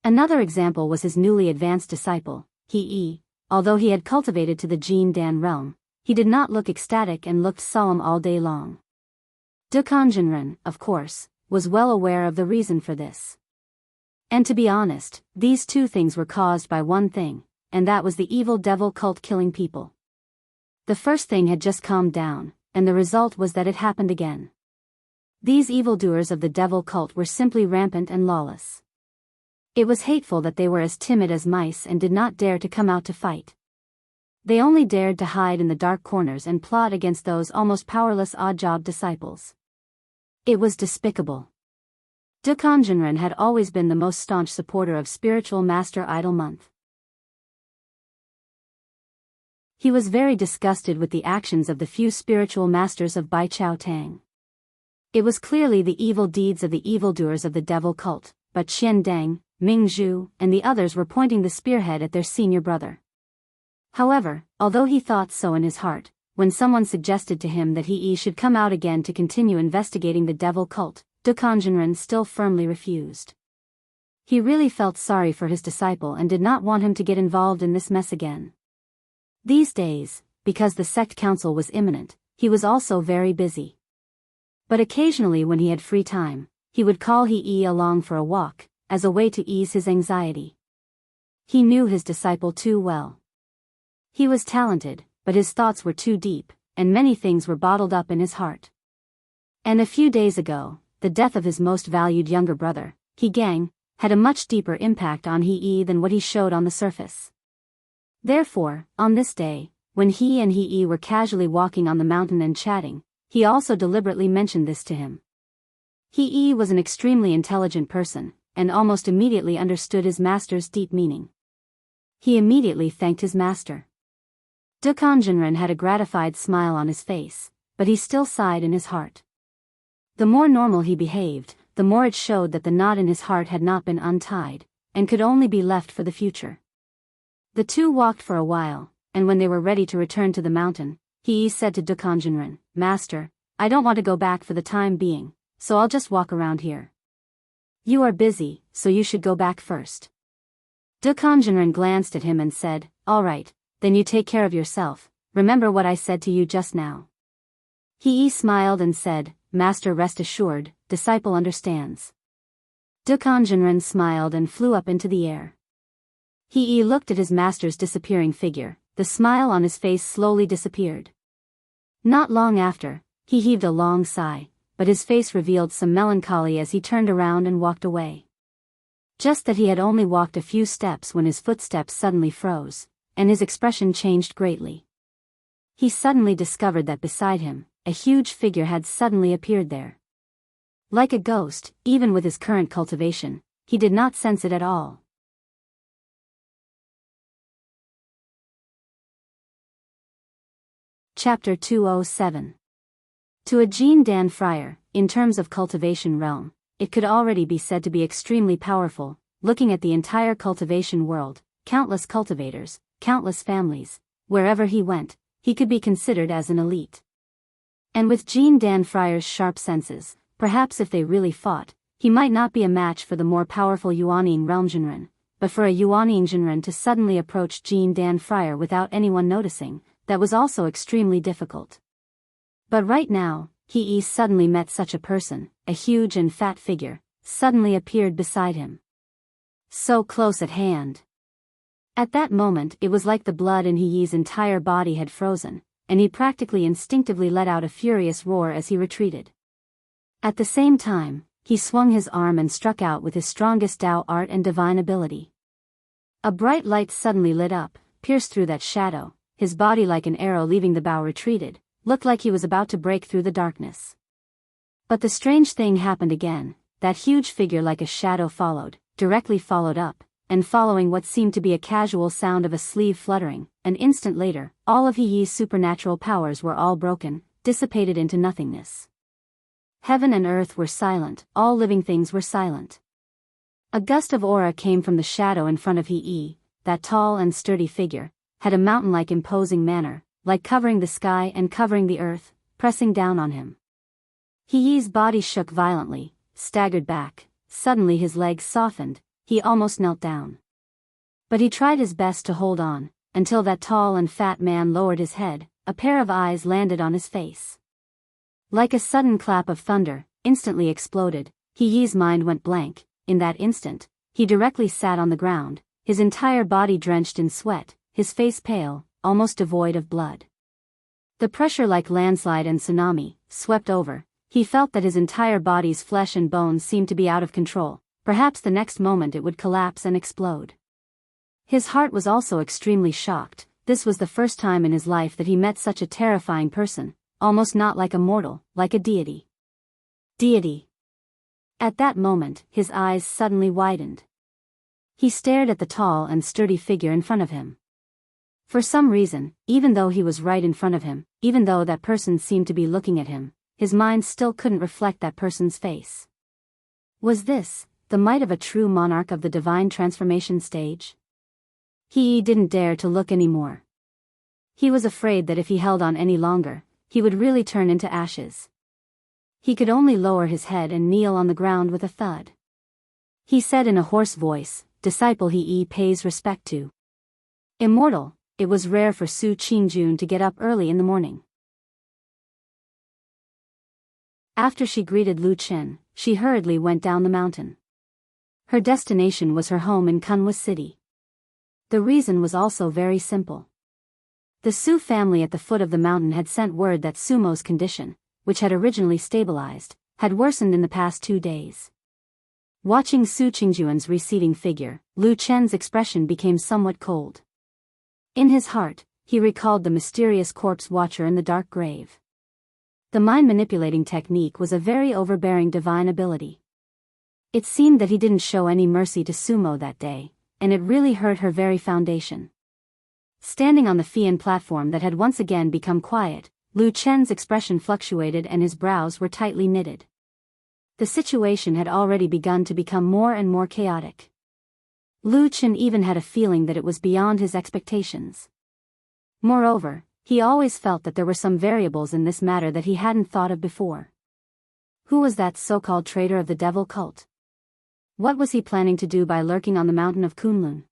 Another example was his newly advanced disciple, He. Although he had cultivated to the Jin Dan realm, he did not look ecstatic and looked solemn all day long. Dukanjinren, of course, was well aware of the reason for this. And to be honest, these two things were caused by one thing, and that was the evil devil cult killing people. The first thing had just calmed down, and the result was that it happened again. These evildoers of the devil cult were simply rampant and lawless. It was hateful that they were as timid as mice and did not dare to come out to fight. They only dared to hide in the dark corners and plot against those almost powerless odd-job disciples. It was despicable. Dukanjinren had always been the most staunch supporter of spiritual master Idle Month. He was very disgusted with the actions of the few spiritual masters of Bai Chao Tang. It was clearly the evil deeds of the evildoers of the devil cult, but Qian Deng, Ming Zhu, and the others were pointing the spearhead at their senior brother. However, although he thought so in his heart, when someone suggested to him that He should come out again to continue investigating the devil cult, Dukanjinren still firmly refused. He really felt sorry for his disciple and did not want him to get involved in this mess again. These days, because the sect council was imminent, he was also very busy. But occasionally when he had free time, he would call He along for a walk, as a way to ease his anxiety. He knew his disciple too well. He was talented, but his thoughts were too deep, and many things were bottled up in his heart. And a few days ago, the death of his most valued younger brother, He Gang, had a much deeper impact on He than what he showed on the surface. Therefore, on this day, when he and He were casually walking on the mountain and chatting, he also deliberately mentioned this to him. He was an extremely intelligent person, and almost immediately understood his master's deep meaning. He immediately thanked his master. Dukanjinren had a gratified smile on his face, but he still sighed in his heart. The more normal he behaved, the more it showed that the knot in his heart had not been untied, and could only be left for the future. The two walked for a while, and when they were ready to return to the mountain, He said to Dukanjinren, "Master, I don't want to go back for the time being, so I'll just walk around here. You are busy, so you should go back first." Dukanjinren glanced at him and said, "All right, then you take care of yourself, remember what I said to you just now." He smiled and said, "Master, rest assured, disciple understands." Dukanjinren smiled and flew up into the air. He looked at his master's disappearing figure, the smile on his face slowly disappeared. Not long after, he heaved a long sigh, but his face revealed some melancholy as he turned around and walked away. Just that he had only walked a few steps when his footsteps suddenly froze, and his expression changed greatly. He suddenly discovered that beside him, a huge figure had suddenly appeared there. Like a ghost, even with his current cultivation, he did not sense it at all. Chapter 207. To a Jin Dan friar, in terms of cultivation realm, it could already be said to be extremely powerful. Looking at the entire cultivation world, countless cultivators, countless families, wherever he went, he could be considered as an elite. And with Jin Dan friar's sharp senses, perhaps if they really fought, he might not be a match for the more powerful Yuanying Realmjinren, but for a Yuanying Jinren to suddenly approach Jin Dan friar without anyone noticing, that was also extremely difficult. But right now, He suddenly met such a person, a huge and fat figure, suddenly appeared beside him. So close at hand. At that moment it was like the blood in He's entire body had frozen, and he practically instinctively let out a furious roar as he retreated. At the same time, he swung his arm and struck out with his strongest Dao art and divine ability. A bright light suddenly lit up, pierced through that shadow, his body like an arrow leaving the bow retreated, looked like he was about to break through the darkness. But the strange thing happened again, that huge figure like a shadow followed, directly followed up, and following what seemed to be a casual sound of a sleeve fluttering, an instant later, all of He's supernatural powers were all broken, dissipated into nothingness. Heaven and earth were silent, all living things were silent. A gust of aura came from the shadow in front of He, that tall and sturdy figure, had a mountain-like imposing manner, like covering the sky and covering the earth, pressing down on him. He's body shook violently, staggered back, suddenly his legs softened, he almost knelt down. But he tried his best to hold on, until that tall and fat man lowered his head, a pair of eyes landed on his face. Like a sudden clap of thunder, instantly exploded, He's mind went blank. In that instant, he directly sat on the ground, his entire body drenched in sweat, his face pale, almost devoid of blood. The pressure like landslide and tsunami, swept over, he felt that his entire body's flesh and bones seemed to be out of control, perhaps the next moment it would collapse and explode. His heart was also extremely shocked, this was the first time in his life that he met such a terrifying person, almost not like a mortal, like a deity. Deity. At that moment, his eyes suddenly widened. He stared at the tall and sturdy figure in front of him. For some reason, even though he was right in front of him, even though that person seemed to be looking at him, his mind still couldn't reflect that person's face. Was this the might of a true monarch of the divine transformation stage? He didn't dare to look anymore. He was afraid that if he held on any longer, he would really turn into ashes. He could only lower his head and kneel on the ground with a thud. He said in a hoarse voice, "Disciple He pays respect to." Immortal, it was rare for Su Qingjun to get up early in the morning. After she greeted Lu Chen, she hurriedly went down the mountain. Her destination was her home in Kunwa City. The reason was also very simple. The Su family at the foot of the mountain had sent word that Sumo's condition, which had originally stabilized, had worsened in the past 2 days. Watching Su Qingjuan's receding figure, Lu Chen's expression became somewhat cold. In his heart, he recalled the mysterious corpse watcher in the dark grave. The mind-manipulating technique was a very overbearing divine ability. It seemed that he didn't show any mercy to Sumo that day, and it really hurt her very foundation. Standing on the Fian platform that had once again become quiet, Lu Chen's expression fluctuated and his brows were tightly knitted. The situation had already begun to become more and more chaotic. Lu Chen even had a feeling that it was beyond his expectations. Moreover, he always felt that there were some variables in this matter that he hadn't thought of before. Who was that so-called traitor of the devil cult? What was he planning to do by lurking on the mountain of Kunlun?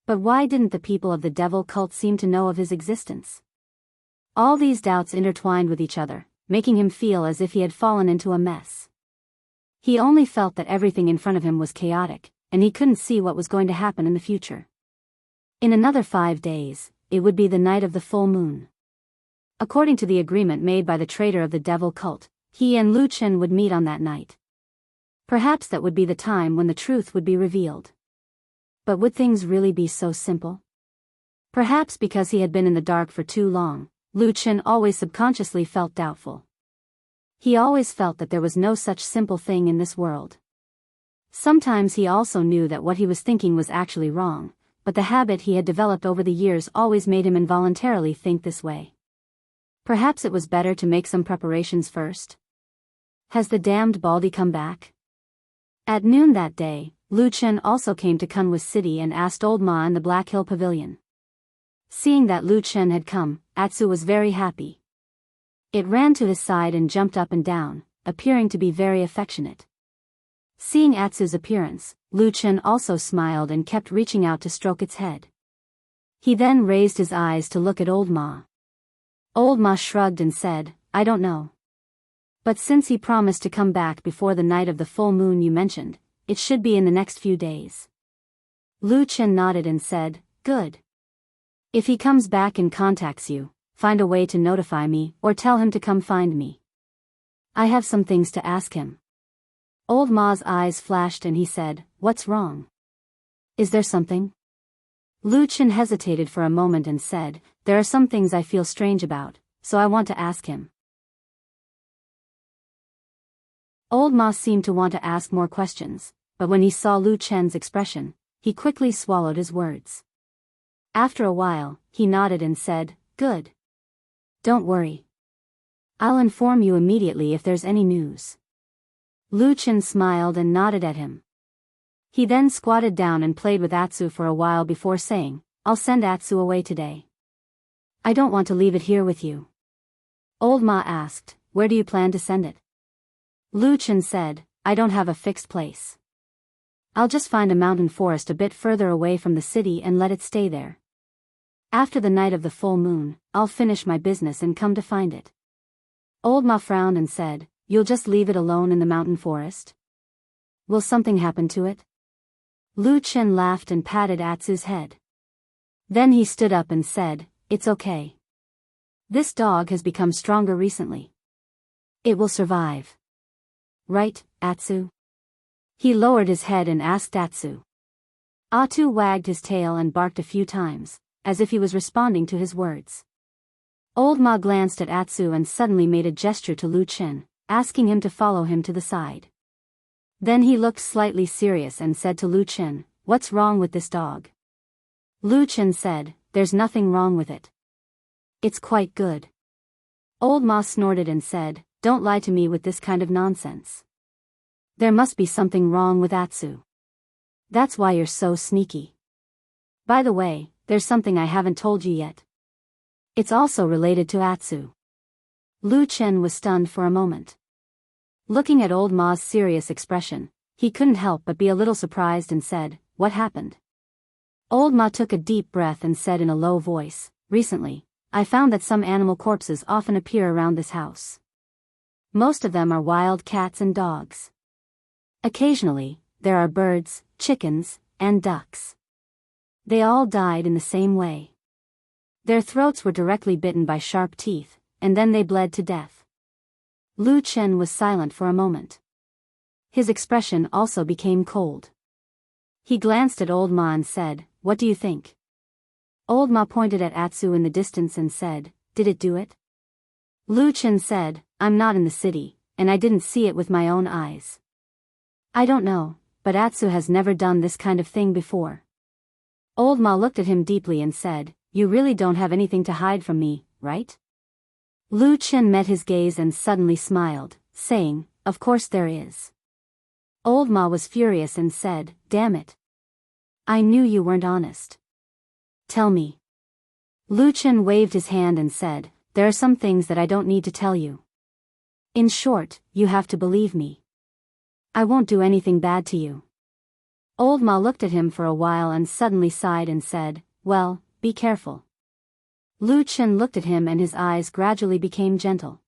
But why didn't the people of the devil cult seem to know of his existence? All these doubts intertwined with each other, making him feel as if he had fallen into a mess. He only felt that everything in front of him was chaotic, and he couldn't see what was going to happen in the future. In another 5 days, it would be the night of the full moon. According to the agreement made by the traitor of the devil cult, he and Lu Chen would meet on that night. Perhaps that would be the time when the truth would be revealed. But would things really be so simple? Perhaps because he had been in the dark for too long, Lu Chen always subconsciously felt doubtful. He always felt that there was no such simple thing in this world. Sometimes he also knew that what he was thinking was actually wrong, but the habit he had developed over the years always made him involuntarily think this way. Perhaps it was better to make some preparations first. Has the damned Baldy come back? At noon that day, Lu Chen also came to Kunwa City and asked Old Ma in the Black Hill Pavilion. Seeing that Lu Chen had come, Atsu was very happy. It ran to his side and jumped up and down, appearing to be very affectionate. Seeing Atsu's appearance, Lu Chen also smiled and kept reaching out to stroke its head. He then raised his eyes to look at Old Ma. Old Ma shrugged and said, "I don't know." But since he promised to come back before the night of the full moon you mentioned, it should be in the next few days. Lu Chen nodded and said, good. If he comes back and contacts you, find a way to notify me or tell him to come find me. I have some things to ask him. Old Ma's eyes flashed and he said, what's wrong? Is there something? Lu Chen hesitated for a moment and said, there are some things I feel strange about, so I want to ask him. Old Ma seemed to want to ask more questions, but when he saw Lu Chen's expression, he quickly swallowed his words. After a while, he nodded and said, good. Don't worry. I'll inform you immediately if there's any news. Lu Chen smiled and nodded at him. He then squatted down and played with Atsu for a while before saying, I'll send Atsu away today. I don't want to leave it here with you. Old Ma asked, where do you plan to send it? Lu Chen said, I don't have a fixed place. I'll just find a mountain forest a bit further away from the city and let it stay there. After the night of the full moon, I'll finish my business and come to find it. Old Ma frowned and said, you'll just leave it alone in the mountain forest? Will something happen to it? Lu Chen laughed and patted Atsu's head. Then he stood up and said, it's okay. This dog has become stronger recently. It will survive. Right, Atsu? He lowered his head and asked Atsu. Atsu wagged his tail and barked a few times, as if he was responding to his words. Old Ma glanced at Atsu and suddenly made a gesture to Lu Chen, asking him to follow him to the side. Then he looked slightly serious and said to Lu Chen, what's wrong with this dog? Lu Chen said, there's nothing wrong with it. It's quite good. Old Ma snorted and said, don't lie to me with this kind of nonsense. There must be something wrong with Atsu. That's why you're so sneaky. By the way, there's something I haven't told you yet. It's also related to Atsu. Lu Chen was stunned for a moment. Looking at Old Ma's serious expression, he couldn't help but be a little surprised and said, what happened? Old Ma took a deep breath and said in a low voice, recently, I found that some animal corpses often appear around this house. Most of them are wild cats and dogs. Occasionally, there are birds, chickens, and ducks. They all died in the same way. Their throats were directly bitten by sharp teeth, and then they bled to death. Lu Chen was silent for a moment. His expression also became cold. He glanced at Old Ma and said, what do you think? Old Ma pointed at Atsu in the distance and said, did it do it? Lu Chen said, I'm not in the city, and I didn't see it with my own eyes. I don't know, but Atsu has never done this kind of thing before. Old Ma looked at him deeply and said, you really don't have anything to hide from me, right? Lu Chen met his gaze and suddenly smiled, saying, of course there is. Old Ma was furious and said, damn it. I knew you weren't honest. Tell me. Lu Chen waved his hand and said, there are some things that I don't need to tell you. In short, you have to believe me. I won't do anything bad to you. Old Ma looked at him for a while and suddenly sighed and said, well, be careful. Lu Chen looked at him and his eyes gradually became gentle.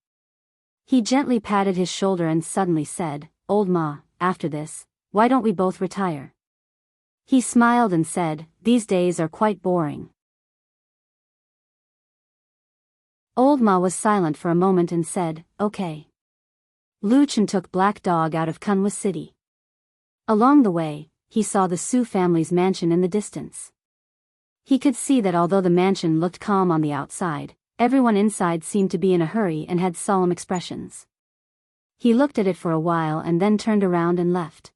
He gently patted his shoulder and suddenly said, Old Ma, after this, why don't we both retire? He smiled and said, these days are quite boring. Old Ma was silent for a moment and said, okay. Lu Chen took Black Dog out of Kunwa City. Along the way, he saw the Su family's mansion in the distance. He could see that although the mansion looked calm on the outside, everyone inside seemed to be in a hurry and had solemn expressions. He looked at it for a while and then turned around and left.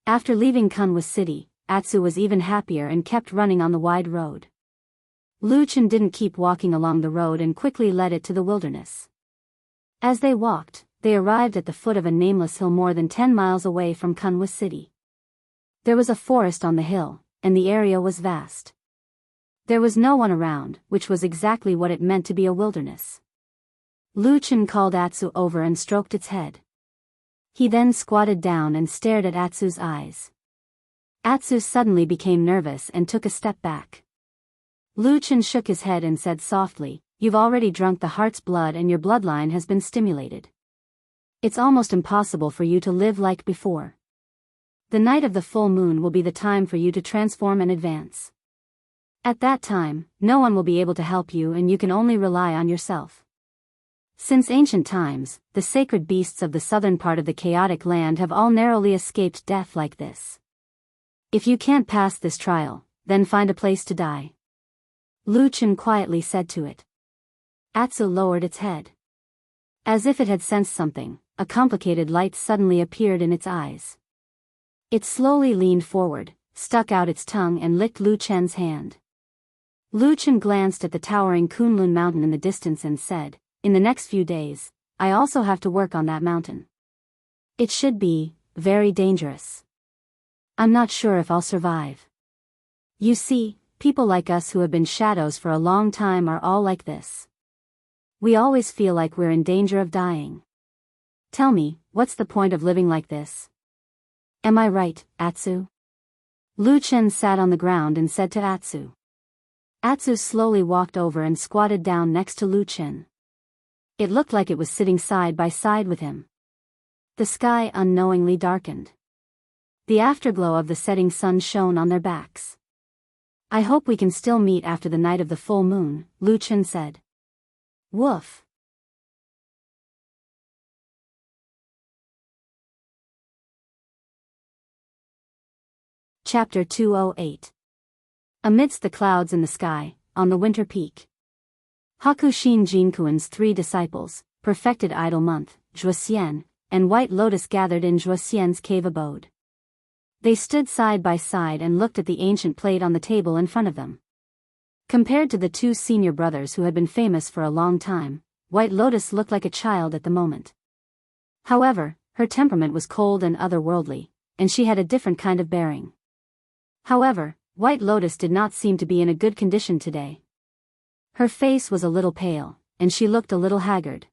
After leaving Kunwa City, Atsu was even happier and kept running on the wide road. Lu Chen didn't keep walking along the road and quickly led it to the wilderness. As they walked, they arrived at the foot of a nameless hill more than 10 miles away from Kunwa City. There was a forest on the hill, and the area was vast. There was no one around, which was exactly what it meant to be a wilderness. Lu Chen called Atsu over and stroked its head. He then squatted down and stared at Atsu's eyes. Atsu suddenly became nervous and took a step back. Lu Chen shook his head and said softly, you've already drunk the heart's blood and your bloodline has been stimulated. It's almost impossible for you to live like before. The night of the full moon will be the time for you to transform and advance. At that time, no one will be able to help you and you can only rely on yourself. Since ancient times, the sacred beasts of the southern part of the chaotic land have all narrowly escaped death like this. If you can't pass this trial, then find a place to die. Lu Chen quietly said to it. Atsu lowered its head. As if it had sensed something, a complicated light suddenly appeared in its eyes. It slowly leaned forward, stuck out its tongue and licked Lu Chen's hand. Lu Chen glanced at the towering Kunlun mountain in the distance and said, in the next few days, I also have to work on that mountain. It should be very dangerous. I'm not sure if I'll survive. You see, people like us who have been shadows for a long time are all like this. We always feel like we're in danger of dying. Tell me, what's the point of living like this? Am I right, Atsu? Lu Chen sat on the ground and said to Atsu. Atsu slowly walked over and squatted down next to Lu Chen. It looked like it was sitting side by side with him. The sky unknowingly darkened. The afterglow of the setting sun shone on their backs. I hope we can still meet after the night of the full moon, Lu Chen said. Woof. Chapter 208. Amidst the clouds in the sky, on the winter peak. Hakushin Jinkuan's 3 disciples, perfected idle month, Zhuoxian, and White Lotus gathered in Zhuoxian's cave abode. They stood side by side and looked at the ancient plate on the table in front of them. Compared to the 2 senior brothers who had been famous for a long time, White Lotus looked like a child at the moment. However, her temperament was cold and otherworldly, and she had a different kind of bearing. However, White Lotus did not seem to be in a good condition today. Her face was a little pale, and she looked a little haggard.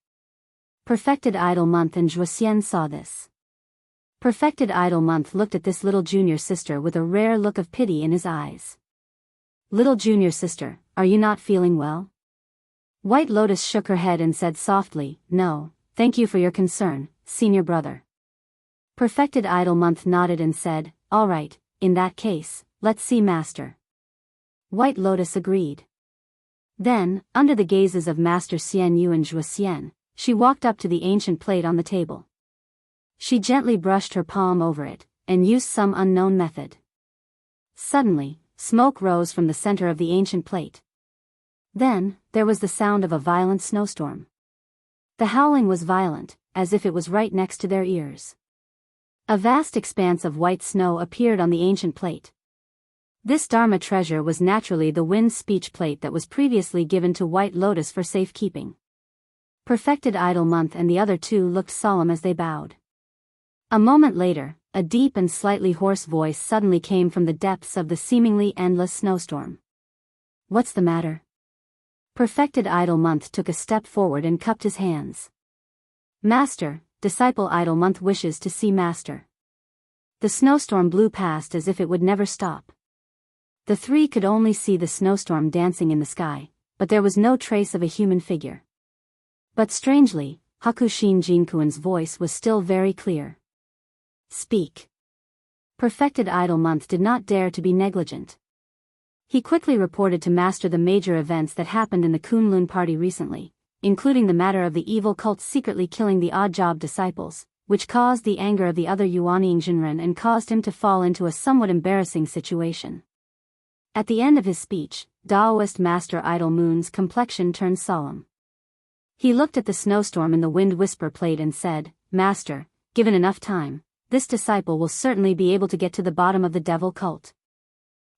Perfected Idle Month and Zhuoxian saw this. Perfected Idle Month looked at this little junior sister with a rare look of pity in his eyes. Little junior sister, are you not feeling well? White Lotus shook her head and said softly, no, thank you for your concern, senior brother. Perfected Idle Month nodded and said, all right, in that case, let's see Master. White Lotus agreed. Then, under the gazes of Master Xian Yu and Zhuoxian, she walked up to the ancient plate on the table. She gently brushed her palm over it, and used some unknown method. Suddenly, smoke rose from the center of the ancient plate. Then, there was the sound of a violent snowstorm. The howling was violent, as if it was right next to their ears. A vast expanse of white snow appeared on the ancient plate. This Dharma treasure was naturally the wind speech plate that was previously given to White Lotus for safekeeping. Perfected Idle Month and the other 2 looked solemn as they bowed. A moment later, a deep and slightly hoarse voice suddenly came from the depths of the seemingly endless snowstorm. What's the matter? Perfected Idle Month took a step forward and cupped his hands. Master, Disciple Idle Month wishes to see Master. The snowstorm blew past as if it would never stop. The 3 could only see the snowstorm dancing in the sky, but there was no trace of a human figure. But strangely, Hakushin Jinkuan's voice was still very clear. Speak. Perfected Idle Month did not dare to be negligent. He quickly reported to Master the major events that happened in the Kunlun party recently, including the matter of the evil cult secretly killing the odd-job disciples, which caused the anger of the other Yuanying Jinren and caused him to fall into a somewhat embarrassing situation. At the end of his speech, Daoist Master Idle Moon's complexion turned solemn. He looked at the snowstorm in the wind whisper plate and said, Master, given enough time, this disciple will certainly be able to get to the bottom of the devil cult.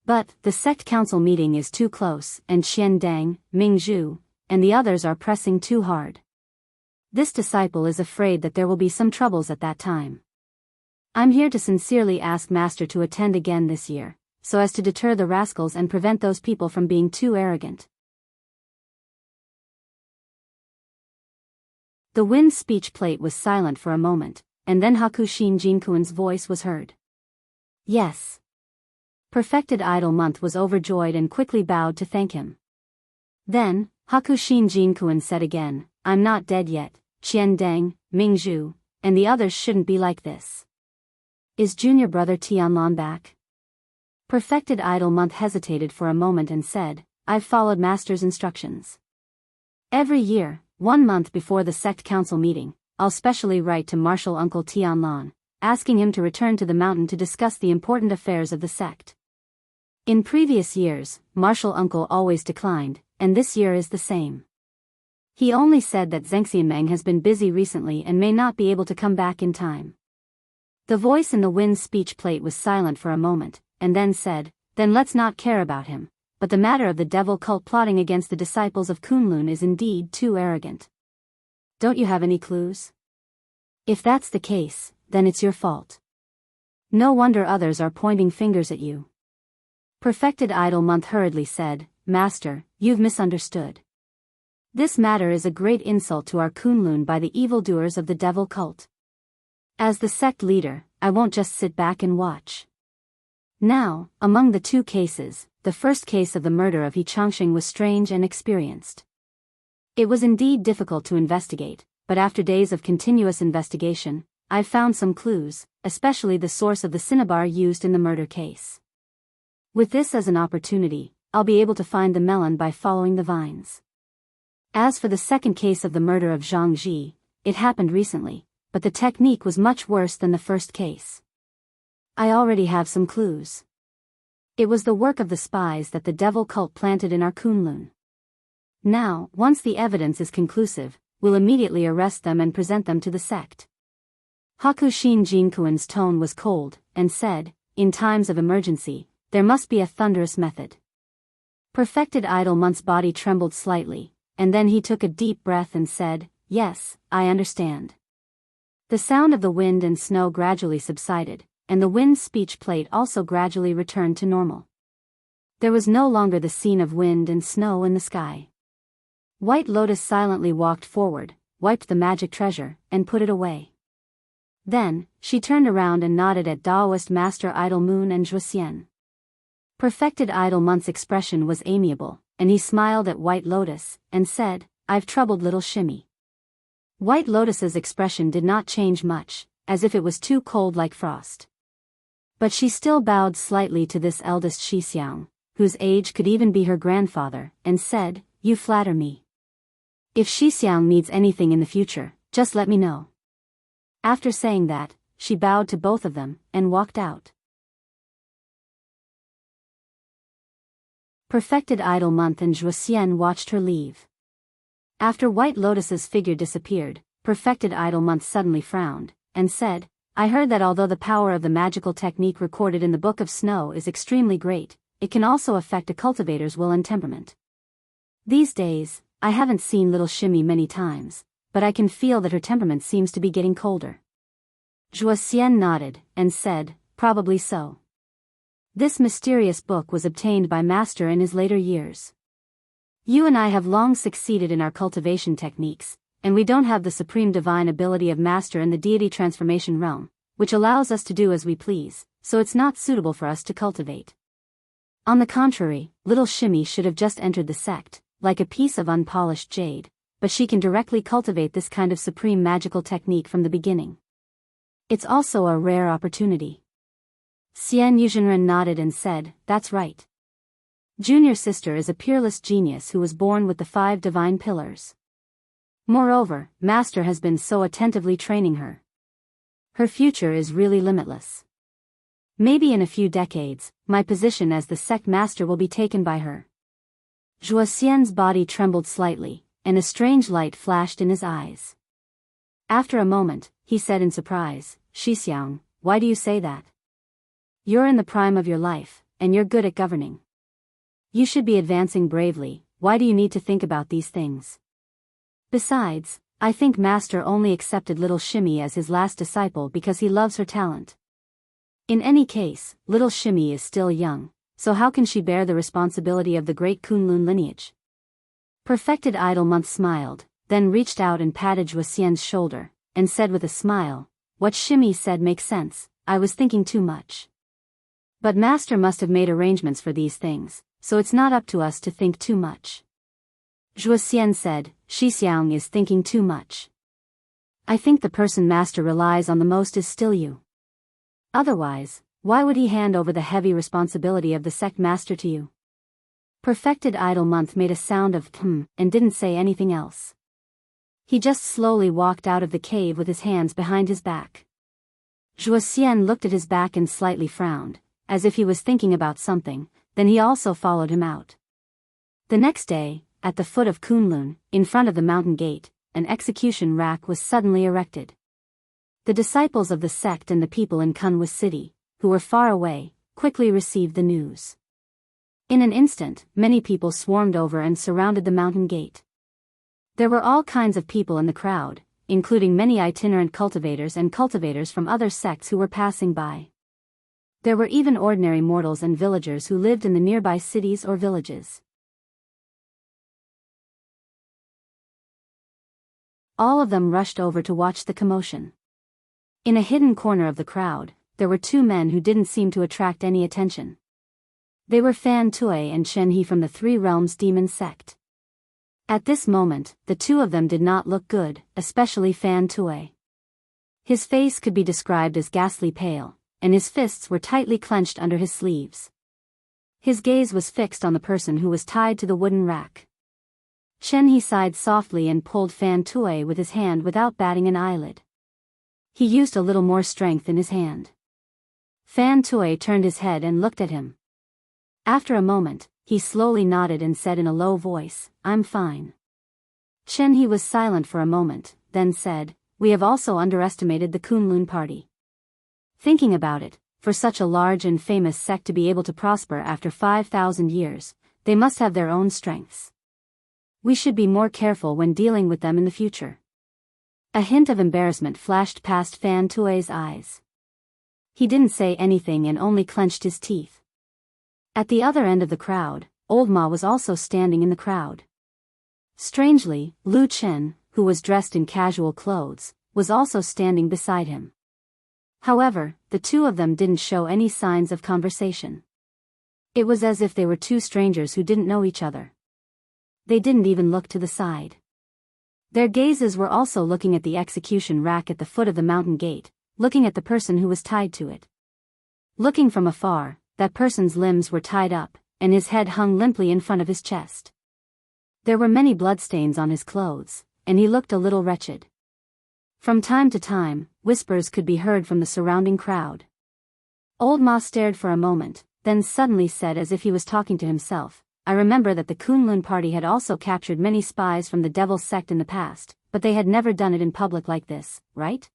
But, the sect council meeting is too close, and Qian Dang, Ming Zhu, and the others are pressing too hard. This disciple is afraid that there will be some troubles at that time. I'm here to sincerely ask Master to attend again this year, so as to deter the rascals and prevent those people from being too arrogant. The wind speech plate was silent for a moment, and then Hakushin Jinkuan's voice was heard. Yes. Perfected Idle Month was overjoyed and quickly bowed to thank him. Then, Hakushin Jinkuan said again, I'm not dead yet, Qian Dang, Ming Zhu, and the others shouldn't be like this. Is junior brother Tianlan back? Perfected Idol Month hesitated for a moment and said, I've followed Master's instructions. Every year, 1 month before the sect council meeting, I'll specially write to Martial Uncle Tianlan, asking him to return to the mountain to discuss the important affairs of the sect. In previous years, Martial Uncle always declined, and this year is the same. He only said that Zhengxianmeng has been busy recently and may not be able to come back in time. The voice in the wind's speech plate was silent for a moment, and then said, Then let's not care about him, but the matter of the devil cult plotting against the disciples of Kunlun is indeed too arrogant. Don't you have any clues? If that's the case, then it's your fault. No wonder others are pointing fingers at you. Perfected Idol Month hurriedly said, Master, you've misunderstood. This matter is a great insult to our Kunlun by the evildoers of the devil cult. As the sect leader, I won't just sit back and watch. Now, among the 2 cases, the first case of the murder of He Changxing was strange and experienced. It was indeed difficult to investigate, but after days of continuous investigation, I've found some clues, especially the source of the cinnabar used in the murder case. With this as an opportunity, I'll be able to find the melon by following the vines. As for the second case of the murder of Zhang Ji, it happened recently, but the technique was much worse than the first case. I already have some clues. It was the work of the spies that the devil cult planted in our Kunlun. Now, once the evidence is conclusive, we'll immediately arrest them and present them to the sect. Hakushin Jinkuan's tone was cold, and said, In times of emergency, there must be a thunderous method. Perfected Idol Month's body trembled slightly, and then he took a deep breath and said, Yes, I understand. The sound of the wind and snow gradually subsided, and the wind's speech plate also gradually returned to normal. There was no longer the scene of wind and snow in the sky. White Lotus silently walked forward, wiped the magic treasure, and put it away. Then, she turned around and nodded at Daoist Master Idol Moon and Zhuxian. Perfected Idol Month's expression was amiable, and he smiled at White Lotus, and said, I've troubled little Shimmy. White Lotus's expression did not change much, as if it was too cold like frost. But she still bowed slightly to this eldest Xixiang, whose age could even be her grandfather, and said, You flatter me. If Xixiang needs anything in the future, just let me know. After saying that, she bowed to both of them, and walked out. Perfected Idol Month and Zhuxian watched her leave. After White Lotus's figure disappeared, Perfected Idol Month suddenly frowned, and said, I heard that although the power of the magical technique recorded in the Book of Snow is extremely great, it can also affect a cultivator's will and temperament. These days, I haven't seen little Shimmy many times, but I can feel that her temperament seems to be getting colder. Zhuxian nodded, and said, Probably so. This mysterious book was obtained by Master in his later years. You and I have long succeeded in our cultivation techniques, and we don't have the supreme divine ability of Master in the deity transformation realm, which allows us to do as we please, so it's not suitable for us to cultivate. On the contrary, little Shimmy should have just entered the sect, like a piece of unpolished jade, but she can directly cultivate this kind of supreme magical technique from the beginning. It's also a rare opportunity. Xian Yuzhenren nodded and said, That's right. Junior sister is a peerless genius who was born with the 5 divine pillars. Moreover, Master has been so attentively training her. Her future is really limitless. Maybe in a few decades, my position as the sect master will be taken by her. Zhuxian's body trembled slightly, and a strange light flashed in his eyes. After a moment, he said in surprise, Xixiang, why do you say that? You're in the prime of your life, and you're good at governing. You should be advancing bravely, why do you need to think about these things? Besides, I think Master only accepted little Shimmy as his last disciple because he loves her talent. In any case, little Shimmy is still young, so how can she bear the responsibility of the great Kunlun lineage? Perfected Idol Month smiled, then reached out and patted Zhuxian's shoulder, and said with a smile, What Shimmy said makes sense, I was thinking too much. But Master must have made arrangements for these things, so it's not up to us to think too much. Zhuxian said, Xixiang is thinking too much. I think the person master relies on the most is still you. Otherwise, why would he hand over the heavy responsibility of the sect master to you? Perfected Idol Month made a sound of and didn't say anything else. He just slowly walked out of the cave with his hands behind his back. Zhuo Xian looked at his back and slightly frowned, as if he was thinking about something, then he also followed him out. The next day, at the foot of Kunlun, in front of the mountain gate, an execution rack was suddenly erected. The disciples of the sect and the people in Kunwu city, who were far away, quickly received the news. In an instant, many people swarmed over and surrounded the mountain gate. There were all kinds of people in the crowd, including many itinerant cultivators and cultivators from other sects who were passing by. There were even ordinary mortals and villagers who lived in the nearby cities or villages. All of them rushed over to watch the commotion. In a hidden corner of the crowd, there were two men who didn't seem to attract any attention. They were Fan Tui and Chen He from the Three Realms Demon Sect. At this moment, the two of them did not look good, especially Fan Tui. His face could be described as ghastly pale, and his fists were tightly clenched under his sleeves. His gaze was fixed on the person who was tied to the wooden rack. Chen He sighed softly and pulled Fan Tui with his hand without batting an eyelid. He used a little more strength in his hand. Fan Tui turned his head and looked at him. After a moment, he slowly nodded and said in a low voice, "I'm fine." Chen He was silent for a moment, then said, "We have also underestimated the Kunlun party. Thinking about it, for such a large and famous sect to be able to prosper after 5,000 years, they must have their own strengths. We should be more careful when dealing with them in the future." A hint of embarrassment flashed past Fan Tui's eyes. He didn't say anything and only clenched his teeth. At the other end of the crowd, Old Ma was also standing in the crowd. Strangely, Lu Chen, who was dressed in casual clothes, was also standing beside him. However, the two of them didn't show any signs of conversation. It was as if they were two strangers who didn't know each other. They didn't even look to the side. Their gazes were also looking at the execution rack at the foot of the mountain gate, looking at the person who was tied to it. Looking from afar, that person's limbs were tied up, and his head hung limply in front of his chest. There were many bloodstains on his clothes, and he looked a little wretched. From time to time, whispers could be heard from the surrounding crowd. Old Ma stared for a moment, then suddenly said as if he was talking to himself, "I remember that the Kunlun party had also captured many spies from the Devil's sect in the past, but they had never done it in public like this, right?"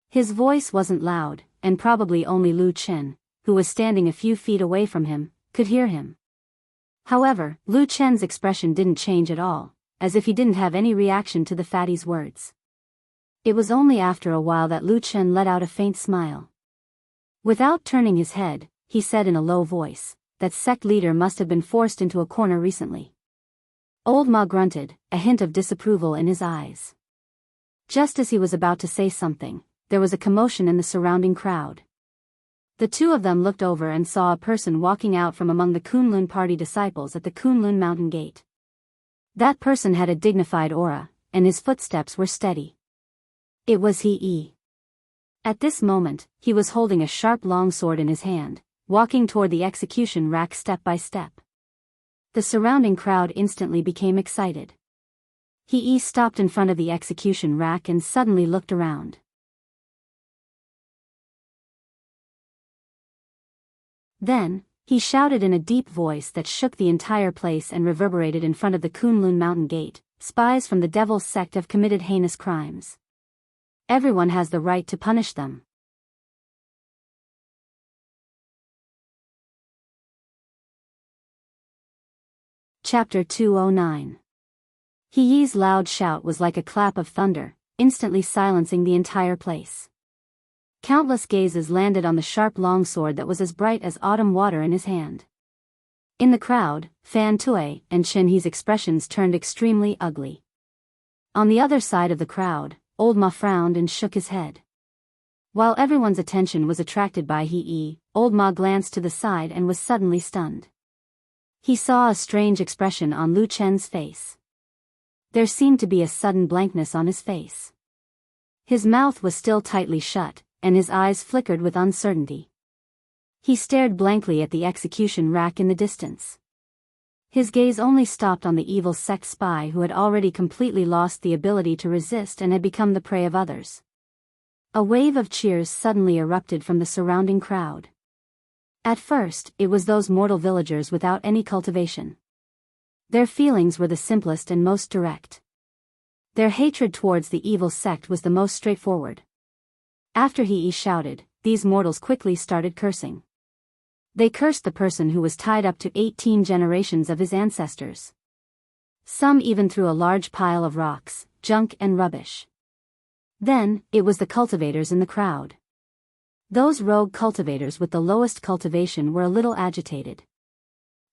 His voice wasn't loud, and probably only Lu Chen, who was standing a few feet away from him, could hear him. However, Lu Chen's expression didn't change at all, as if he didn't have any reaction to the fatty's words. It was only after a while that Lu Chen let out a faint smile. Without turning his head, he said in a low voice, "That sect leader must have been forced into a corner recently." Old Ma grunted, a hint of disapproval in his eyes. Just as he was about to say something, there was a commotion in the surrounding crowd. The two of them looked over and saw a person walking out from among the Kunlun party disciples at the Kunlun mountain gate. That person had a dignified aura, and his footsteps were steady. It was He. At this moment, he was holding a sharp longsword in his hand, walking toward the execution rack step by step. The surrounding crowd instantly became excited. He stopped in front of the execution rack and suddenly looked around. Then, he shouted in a deep voice that shook the entire place and reverberated in front of the Kunlun mountain gate, "Spies from the Devil's sect have committed heinous crimes. Everyone has the right to punish them." Chapter 209. He's loud shout was like a clap of thunder, instantly silencing the entire place. Countless gazes landed on the sharp longsword that was as bright as autumn water in his hand. In the crowd, Fan Tui and Chen He's expressions turned extremely ugly. On the other side of the crowd, Old Ma frowned and shook his head. While everyone's attention was attracted by Old Ma glanced to the side and was suddenly stunned. He saw a strange expression on Lu Chen's face. There seemed to be a sudden blankness on his face. His mouth was still tightly shut, and his eyes flickered with uncertainty. He stared blankly at the execution rack in the distance. His gaze only stopped on the evil sect spy who had already completely lost the ability to resist and had become the prey of others. A wave of cheers suddenly erupted from the surrounding crowd. At first, it was those mortal villagers without any cultivation. Their feelings were the simplest and most direct. Their hatred towards the evil sect was the most straightforward. After he shouted, these mortals quickly started cursing. They cursed the person who was tied up to 18 generations of his ancestors. Some even threw a large pile of rocks, junk and rubbish. Then, it was the cultivators in the crowd. Those rogue cultivators with the lowest cultivation were a little agitated.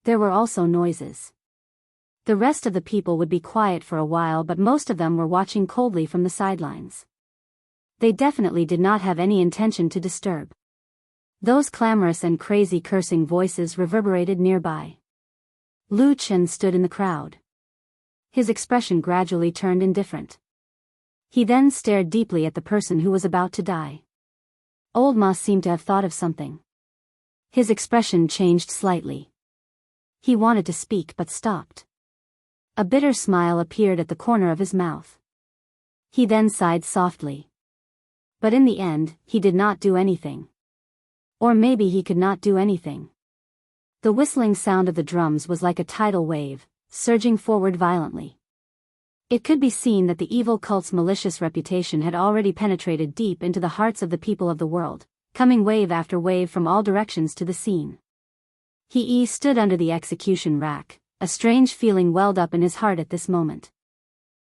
There were also noises. The rest of the people would be quiet for a while, but most of them were watching coldly from the sidelines. They definitely did not have any intention to disturb. Those clamorous and crazy cursing voices reverberated nearby. Lu Chen stood in the crowd. His expression gradually turned indifferent. He then stared deeply at the person who was about to die. Old Ma seemed to have thought of something. His expression changed slightly. He wanted to speak but stopped. A bitter smile appeared at the corner of his mouth. He then sighed softly. But in the end, he did not do anything. Or maybe he could not do anything. The whistling sound of the drums was like a tidal wave, surging forward violently. It could be seen that the evil cult's malicious reputation had already penetrated deep into the hearts of the people of the world, coming wave after wave from all directions to the scene. He stood under the execution rack, a strange feeling welled up in his heart at this moment.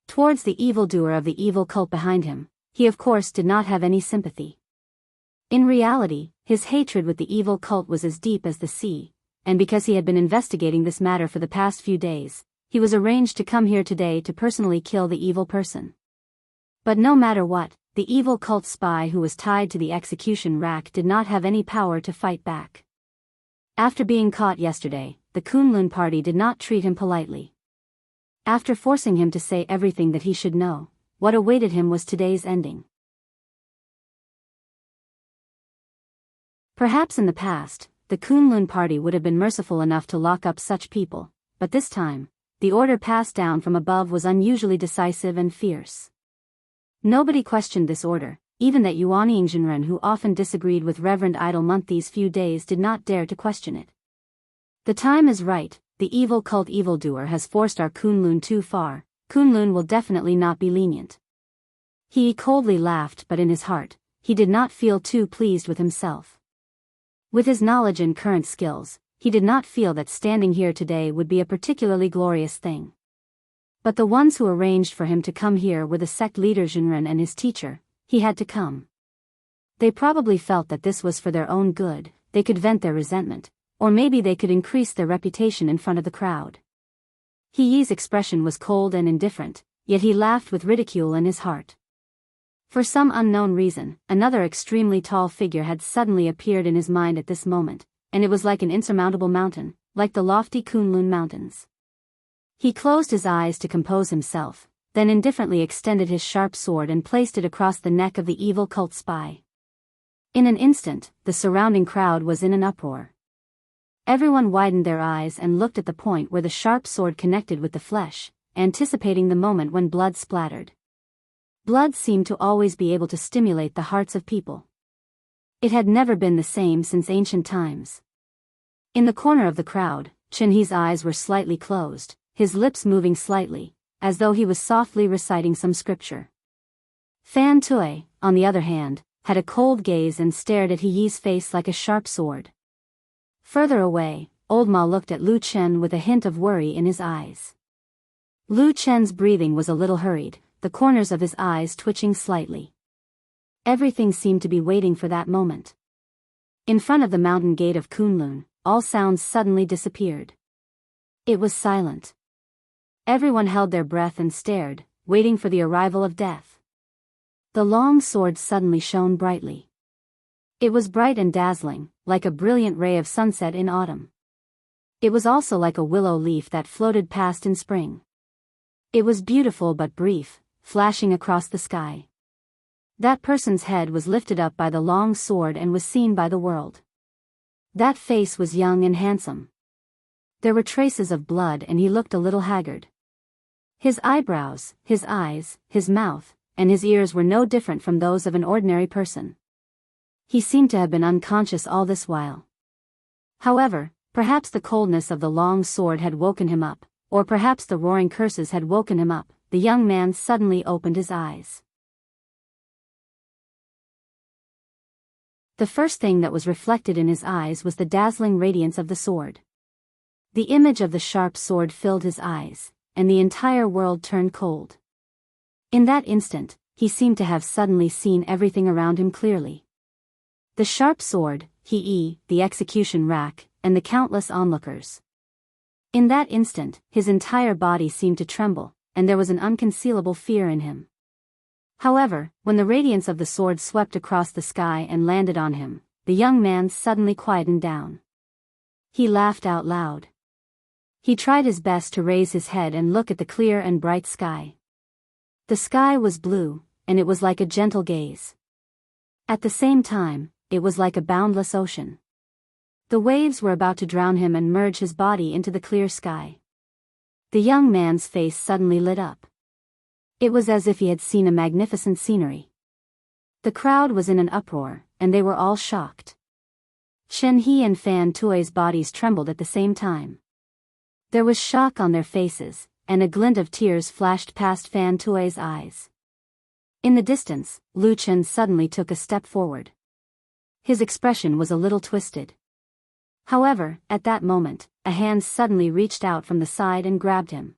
Towards the evildoer of the evil cult behind him, he of course did not have any sympathy. In reality, his hatred with the evil cult was as deep as the sea, and because he had been investigating this matter for the past few days, he was arranged to come here today to personally kill the evil person. But no matter what, the evil cult spy who was tied to the execution rack did not have any power to fight back. After being caught yesterday, the Kunlun party did not treat him politely. After forcing him to say everything that he should know, what awaited him was today's ending. Perhaps in the past, the Kunlun party would have been merciful enough to lock up such people, but this time, the order passed down from above was unusually decisive and fierce. Nobody questioned this order, even that Yuan Yingzhenren, who often disagreed with Reverend Idle Month these few days, did not dare to question it. The time is right, the evil cult evildoer has forced our Kunlun too far, Kunlun will definitely not be lenient. He coldly laughed, but in his heart, he did not feel too pleased with himself. With his knowledge and current skills, he did not feel that standing here today would be a particularly glorious thing. But the ones who arranged for him to come here were the sect leader Zhenren and his teacher. He had to come. They probably felt that this was for their own good, they could vent their resentment, or maybe they could increase their reputation in front of the crowd. He Yi's expression was cold and indifferent, yet he laughed with ridicule in his heart. For some unknown reason, another extremely tall figure had suddenly appeared in his mind at this moment, and it was like an insurmountable mountain, like the lofty Kunlun mountains. He closed his eyes to compose himself, then indifferently extended his sharp sword and placed it across the neck of the evil cult spy. In an instant, the surrounding crowd was in an uproar. Everyone widened their eyes and looked at the point where the sharp sword connected with the flesh, anticipating the moment when blood splattered. Blood seemed to always be able to stimulate the hearts of people. It had never been the same since ancient times. In the corner of the crowd, Chen He's eyes were slightly closed, his lips moving slightly, as though he was softly reciting some scripture. Fan Tui, on the other hand, had a cold gaze and stared at He Yi's face like a sharp sword. Further away, Old Ma looked at Lu Chen with a hint of worry in his eyes. Lu Chen's breathing was a little hurried, the corners of his eyes twitching slightly. Everything seemed to be waiting for that moment. In front of the mountain gate of Kunlun, all sounds suddenly disappeared. It was silent. Everyone held their breath and stared, waiting for the arrival of death. The long sword suddenly shone brightly. It was bright and dazzling, like a brilliant ray of sunset in autumn. It was also like a willow leaf that floated past in spring. It was beautiful but brief, flashing across the sky. That person's head was lifted up by the long sword and was seen by the world. That face was young and handsome. There were traces of blood and he looked a little haggard. His eyebrows, his eyes, his mouth, and his ears were no different from those of an ordinary person. He seemed to have been unconscious all this while. However, perhaps the coldness of the long sword had woken him up, or perhaps the roaring curses had woken him up. The young man suddenly opened his eyes. The first thing that was reflected in his eyes was the dazzling radiance of the sword. The image of the sharp sword filled his eyes, and the entire world turned cold. In that instant, he seemed to have suddenly seen everything around him clearly. The sharp sword, the execution rack, and the countless onlookers. In that instant, his entire body seemed to tremble, and there was an unconcealable fear in him. However, when the radiance of the sword swept across the sky and landed on him, the young man suddenly quietened down. He laughed out loud. He tried his best to raise his head and look at the clear and bright sky. The sky was blue, and it was like a gentle gaze. At the same time, it was like a boundless ocean. The waves were about to drown him and merge his body into the clear sky. The young man's face suddenly lit up. It was as if he had seen a magnificent scenery. The crowd was in an uproar, and they were all shocked. Shen He and Fan Tui's bodies trembled at the same time. There was shock on their faces, and a glint of tears flashed past Fan Tui's eyes. In the distance, Lu Chen suddenly took a step forward. His expression was a little twisted. However, at that moment, a hand suddenly reached out from the side and grabbed him.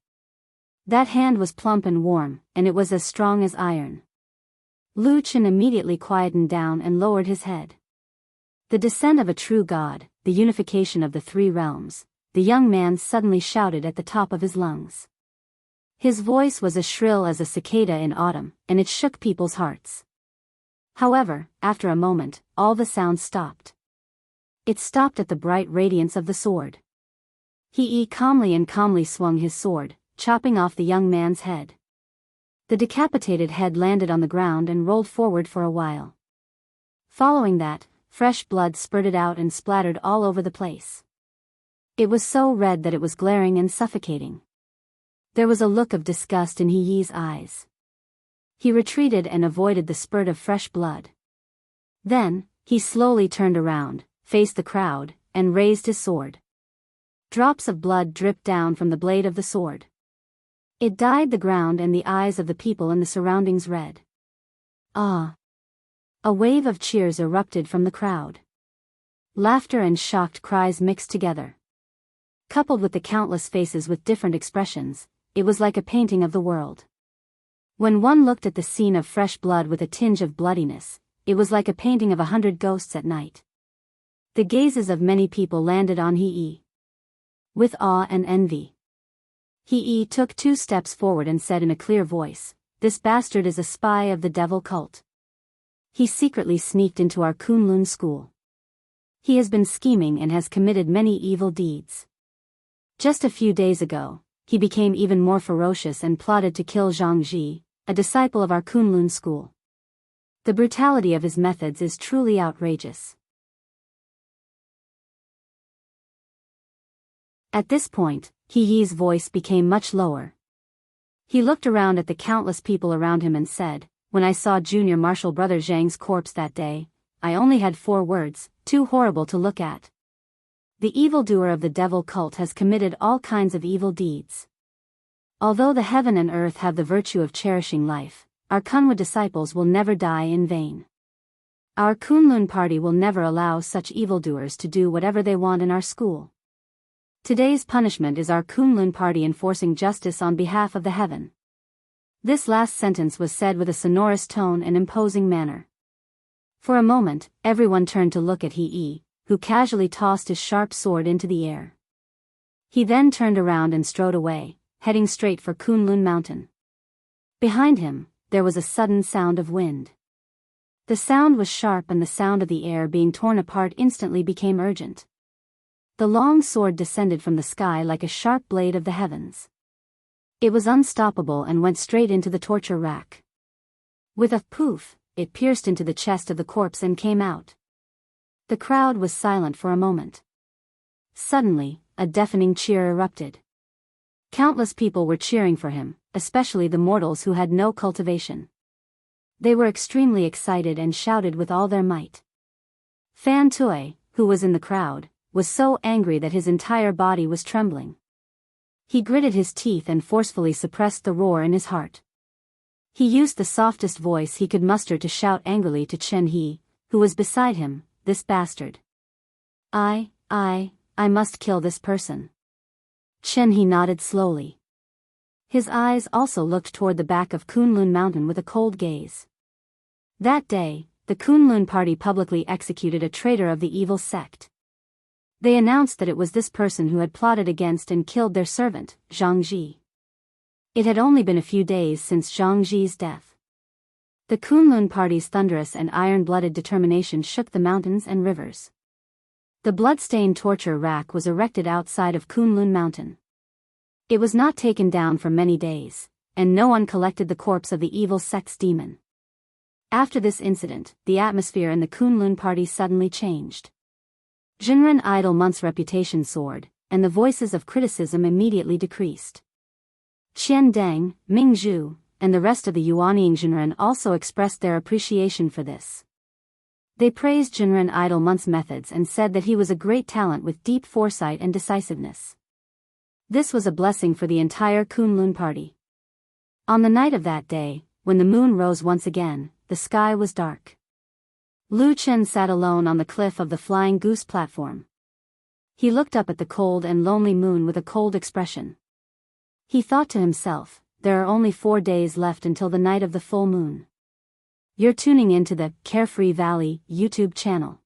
That hand was plump and warm, and it was as strong as iron. Lu Chen immediately quietened down and lowered his head. The descent of a true god, the unification of the three realms, the young man suddenly shouted at the top of his lungs. His voice was as shrill as a cicada in autumn, and it shook people's hearts. However, after a moment, all the sound stopped. It stopped at the bright radiance of the sword. He calmly swung his sword, chopping off the young man's head. The decapitated head landed on the ground and rolled forward for a while. Following that, fresh blood spurted out and splattered all over the place. It was so red that it was glaring and suffocating. There was a look of disgust in He's eyes. He retreated and avoided the spurt of fresh blood. Then, he slowly turned around, faced the crowd, and raised his sword. Drops of blood dripped down from the blade of the sword. It dyed the ground and the eyes of the people in the surroundings red. Ah! A wave of cheers erupted from the crowd. Laughter and shocked cries mixed together. Coupled with the countless faces with different expressions, it was like a painting of the world. When one looked at the scene of fresh blood with a tinge of bloodiness, it was like a painting of 100 ghosts at night. The gazes of many people landed on He. With awe and envy. He took 2 steps forward and said in a clear voice, "This bastard is a spy of the devil cult. He secretly sneaked into our Kunlun school. He has been scheming and has committed many evil deeds. Just a few days ago, he became even more ferocious and plotted to kill Zhang Ji, a disciple of our Kunlun school. The brutality of his methods is truly outrageous." At this point, He's voice became much lower. He looked around at the countless people around him and said, "When I saw Junior Marshal Brother Zhang's corpse that day, I only had 4 words, too horrible to look at. The evildoer of the devil cult has committed all kinds of evil deeds. Although the heaven and earth have the virtue of cherishing life, our Kunwa disciples will never die in vain. Our Kunlun party will never allow such evildoers to do whatever they want in our school. Today's punishment is our Kunlun party enforcing justice on behalf of the heaven." This last sentence was said with a sonorous tone and imposing manner. For a moment, everyone turned to look at He, who casually tossed his sharp sword into the air. He then turned around and strode away, heading straight for Kunlun Mountain. Behind him, there was a sudden sound of wind. The sound was sharp and the sound of the air being torn apart instantly became urgent. The long sword descended from the sky like a sharp blade of the heavens. It was unstoppable and went straight into the torture rack. With a poof, it pierced into the chest of the corpse and came out. The crowd was silent for a moment. Suddenly, a deafening cheer erupted. Countless people were cheering for him, especially the mortals who had no cultivation. They were extremely excited and shouted with all their might. Fan Tui, who was in the crowd, was so angry that his entire body was trembling. He gritted his teeth and forcefully suppressed the roar in his heart. He used the softest voice he could muster to shout angrily to Chen He, who was beside him, "This bastard. I must kill this person." Chen He nodded slowly. His eyes also looked toward the back of Kunlun Mountain with a cold gaze. That day, the Kunlun party publicly executed a traitor of the evil sect. They announced that it was this person who had plotted against and killed their servant, Zhang Ji. It had only been a few days since Zhang Ji's death. The Kunlun party's thunderous and iron-blooded determination shook the mountains and rivers. The blood-stained torture rack was erected outside of Kunlun Mountain. It was not taken down for many days, and no one collected the corpse of the evil sect's demon. After this incident, the atmosphere in the Kunlun party suddenly changed. Jinren idle month's reputation soared, and the voices of criticism immediately decreased. Qian Deng, Ming Zhu, and the rest of the Yuanying Jinren also expressed their appreciation for this. They praised Jinren idle month's methods and said that he was a great talent with deep foresight and decisiveness. This was a blessing for the entire Kunlun party. On the night of that day, when the moon rose once again, the sky was dark. Lu Chen sat alone on the cliff of the Flying Goose platform. He looked up at the cold and lonely moon with a cold expression. He thought to himself, there are only 4 days left until the night of the full moon. You're tuning into the Carefree Valley YouTube channel.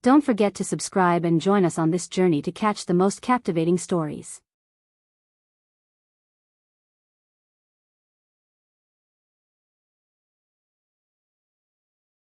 Don't forget to subscribe and join us on this journey to catch the most captivating stories.